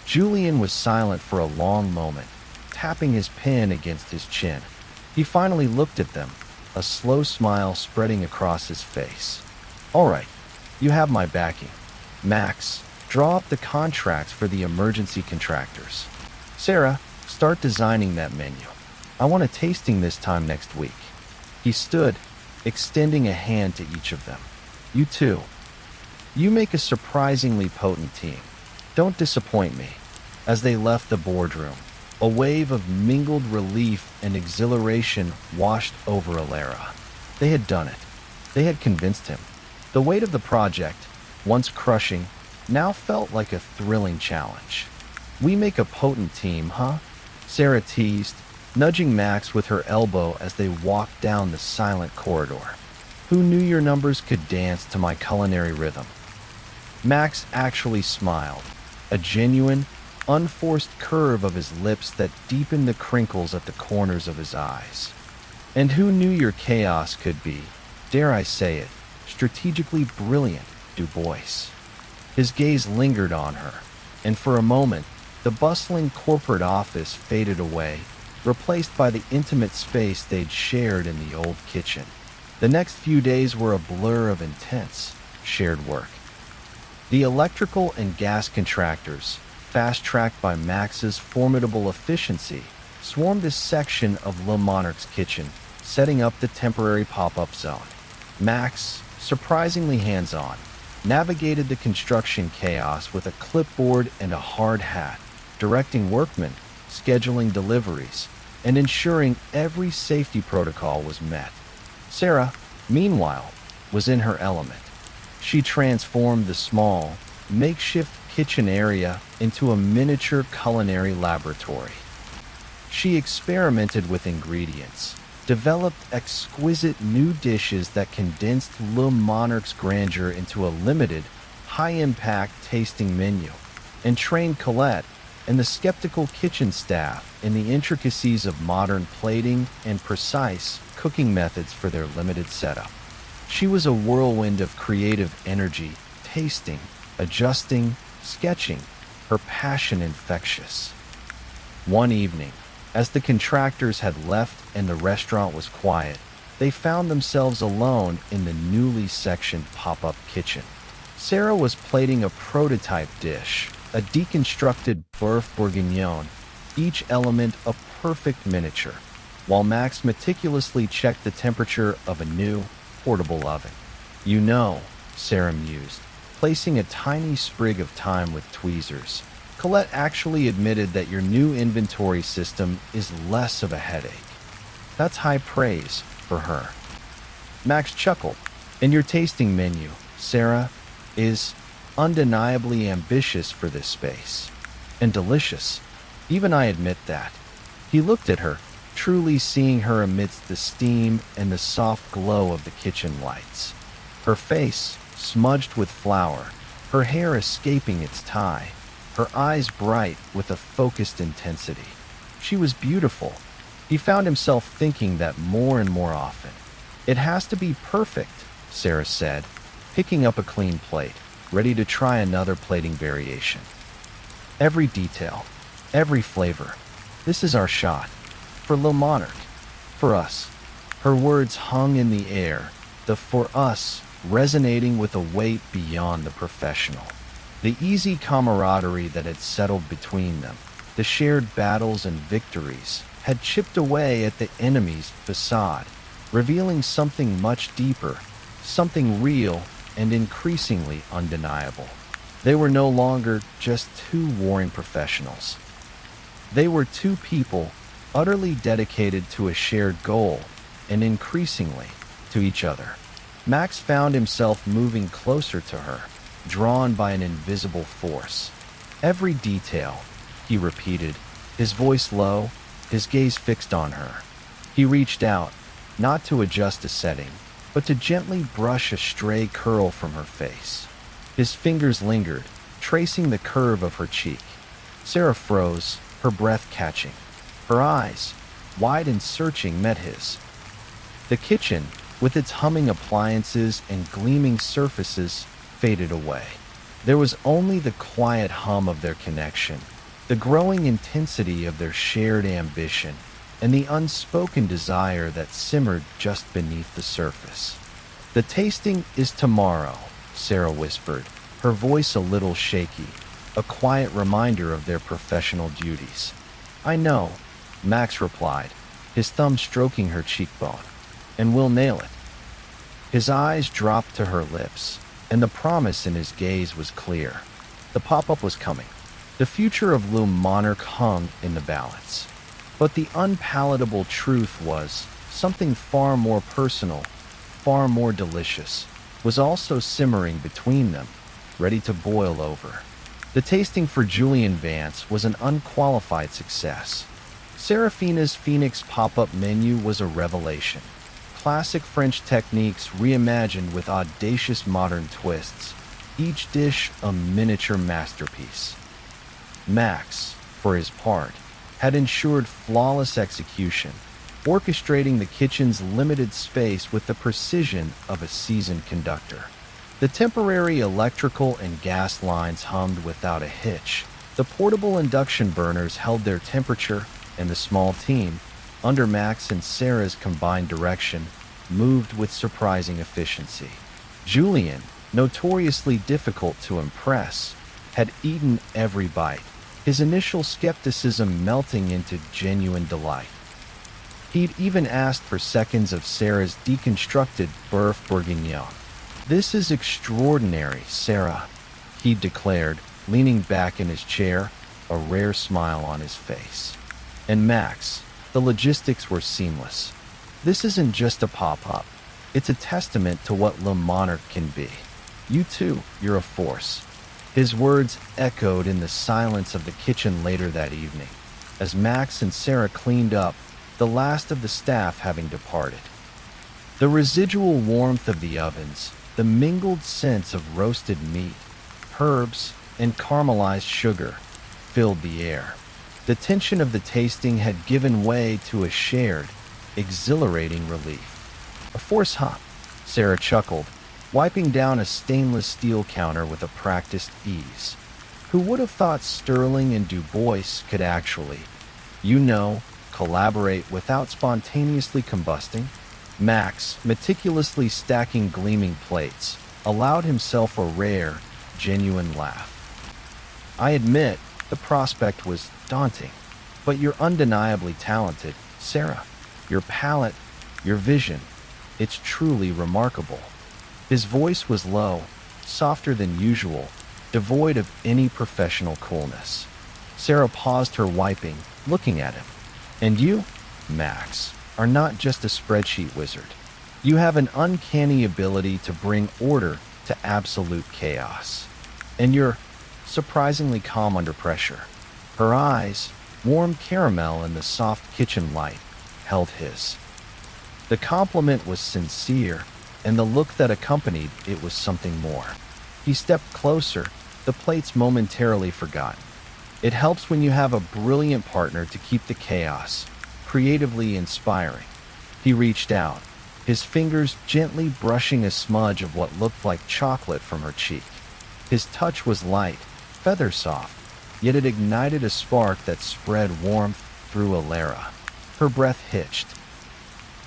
Julian was silent for a long moment, tapping his pen against his chin. He finally looked at them, a slow smile spreading across his face. "All right, you have my backing. Max, draw up the contracts for the emergency contractors. Sarah, start designing that menu. I want a tasting this time next week." He stood, extending a hand to each of them. "You too. You make a surprisingly potent team. Don't disappoint me." As they left the boardroom, a wave of mingled relief and exhilaration washed over Alara. They had done it. They had convinced him. The weight of the project, once crushing, now felt like a thrilling challenge. "We make a potent team, huh?" Sarah teased, nudging Max with her elbow as they walked down the silent corridor. "Who knew your numbers could dance to my culinary rhythm?" Max actually smiled, a genuine, unforced curve of his lips that deepened the crinkles at the corners of his eyes. "And who knew your chaos could be, dare I say it, strategically brilliant, Du Bois?" His gaze lingered on her, and for a moment, the bustling corporate office faded away, replaced by the intimate space they'd shared in the old kitchen. The next few days were a blur of intense, shared work. The electrical and gas contractors, fast-tracked by Max's formidable efficiency, swarmed this section of Le Monarch's kitchen, setting up the temporary pop-up zone. Max, surprisingly hands-on, navigated the construction chaos with a clipboard and a hard hat, directing workmen, scheduling deliveries, and ensuring every safety protocol was met. Sarah, meanwhile, was in her element. She transformed the small, makeshift kitchen area into a miniature culinary laboratory. She experimented with ingredients, developed exquisite new dishes that condensed Le Monarch's grandeur into a limited, high-impact tasting menu, and trained Colette and the skeptical kitchen staff in the intricacies of modern plating and precise cooking methods for their limited setup. She was a whirlwind of creative energy, tasting, adjusting, sketching, her passion infectious. One evening, as the contractors had left and the restaurant was quiet, they found themselves alone in the newly sectioned pop-up kitchen. Sarah was plating a prototype dish, a deconstructed bœuf bourguignon, each element a perfect miniature, while Max meticulously checked the temperature of a new, portable oven. "You know," Sarah mused, placing a tiny sprig of thyme with tweezers, "Colette actually admitted that your new inventory system is less of a headache." That's high praise for her. Max chuckled. "And your tasting menu, Sarah, is undeniably ambitious for this space. And delicious. Even I admit that." He looked at her, truly seeing her amidst the steam and the soft glow of the kitchen lights. Her face, smudged with flour, her hair escaping its tie, her eyes bright with a focused intensity. She was beautiful. He found himself thinking that more and more often. "It has to be perfect," Sarah said, picking up a clean plate, ready to try another plating variation. "Every detail, every flavor. This is our shot. For Le Monarch. For us." Her words hung in the air, the "for us" resonating with a weight beyond the professional. The easy camaraderie that had settled between them, the shared battles and victories, had chipped away at the enemy's facade, revealing something much deeper, something real and increasingly undeniable. They were no longer just two warring professionals. They were two people utterly dedicated to a shared goal and increasingly to each other. Max found himself moving closer to her, drawn by an invisible force. "Every detail," he repeated, his voice low, his gaze fixed on her. He reached out, not to adjust a setting, but to gently brush a stray curl from her face. His fingers lingered, tracing the curve of her cheek. Sarah froze, her breath catching. Her eyes, wide and searching, met his. The kitchen, with its humming appliances and gleaming surfaces, faded away. There was only the quiet hum of their connection, the growing intensity of their shared ambition, and the unspoken desire that simmered just beneath the surface. "The tasting is tomorrow," Sarah whispered, her voice a little shaky, a quiet reminder of their professional duties. "I know," Max replied, his thumb stroking her cheekbone. "And we'll nail it." His eyes dropped to her lips, and the promise in his gaze was clear. The pop-up was coming. The future of Le Monarch hung in the balance. But the unpalatable truth was, something far more personal, far more delicious, was also simmering between them, ready to boil over. The tasting for Julian Vance was an unqualified success. Serafina's Phoenix pop-up menu was a revelation. Classic French techniques reimagined with audacious modern twists, each dish a miniature masterpiece. Max, for his part, had ensured flawless execution, orchestrating the kitchen's limited space with the precision of a seasoned conductor. The temporary electrical and gas lines hummed without a hitch. The portable induction burners held their temperature, and the small team, under Max and Sarah's combined direction, moved with surprising efficiency. Julian, notoriously difficult to impress, had eaten every bite, his initial skepticism melting into genuine delight. He'd even asked for seconds of Sarah's deconstructed bœuf bourguignon. "This is extraordinary, Sarah," he declared, leaning back in his chair, a rare smile on his face. And Max, the logistics were seamless. "This isn't just a pop-up. It's a testament to what Le Monarch can be. You too, you're a force." His words echoed in the silence of the kitchen later that evening, as Max and Sarah cleaned up, the last of the staff having departed. The residual warmth of the ovens, the mingled scents of roasted meat, herbs, and caramelized sugar filled the air. The tension of the tasting had given way to a shared, exhilarating relief. "A force, huh?" Sarah chuckled, wiping down a stainless steel counter with a practiced ease. Who would have thought Sterling and Du Bois could actually, collaborate without spontaneously combusting? Max, meticulously stacking gleaming plates, allowed himself a rare, genuine laugh. "I admit, the prospect was daunting, but you're undeniably talented, Sarah. Your palate, your vision, it's truly remarkable." His voice was low, softer than usual, devoid of any professional coolness. Sarah paused her wiping, looking at him. "And you, Max, are not just a spreadsheet wizard. You have an uncanny ability to bring order to absolute chaos. And you're surprisingly calm under pressure." Her eyes, warm caramel in the soft kitchen light, held his. The compliment was sincere, and the look that accompanied it was something more. He stepped closer, the plates momentarily forgotten. It helps when you have a brilliant partner to keep the chaos creatively inspiring. He reached out, his fingers gently brushing a smudge of what looked like chocolate from her cheek. His touch was light, feather soft, yet it ignited a spark that spread warmth through Alara. Her breath hitched.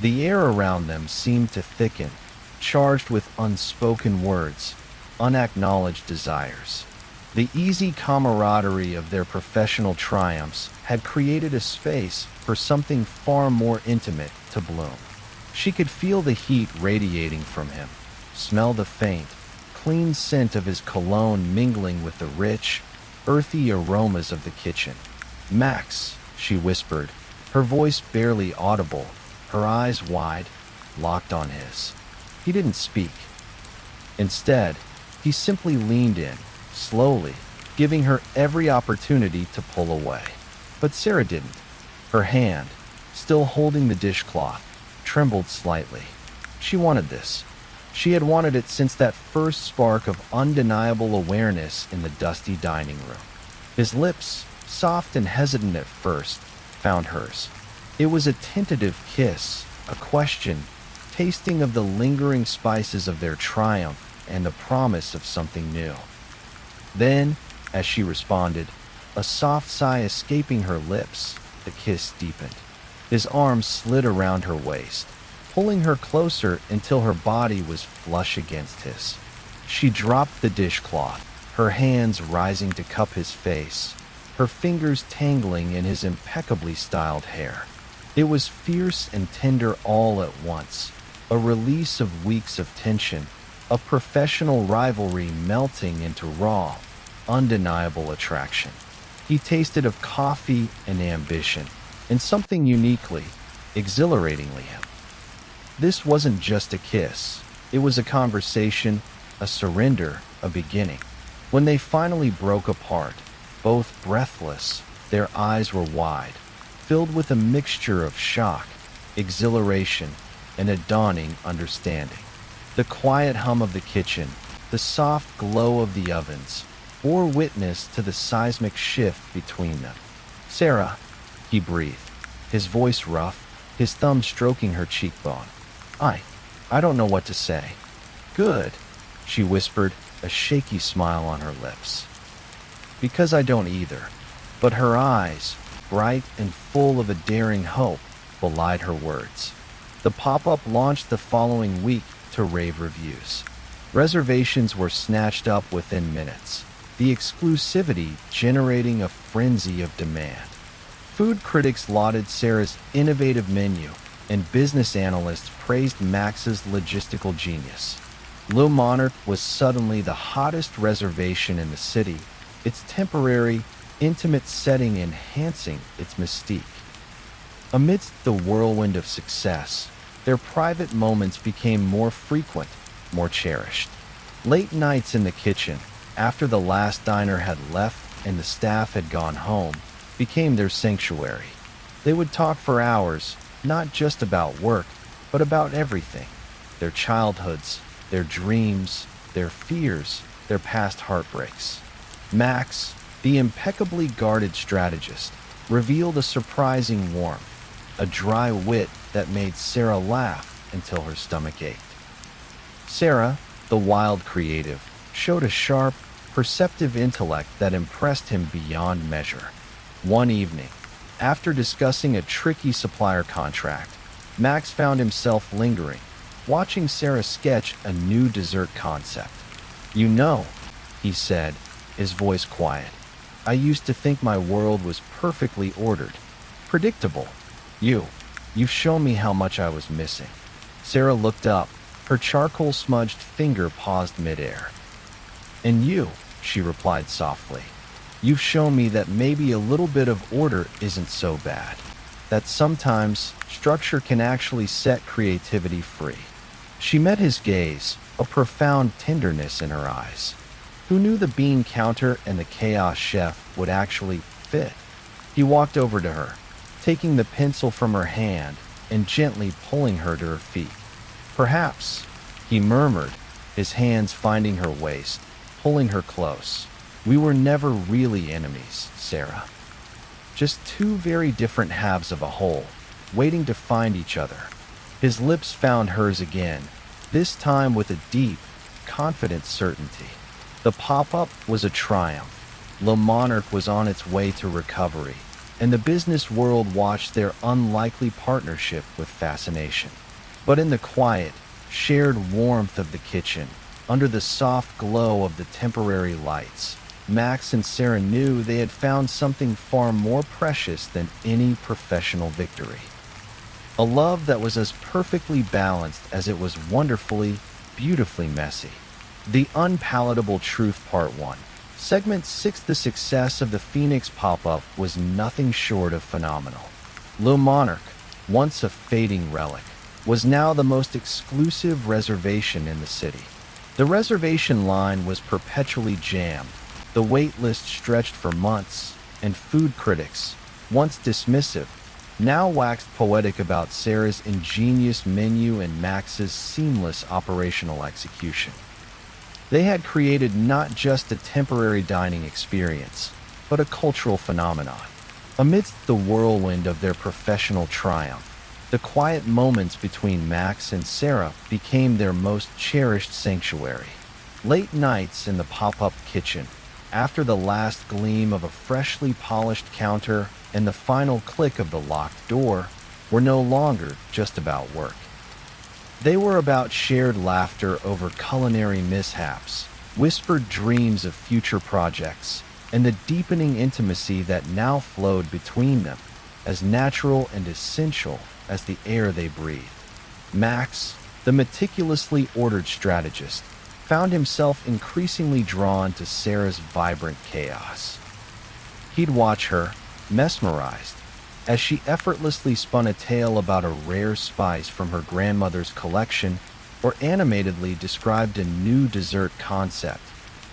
The air around them seemed to thicken, charged with unspoken words, unacknowledged desires. The easy camaraderie of their professional triumphs had created a space for something far more intimate to bloom. She could feel the heat radiating from him, smell the faint, clean scent of his cologne mingling with the rich, earthy aromas of the kitchen. "Max," she whispered, her voice barely audible, her eyes wide, locked on his. He didn't speak. Instead, he simply leaned in, slowly, giving her every opportunity to pull away. But Sarah didn't. Her hand, still holding the dishcloth, trembled slightly. She wanted this. She had wanted it since that first spark of undeniable awareness in the dusty dining room. His lips, soft and hesitant at first, found hers. It was a tentative kiss, a question, tasting of the lingering spices of their triumph and the promise of something new. Then, as she responded, a soft sigh escaping her lips, the kiss deepened. His arms slid around her waist, pulling her closer until her body was flush against his. She dropped the dishcloth, her hands rising to cup his face, her fingers tangling in his impeccably styled hair. It was fierce and tender all at once, a release of weeks of tension, a professional rivalry melting into raw, undeniable attraction. He tasted of coffee and ambition, and something uniquely, exhilaratingly him. This wasn't just a kiss. It was a conversation, a surrender, a beginning. When they finally broke apart, both breathless, their eyes were wide, filled with a mixture of shock, exhilaration, and a dawning understanding. The quiet hum of the kitchen, the soft glow of the ovens, bore witness to the seismic shift between them. "Sarah," he breathed, his voice rough, his thumb stroking her cheekbone. I don't know what to say." "Good," she whispered, a shaky smile on her lips. "Because I don't either." But her eyes, bright and full of a daring hope, belied her words. The pop-up launched the following week to rave reviews. Reservations were snatched up within minutes, the exclusivity generating a frenzy of demand. Food critics lauded Sarah's innovative menu, and business analysts praised Max's logistical genius. Le Monarch was suddenly the hottest reservation in the city, its temporary, intimate setting enhancing its mystique. Amidst the whirlwind of success, their private moments became more frequent, more cherished. Late nights in the kitchen, after the last diner had left and the staff had gone home, became their sanctuary. They would talk for hours, not just about work, but about everything. Their childhoods, their dreams, their fears, their past heartbreaks. Max, the impeccably guarded strategist, revealed a surprising warmth, a dry wit that made Sarah laugh until her stomach ached. Sarah, the wild creative, showed a sharp, perceptive intellect that impressed him beyond measure. One evening, after discussing a tricky supplier contract, Max found himself lingering, watching Sarah sketch a new dessert concept. "You know," he said, his voice quiet, "I used to think my world was perfectly ordered, predictable. You've shown me how much I was missing." Sarah looked up, her charcoal-smudged finger paused midair. "And you," she replied softly, "you've shown me that maybe a little bit of order isn't so bad, that sometimes structure can actually set creativity free." She met his gaze, a profound tenderness in her eyes. Who knew the bean counter and the chaos chef would actually fit? He walked over to her, taking the pencil from her hand and gently pulling her to her feet. "Perhaps," he murmured, his hands finding her waist, pulling her close. "We were never really enemies, Sarah. Just two very different halves of a whole, waiting to find each other." His lips found hers again, this time with a deep, confident certainty. The pop-up was a triumph. Le Monarch was on its way to recovery, and the business world watched their unlikely partnership with fascination. But in the quiet, shared warmth of the kitchen, under the soft glow of the temporary lights, Max and Sarah knew they had found something far more precious than any professional victory. A love that was as perfectly balanced as it was wonderfully, beautifully messy. The Unpalatable Truth Part 1. Segment 6. The success of the Phoenix pop-up was nothing short of phenomenal. Le Monarch, once a fading relic, was now the most exclusive reservation in the city. The reservation line was perpetually jammed, the wait list stretched for months, and food critics, once dismissive, now waxed poetic about Sarah's ingenious menu and Max's seamless operational execution. They had created not just a temporary dining experience, but a cultural phenomenon. Amidst the whirlwind of their professional triumph, the quiet moments between Max and Sarah became their most cherished sanctuary. Late nights in the pop-up kitchen, after the last gleam of a freshly polished counter and the final click of the locked door, were no longer just about work. They were about shared laughter over culinary mishaps, whispered dreams of future projects, and the deepening intimacy that now flowed between them, as natural and essential as the air they breathed. Max, the meticulously ordered strategist, found himself increasingly drawn to Sarah's vibrant chaos. He'd watch her, mesmerized, as she effortlessly spun a tale about a rare spice from her grandmother's collection or animatedly described a new dessert concept,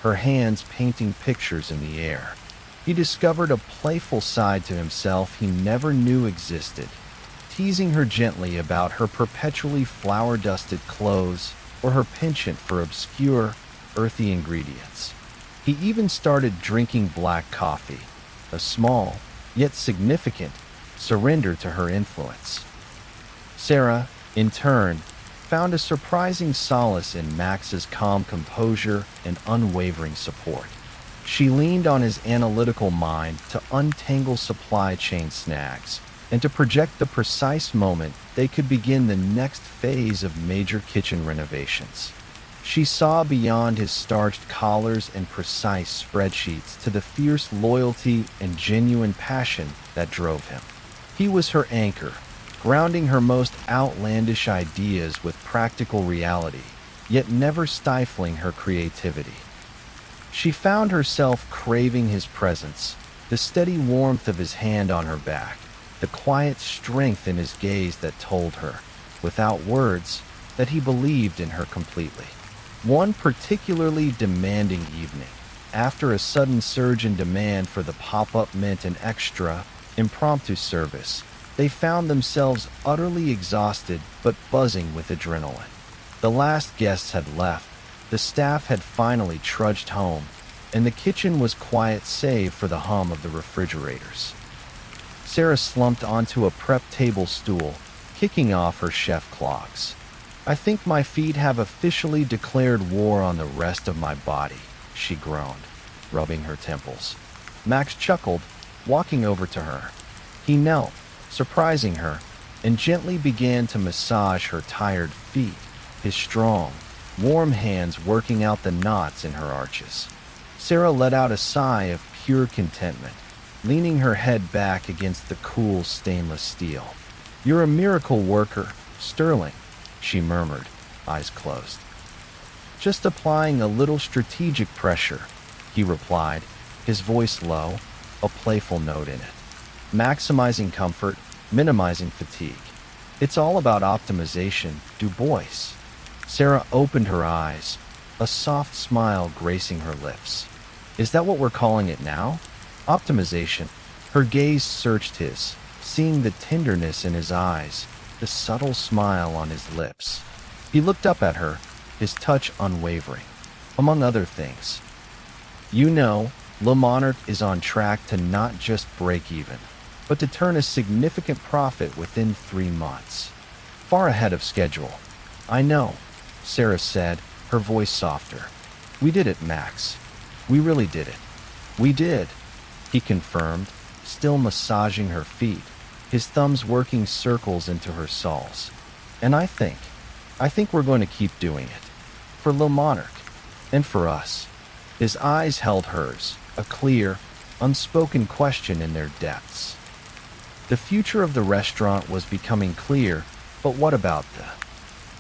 her hands painting pictures in the air. He discovered a playful side to himself he never knew existed, teasing her gently about her perpetually flour-dusted clothes or her penchant for obscure, earthy ingredients. He even started drinking black coffee, a small, yet significant, surrender to her influence. Sarah, in turn, found a surprising solace in Max's calm composure and unwavering support. She leaned on his analytical mind to untangle supply chain snags and to project the precise moment they could begin the next phase of major kitchen renovations. She saw beyond his starched collars and precise spreadsheets to the fierce loyalty and genuine passion that drove him. He was her anchor, grounding her most outlandish ideas with practical reality, yet never stifling her creativity. She found herself craving his presence, the steady warmth of his hand on her back, the quiet strength in his gaze that told her, without words, that he believed in her completely. One particularly demanding evening, after a sudden surge in demand for the pop-up mint and extra impromptu service, they found themselves utterly exhausted but buzzing with adrenaline. The last guests had left, the staff had finally trudged home, and the kitchen was quiet save for the hum of the refrigerators. Sarah slumped onto a prep table stool, kicking off her chef clogs. "I think my feet have officially declared war on the rest of my body," she groaned, rubbing her temples. Max chuckled, walking over to her. He knelt, surprising her, and gently began to massage her tired feet, his strong, warm hands working out the knots in her arches. Sarah let out a sigh of pure contentment, leaning her head back against the cool stainless steel. "You're a miracle worker, Sterling," she murmured, eyes closed. "Just applying a little strategic pressure," he replied, his voice low, a playful note in it. "Maximizing comfort, minimizing fatigue. It's all about optimization, Du Bois." Sarah opened her eyes, a soft smile gracing her lips. "Is that what we're calling it now? Optimization?" Her gaze searched his, seeing the tenderness in his eyes, the subtle smile on his lips. He looked up at her, his touch unwavering. "Among other things, you know, Le Monarch is on track to not just break even, but to turn a significant profit within 3 months. Far ahead of schedule." "I know," Sarah said, her voice softer. "We did it, Max. We really did it." "We did," he confirmed, still massaging her feet, his thumbs working circles into her soles. "And I think we're going to keep doing it. For Le Monarch. And for us." His eyes held hers, a clear, unspoken question in their depths. The future of the restaurant was becoming clear, but what about the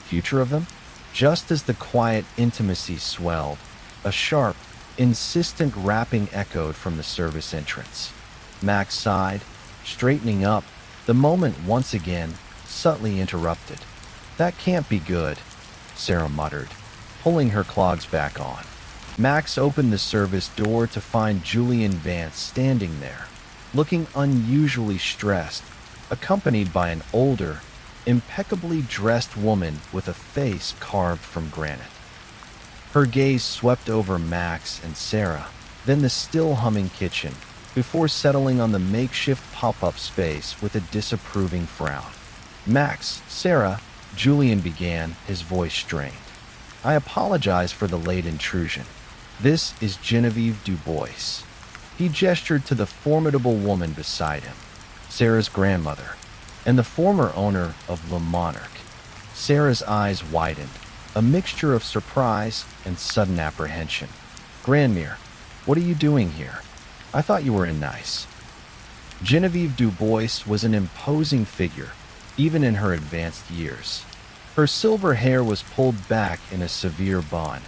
future of them? Just as the quiet intimacy swelled, a sharp, insistent rapping echoed from the service entrance. Max sighed, straightening up, the moment once again subtly interrupted. "That can't be good," Sarah muttered, pulling her clogs back on. Max opened the service door to find Julian Vance standing there, looking unusually stressed, accompanied by an older, impeccably dressed woman with a face carved from granite. Her gaze swept over Max and Sarah, then the still humming kitchen, before settling on the makeshift pop-up space with a disapproving frown. Max, Sarah, Julian began, his voice strained. I apologize for the late intrusion. This is Genevieve Dubois. He gestured to the formidable woman beside him, Sarah's grandmother, and the former owner of Le Monarch. Sarah's eyes widened, a mixture of surprise and sudden apprehension. Grandmere, what are you doing here? I thought you were in Nice. Genevieve Dubois was an imposing figure, even in her advanced years. Her silver hair was pulled back in a severe bun,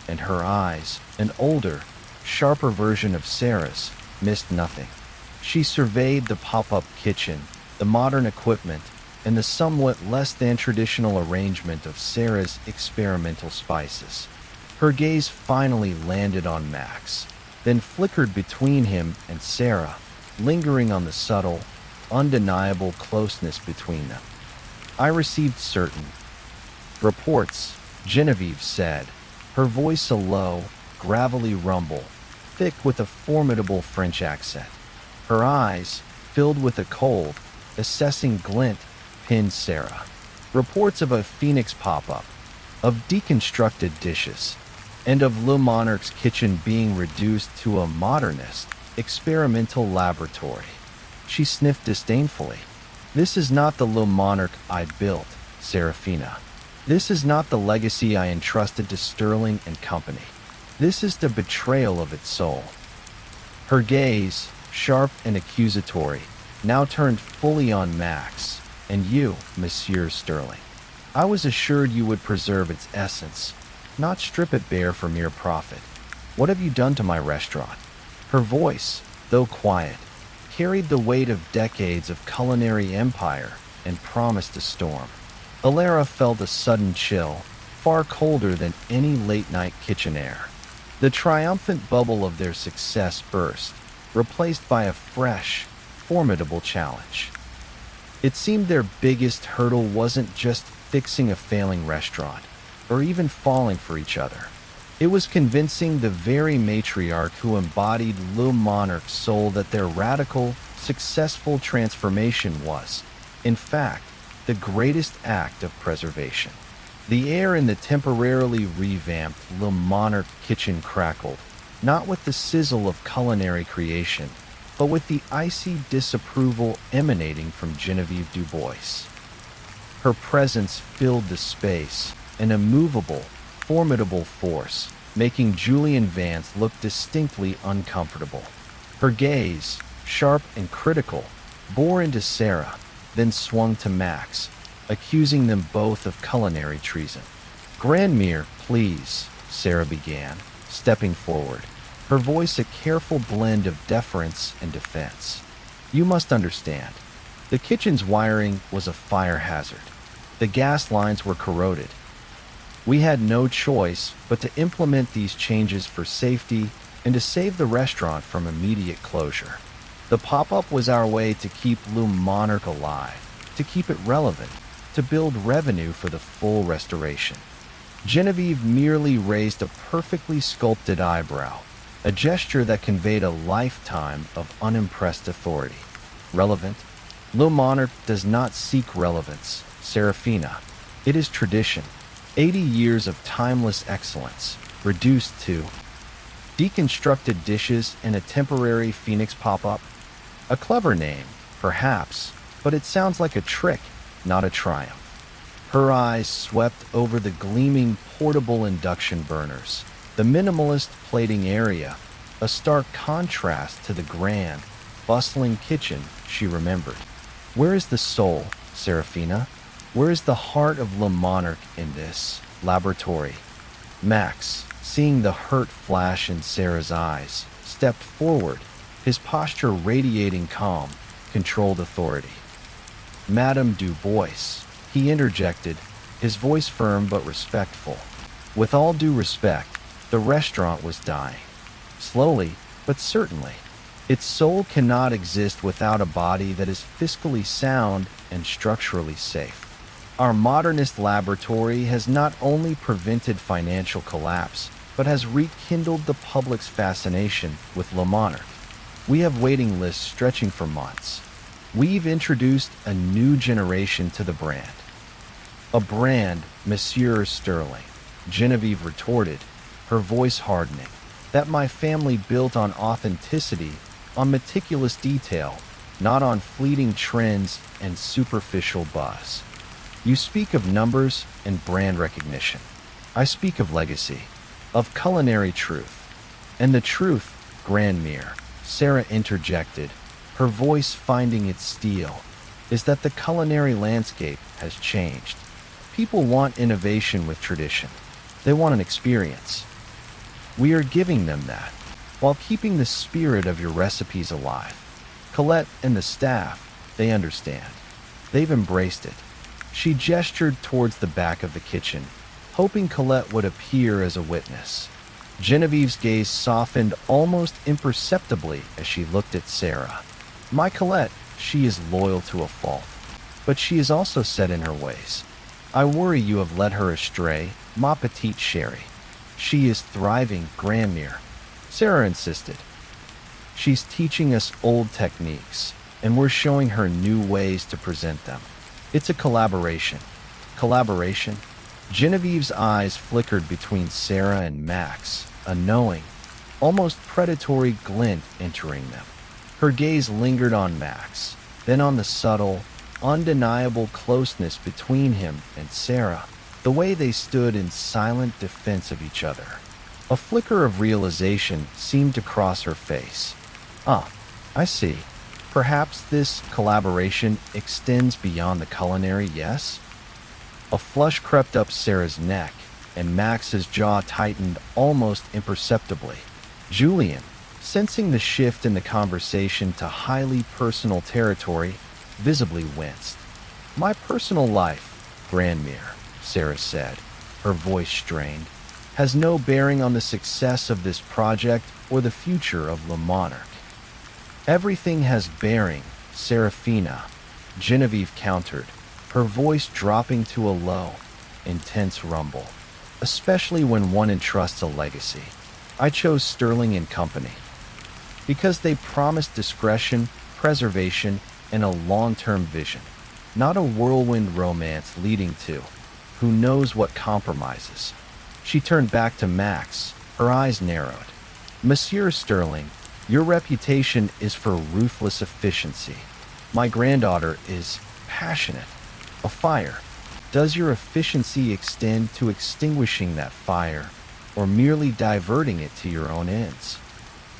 and her eyes, an older, sharper version of Sarah's, missed nothing. She surveyed the pop-up kitchen, the modern equipment, and the somewhat less than traditional arrangement of Sarah's experimental spices. Her gaze finally landed on Max, then flickered between him and Sarah, lingering on the subtle, undeniable closeness between them. I received certain reports, Genevieve said, her voice a low, gravelly rumble, thick with a formidable French accent. Her eyes, filled with a cold, assessing glint, pinned Sarah. Reports of a Phoenix pop-up, of deconstructed dishes, and of Le Monarch's kitchen being reduced to a modernist, experimental laboratory. She sniffed disdainfully. This is not the Le Monarch I built, Serafina. This is not the legacy I entrusted to Sterling and Company. This is the betrayal of its soul. Her gaze, sharp and accusatory, now turned fully on Max, and you, Monsieur Sterling. I was assured you would preserve its essence, not strip it bare for mere profit. What have you done to my restaurant? Her voice, though quiet, carried the weight of decades of culinary empire and promised a storm. Alara felt a sudden chill, far colder than any late-night kitchen air. The triumphant bubble of their success burst, replaced by a fresh, formidable challenge. It seemed their biggest hurdle wasn't just fixing a failing restaurant, or even falling for each other. It was convincing the very matriarch who embodied Le Monarch's soul that their radical, successful transformation was, in fact, the greatest act of preservation. The air in the temporarily revamped Le Monarch kitchen crackled, not with the sizzle of culinary creation, but with the icy disapproval emanating from Genevieve Dubois. Her presence filled the space, an immovable, formidable force, making Julian Vance look distinctly uncomfortable. Her gaze, sharp and critical, bore into Sarah, then swung to Max, accusing them both of culinary treason. Grandmere, please, Sarah began, stepping forward, her voice a careful blend of deference and defense. You must understand. The kitchen's wiring was a fire hazard. The gas lines were corroded. We had no choice but to implement these changes for safety and to save the restaurant from immediate closure. The pop-up was our way to keep Le Monarch alive, to keep it relevant, to build revenue for the full restoration. Genevieve merely raised a perfectly sculpted eyebrow, a gesture that conveyed a lifetime of unimpressed authority. Relevant? Le Monarch does not seek relevance, Serafina. It is tradition. 80 years of timeless excellence, reduced to deconstructed dishes and a temporary Phoenix pop-up. A clever name, perhaps, but it sounds like a trick, not a triumph. Her eyes swept over the gleaming portable induction burners, the minimalist plating area, a stark contrast to the grand, bustling kitchen she remembered. Where is the soul, Serafina? Where is the heart of Le Monarch in this laboratory? Max, seeing the hurt flash in Sarah's eyes, stepped forward, his posture radiating calm, controlled authority. Madame Dubois, he interjected, his voice firm but respectful. With all due respect, the restaurant was dying. Slowly, but certainly. Its soul cannot exist without a body that is fiscally sound and structurally safe. Our modernist laboratory has not only prevented financial collapse, but has rekindled the public's fascination with Le Monarch. We have waiting lists stretching for months. We've introduced a new generation to the brand. A brand, Monsieur Sterling, Genevieve retorted, her voice hardening, that my family built on authenticity, on meticulous detail, not on fleeting trends and superficial buzz. You speak of numbers and brand recognition. I speak of legacy, of culinary truth. And the truth, Grandmere, Sarah interjected, her voice finding its steel, is that the culinary landscape has changed. People want innovation with tradition. They want an experience. We are giving them that, while keeping the spirit of your recipes alive. Colette and the staff, they understand. They've embraced it. She gestured towards the back of the kitchen, hoping Colette would appear as a witness. Genevieve's gaze softened almost imperceptibly as she looked at Sarah. My Colette, she is loyal to a fault, but she is also set in her ways. I worry you have led her astray, ma petite chérie. She is thriving, Grandmere, Sarah insisted. She's teaching us old techniques, and we're showing her new ways to present them. It's a collaboration. Collaboration? Genevieve's eyes flickered between Sarah and Max, a knowing, almost predatory glint entering them. Her gaze lingered on Max, then on the subtle, undeniable closeness between him and Sarah, the way they stood in silent defense of each other. A flicker of realization seemed to cross her face. Ah, I see. Perhaps this collaboration extends beyond the culinary, yes? A flush crept up Sarah's neck, and Max's jaw tightened almost imperceptibly. Julian, sensing the shift in the conversation to highly personal territory, visibly winced. My personal life, Grandmere, Sarah said, her voice strained, has no bearing on the success of this project or the future of Le Monarch. Everything has bearing, Serafina, Genevieve countered, her voice dropping to a low, intense rumble, especially when one entrusts a legacy. I chose Sterling and Company because they promised discretion, preservation, and a long-term vision, not a whirlwind romance leading to who knows what compromises. She turned back to Max, her eyes narrowed. Monsieur Sterling, your reputation is for ruthless efficiency. My granddaughter is passionate. A fire. Does your efficiency extend to extinguishing that fire, or merely diverting it to your own ends?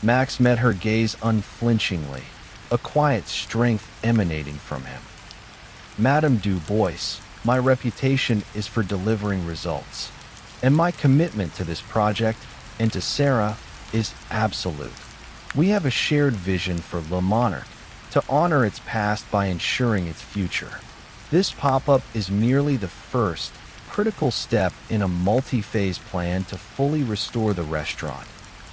Max met her gaze unflinchingly, a quiet strength emanating from him. Madame Du Bois, my reputation is for delivering results, and my commitment to this project and to Sarah is absolute. We have a shared vision for Le Monarch, to honor its past by ensuring its future. This pop-up is merely the first, critical step in a multi-phase plan to fully restore the restaurant,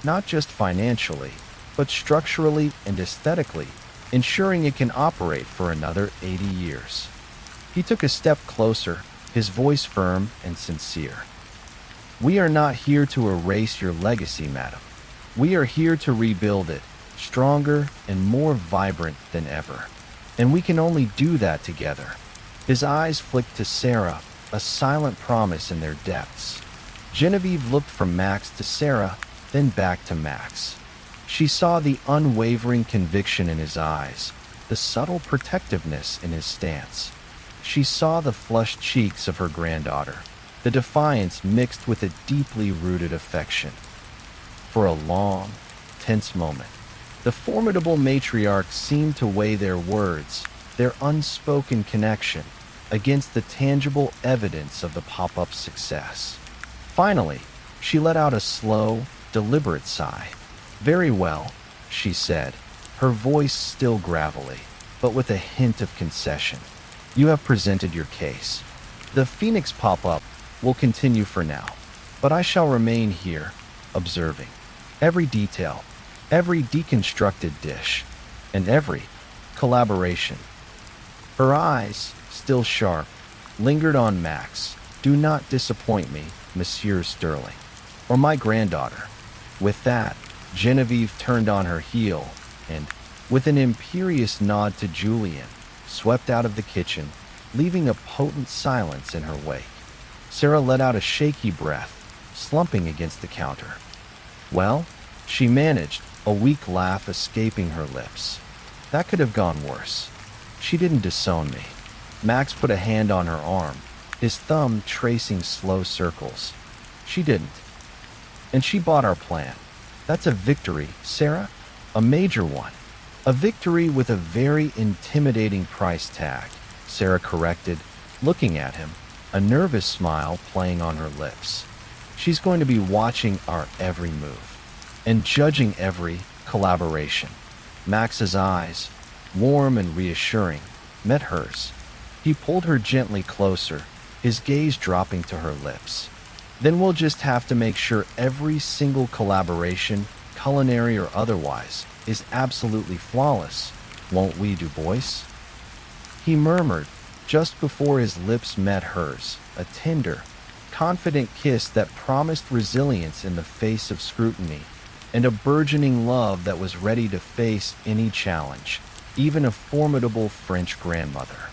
not just financially, but structurally and aesthetically, ensuring it can operate for another 80 years. He took a step closer, his voice firm and sincere. We are not here to erase your legacy, madam. We are here to rebuild it, stronger and more vibrant than ever. And we can only do that together. His eyes flicked to Sarah, a silent promise in their depths. Genevieve looked from Max to Sarah, then back to Max. She saw the unwavering conviction in his eyes, the subtle protectiveness in his stance. She saw the flushed cheeks of her granddaughter, the defiance mixed with a deeply rooted affection. For a long, tense moment, the formidable matriarch seemed to weigh their words, their unspoken connection, against the tangible evidence of the pop-up's success. Finally, she let out a slow, deliberate sigh. Very well, she said, her voice still gravelly, but with a hint of concession. You have presented your case. The Phoenix pop-up will continue for now, but I shall remain here, observing every detail, every deconstructed dish, and every collaboration. Her eyes, still sharp, lingered on Max. "Do not disappoint me, Monsieur Sterling, or my granddaughter." With that, Genevieve turned on her heel and, with an imperious nod to Julian, swept out of the kitchen, leaving a potent silence in her wake. Sarah let out a shaky breath, slumping against the counter. "Well," she managed, a weak laugh escaping her lips. "That could have gone worse." She didn't disown me. Max put a hand on her arm, his thumb tracing slow circles. "She didn't. And she bought our plan. That's a victory, Sarah. A major one. A victory with a very intimidating price tag," Sarah corrected, looking at him, a nervous smile playing on her lips. "She's going to be watching our every move and judging every collaboration." Max's eyes, warm and reassuring, met hers. He pulled her gently closer, his gaze dropping to her lips. "Then we'll just have to make sure every single collaboration, culinary or otherwise, is absolutely flawless, won't we, Du Bois?" He murmured, just before his lips met hers, a tender, confident kiss that promised resilience in the face of scrutiny, and a burgeoning love that was ready to face any challenge, even a formidable French grandmother.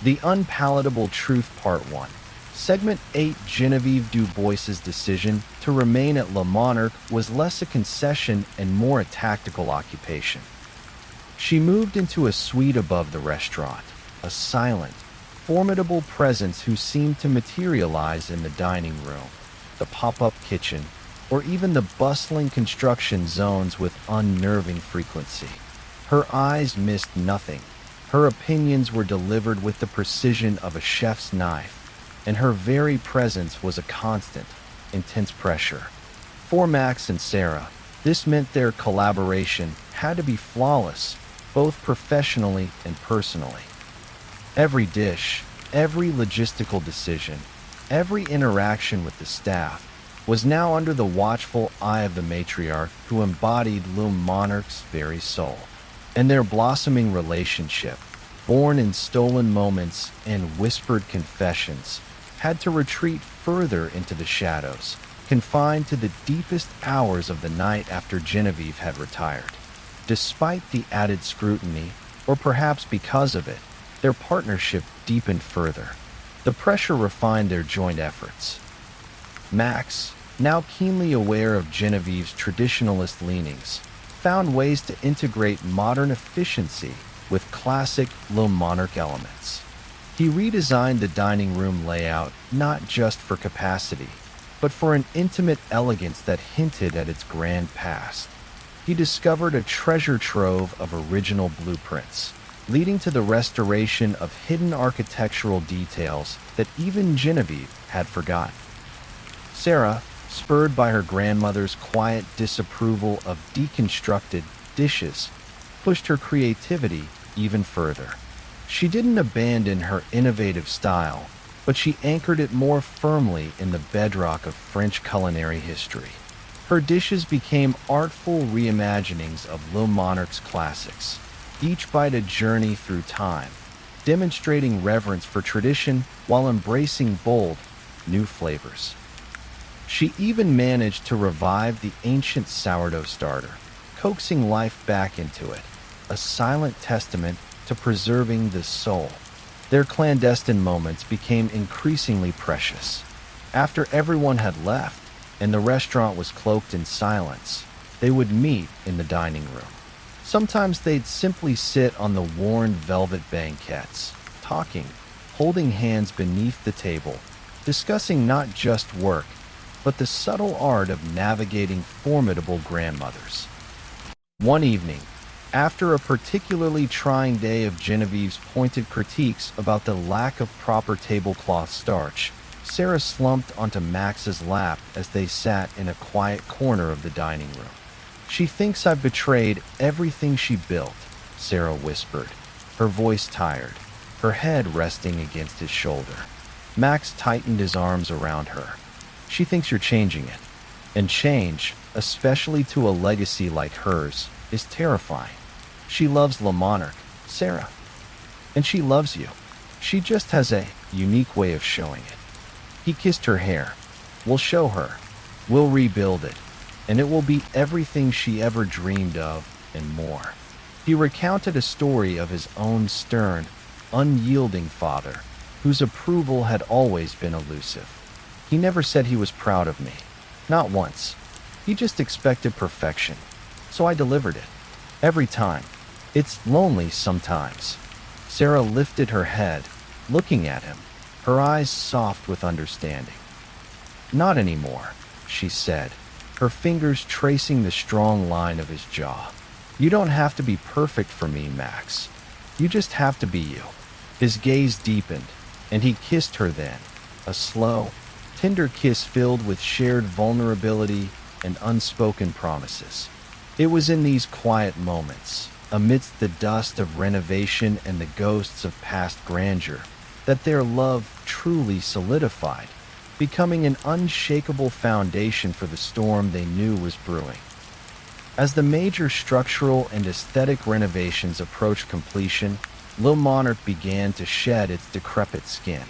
The Unpalatable Truth Part 1. Segment 8. Genevieve Du Bois's decision to remain at Le Monarque was less a concession and more a tactical occupation. She moved into a suite above the restaurant, a silent, formidable presence who seemed to materialize in the dining room, the pop-up kitchen, or even the bustling construction zones with unnerving frequency. Her eyes missed nothing. Her opinions were delivered with the precision of a chef's knife, and her very presence was a constant, intense pressure. For Max and Sarah, this meant their collaboration had to be flawless, both professionally and personally. Every dish, every logistical decision, every interaction with the staff was now under the watchful eye of the matriarch who embodied Le Monarque's very soul. And their blossoming relationship, born in stolen moments and whispered confessions, had to retreat further into the shadows, confined to the deepest hours of the night after Genevieve had retired. Despite the added scrutiny, or perhaps because of it, their partnership deepened further. The pressure refined their joint efforts. Max, now keenly aware of Genevieve's traditionalist leanings, found ways to integrate modern efficiency with classic Le Monarque elements. He redesigned the dining room layout not just for capacity, but for an intimate elegance that hinted at its grand past. He discovered a treasure trove of original blueprints, leading to the restoration of hidden architectural details that even Genevieve had forgotten. Sarah, spurred by her grandmother's quiet disapproval of deconstructed dishes, pushed her creativity even further. She didn't abandon her innovative style, but she anchored it more firmly in the bedrock of French culinary history. Her dishes became artful reimaginings of Le Monarque's classics, each bite a journey through time, demonstrating reverence for tradition while embracing bold, new flavors. She even managed to revive the ancient sourdough starter, coaxing life back into it, a silent testament to preserving the soul. Their clandestine moments became increasingly precious. After everyone had left, and the restaurant was cloaked in silence, they would meet in the dining room. Sometimes they'd simply sit on the worn velvet banquettes, talking, holding hands beneath the table, discussing not just work, but the subtle art of navigating formidable grandmothers. One evening, after a particularly trying day of Genevieve's pointed critiques about the lack of proper tablecloth starch, Sarah slumped onto Max's lap as they sat in a quiet corner of the dining room. "She thinks I've betrayed everything she built," Sarah whispered, her voice tired, her head resting against his shoulder. Max tightened his arms around her. "She thinks you're changing it. And change, especially to a legacy like hers, is terrifying. She loves Le Monarch, Sarah. And she loves you. She just has a unique way of showing it. He kissed her hair. We'll show her. We'll rebuild it. And it will be everything she ever dreamed of and more. He recounted a story of his own stern, unyielding father, whose approval had always been elusive. He never said he was proud of me. Not once. He just expected perfection. So I delivered it. Every time. It's lonely sometimes. Sarah lifted her head, looking at him, her eyes soft with understanding. Not anymore, she said, her fingers tracing the strong line of his jaw. You don't have to be perfect for me, Max. You just have to be you. His gaze deepened, and he kissed her then, a slow, tender kiss filled with shared vulnerability and unspoken promises. It was in these quiet moments, amidst the dust of renovation and the ghosts of past grandeur, that their love truly solidified, becoming an unshakable foundation for the storm they knew was brewing. As the major structural and aesthetic renovations approached completion, Le Monarch began to shed its decrepit skin.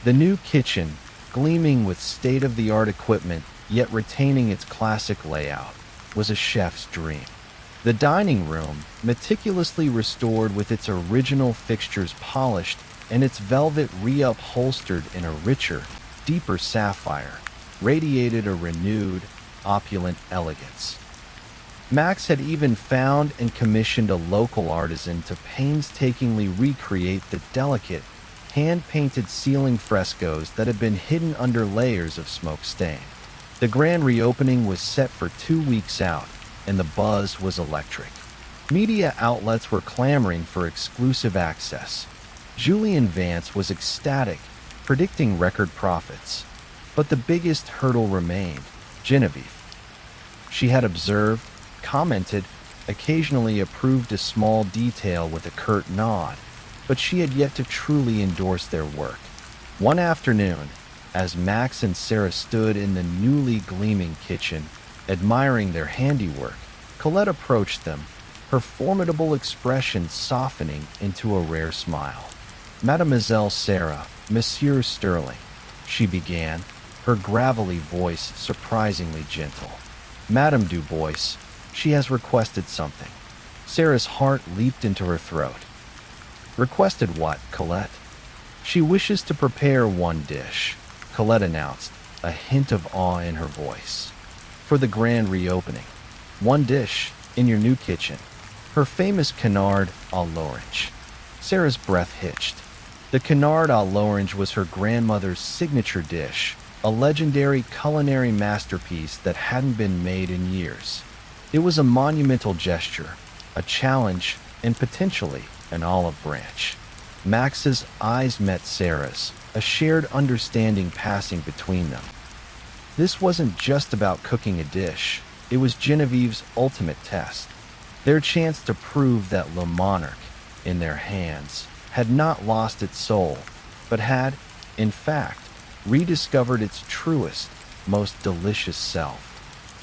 The new kitchen, gleaming with state-of-the-art equipment yet retaining its classic layout, was a chef's dream. The dining room, meticulously restored with its original fixtures polished and its velvet reupholstered in a richer, deeper sapphire, radiated a renewed, opulent elegance. Max had even found and commissioned a local artisan to painstakingly recreate the delicate, hand-painted ceiling frescoes that had been hidden under layers of smoke stain. The grand reopening was set for 2 weeks out, and the buzz was electric. Media outlets were clamoring for exclusive access. Julian Vance was ecstatic, predicting record profits. But the biggest hurdle remained: Genevieve. She had observed, commented, occasionally approved a small detail with a curt nod, but she had yet to truly endorse their work. One afternoon, as Max and Sarah stood in the newly gleaming kitchen, admiring their handiwork, Colette approached them, her formidable expression softening into a rare smile. "Mademoiselle Sarah, Monsieur Sterling," she began, her gravelly voice surprisingly gentle. "Madame Du Bois, she has requested something." Sarah's heart leaped into her throat. "Requested what, Colette?" "She wishes to prepare one dish," Colette announced, a hint of awe in her voice. "For the grand reopening. One dish, in your new kitchen. Her famous canard à l'orange." Sarah's breath hitched. The canard à l'orange was her grandmother's signature dish, a legendary culinary masterpiece that hadn't been made in years. It was a monumental gesture, a challenge, and potentially an olive branch. Max's eyes met Sarah's, a shared understanding passing between them. This wasn't just about cooking a dish, it was Genevieve's ultimate test. Their chance to prove that Le Monarch, in their hands, had not lost its soul, but had, in fact, rediscovered its truest, most delicious self.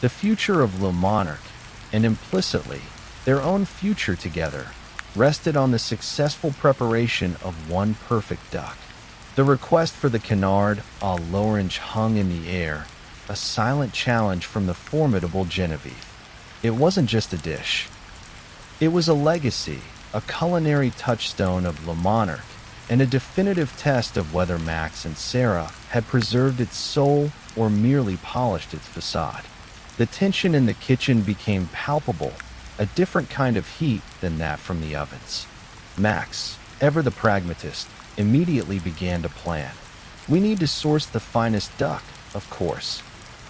The future of Le Monarch, and implicitly, their own future together, rested on the successful preparation of one perfect duck. The request for the canard à l'orange hung in the air, a silent challenge from the formidable Genevieve. It wasn't just a dish. It was a legacy, a culinary touchstone of Le Monarch, and a definitive test of whether Max and Sarah had preserved its soul or merely polished its facade. The tension in the kitchen became palpable, a different kind of heat than that from the ovens. Max, ever the pragmatist, immediately began to plan. "We need to source the finest duck, of course.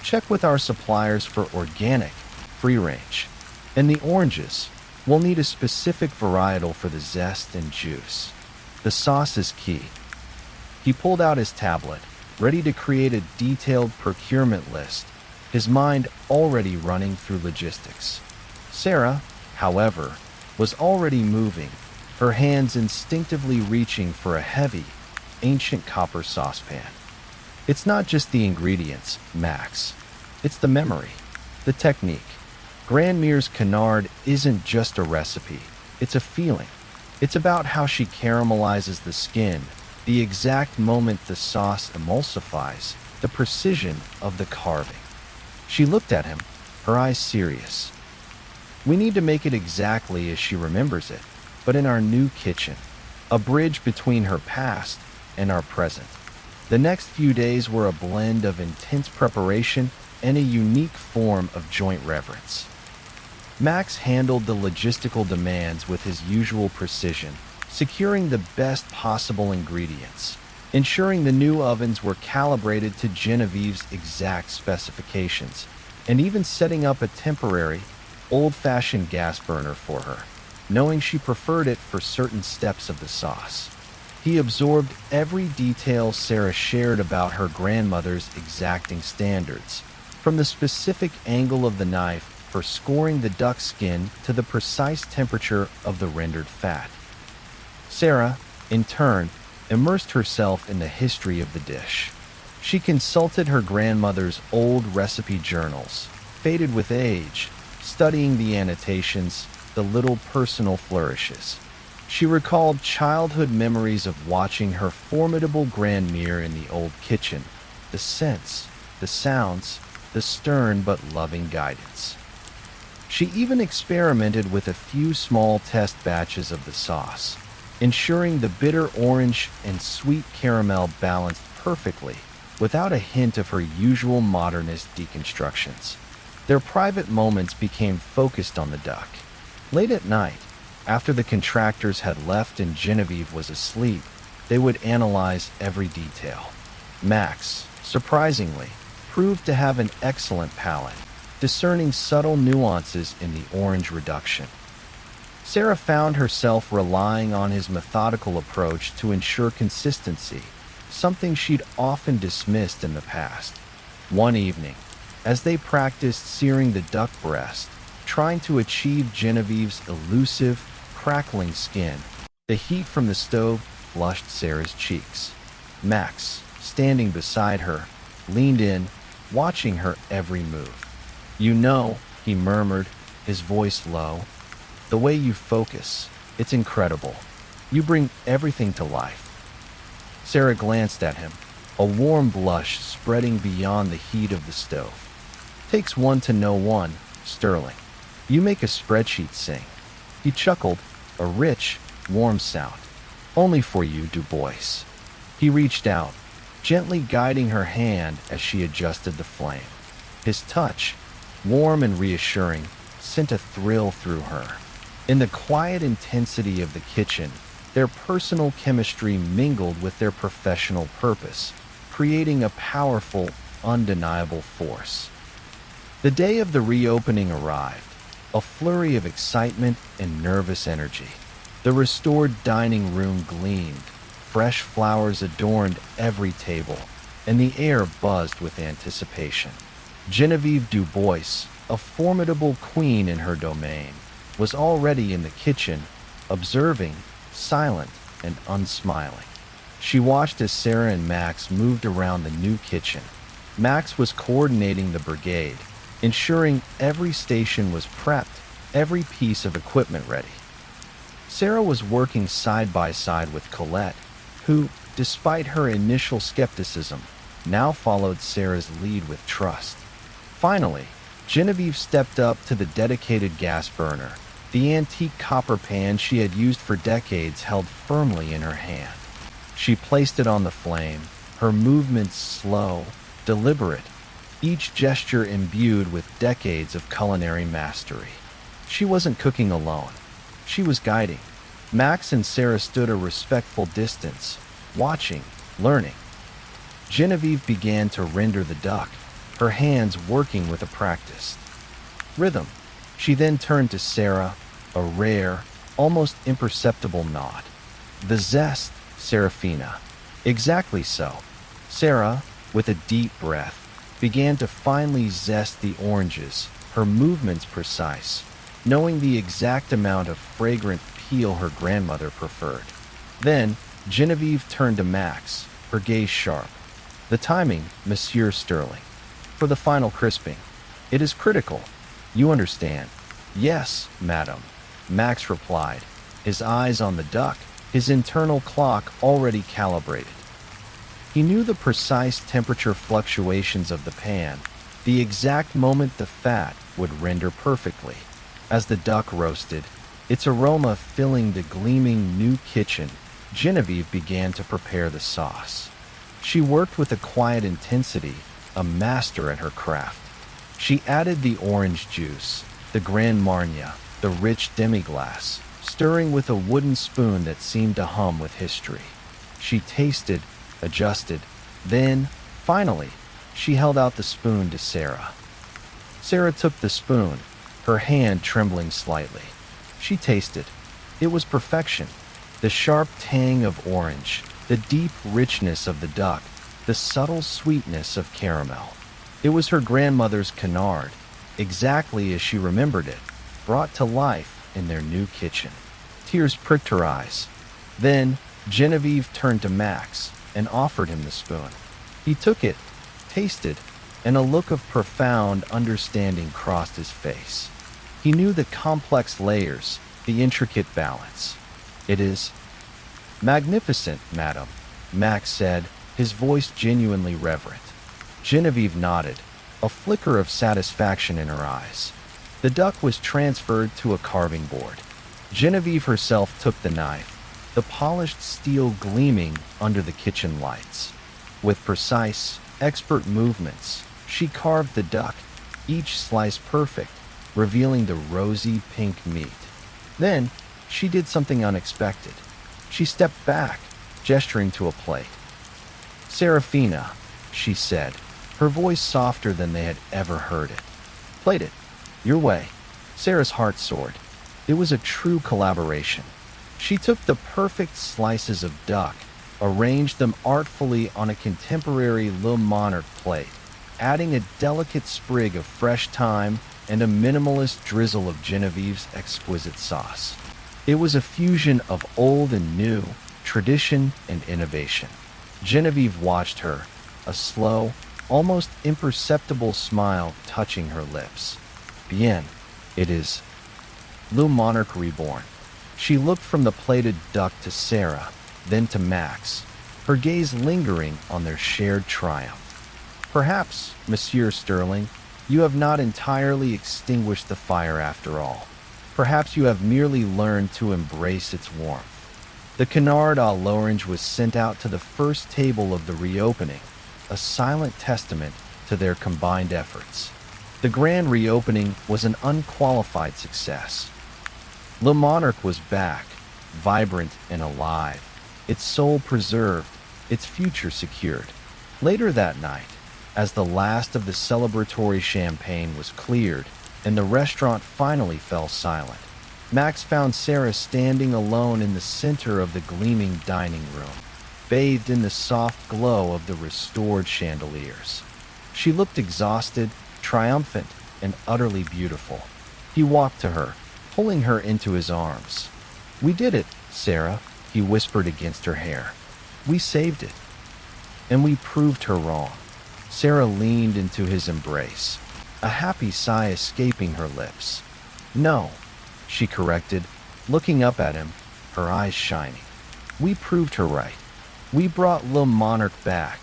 Check with our suppliers for organic, free-range. And the oranges, we'll need a specific varietal for the zest and juice. The sauce is key." He pulled out his tablet, ready to create a detailed procurement list, his mind already running through logistics. Sarah, however, was already moving, her hands instinctively reaching for a heavy, ancient copper saucepan. "It's not just the ingredients, Max. It's the memory. The technique. Grandmere's canard isn't just a recipe, it's a feeling. It's about how she caramelizes the skin, the exact moment the sauce emulsifies, the precision of the carving. She looked at him, her eyes serious. We need to make it exactly as she remembers it, but in our new kitchen, a bridge between her past and our present. The next few days were a blend of intense preparation and a unique form of joint reverence. Max handled the logistical demands with his usual precision, securing the best possible ingredients, ensuring the new ovens were calibrated to Genevieve's exact specifications, and even setting up a temporary, old-fashioned gas burner for her, knowing she preferred it for certain steps of the sauce. He absorbed every detail Sarah shared about her grandmother's exacting standards, from the specific angle of the knife for scoring the duck skin to the precise temperature of the rendered fat. Sarah, in turn, immersed herself in the history of the dish. She consulted her grandmother's old recipe journals, faded with age, studying the annotations, the little personal flourishes. She recalled childhood memories of watching her formidable grandmere in the old kitchen, the scents, the sounds, the stern but loving guidance. She even experimented with a few small test batches of the sauce, ensuring the bitter orange and sweet caramel balanced perfectly, without a hint of her usual modernist deconstructions. Their private moments became focused on the duck. Late at night, after the contractors had left and Genevieve was asleep, they would analyze every detail. Max, surprisingly, proved to have an excellent palate, discerning subtle nuances in the orange reduction. Sarah found herself relying on his methodical approach to ensure consistency, something she'd often dismissed in the past. One evening, as they practiced searing the duck breast, trying to achieve Genevieve's elusive, crackling skin, the heat from the stove flushed Sarah's cheeks. Max, standing beside her, leaned in, watching her every move. "You know," he murmured, his voice low, "the way you focus, it's incredible. You bring everything to life." Sarah glanced at him, a warm blush spreading beyond the heat of the stove. "Takes one to know one, Sterling. You make a spreadsheet sing." He chuckled, a rich, warm sound. "Only for you, Du Bois." He reached out, gently guiding her hand as she adjusted the flame. His touch, warm and reassuring, sent a thrill through her. In the quiet intensity of the kitchen, their personal chemistry mingled with their professional purpose, creating a powerful, undeniable force. The day of the reopening arrived, a flurry of excitement and nervous energy. The restored dining room gleamed, fresh flowers adorned every table, and the air buzzed with anticipation. Genevieve Du Bois, a formidable queen in her domain, was already in the kitchen, observing, silent and unsmiling. She watched as Sarah and Max moved around the new kitchen. Max was coordinating the brigade, ensuring every station was prepped, every piece of equipment ready. Sarah was working side by side with Colette, who, despite her initial skepticism, now followed Sarah's lead with trust. Finally, Genevieve stepped up to the dedicated gas burner, the antique copper pan she had used for decades held firmly in her hand. She placed it on the flame, her movements slow, deliberate, each gesture imbued with decades of culinary mastery. She wasn't cooking alone. She was guiding. Max and Sarah stood a respectful distance, watching, learning. Genevieve began to render the duck, her hands working with a practiced rhythm. She then turned to Sarah, a rare, almost imperceptible nod. "The zest, Serafina." "Exactly so." Sarah, with a deep breath, began to finely zest the oranges, her movements precise, knowing the exact amount of fragrant peel her grandmother preferred. Then, Genevieve turned to Max, her gaze sharp. "The timing, Monsieur Sterling. For the final crisping." It is critical. You understand? Yes, madam, Max replied, his eyes on the duck, his internal clock already calibrated. He knew the precise temperature fluctuations of the pan, the exact moment the fat would render perfectly. As the duck roasted, its aroma filling the gleaming new kitchen, Genevieve began to prepare the sauce. She worked with a quiet intensity, a master at her craft. She added the orange juice, the Grand Marnier, the rich demi-glace, stirring with a wooden spoon that seemed to hum with history. She tasted, adjusted, then, finally, she held out the spoon to Sarah. Sarah took the spoon, her hand trembling slightly. She tasted. It was perfection. The sharp tang of orange, the deep richness of the duck, the subtle sweetness of caramel. It was her grandmother's canard, exactly as she remembered it, brought to life in their new kitchen. Tears pricked her eyes. Then Genevieve turned to Max and offered him the spoon. He took it, tasted, and a look of profound understanding crossed his face. He knew the complex layers, the intricate balance. It is magnificent, madam, Max said, his voice genuinely reverent. Genevieve nodded, a flicker of satisfaction in her eyes. The duck was transferred to a carving board. Genevieve herself took the knife, the polished steel gleaming under the kitchen lights. With precise, expert movements, she carved the duck, each slice perfect, revealing the rosy pink meat. Then, she did something unexpected. She stepped back, gesturing to a plate. "Serafina," she said, her voice softer than they had ever heard it. "Plate it. Your way." Sarah's heart soared. It was a true collaboration. She took the perfect slices of duck, arranged them artfully on a contemporary Le Monarch plate, adding a delicate sprig of fresh thyme and a minimalist drizzle of Genevieve's exquisite sauce. It was a fusion of old and new, tradition and innovation. Genevieve watched her, a slow, almost imperceptible smile touching her lips. "Bien, it is Le Monarch reborn." She looked from the plated duck to Sarah, then to Max, her gaze lingering on their shared triumph. "Perhaps, Monsieur Sterling, you have not entirely extinguished the fire after all. Perhaps you have merely learned to embrace its warmth." The canard à l'orange was sent out to the first table of the reopening, a silent testament to their combined efforts. The grand reopening was an unqualified success. Le Monarch was back, vibrant and alive, its soul preserved, its future secured. Later that night, as the last of the celebratory champagne was cleared and the restaurant finally fell silent, Max found Sarah standing alone in the center of the gleaming dining room, bathed in the soft glow of the restored chandeliers. She looked exhausted, triumphant, and utterly beautiful. He walked to her, pulling her into his arms. "We did it, Sarah," he whispered against her hair. "We saved it. And we proved her wrong." Sarah leaned into his embrace, a happy sigh escaping her lips. "No," she corrected, looking up at him, her eyes shining. "We proved her right. We brought Le Monarch back,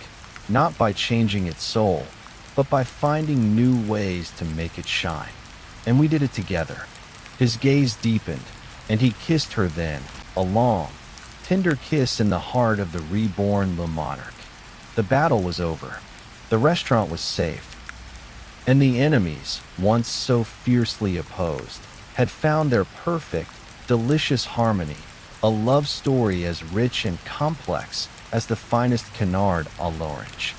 not by changing its soul, but by finding new ways to make it shine. And we did it together." His gaze deepened, and he kissed her then, a long, tender kiss in the heart of the reborn Le Monarch. The battle was over. The restaurant was saved. And the enemies, once so fiercely opposed, had found their perfect, delicious harmony, a love story as rich and complex as the finest canard à l'orange.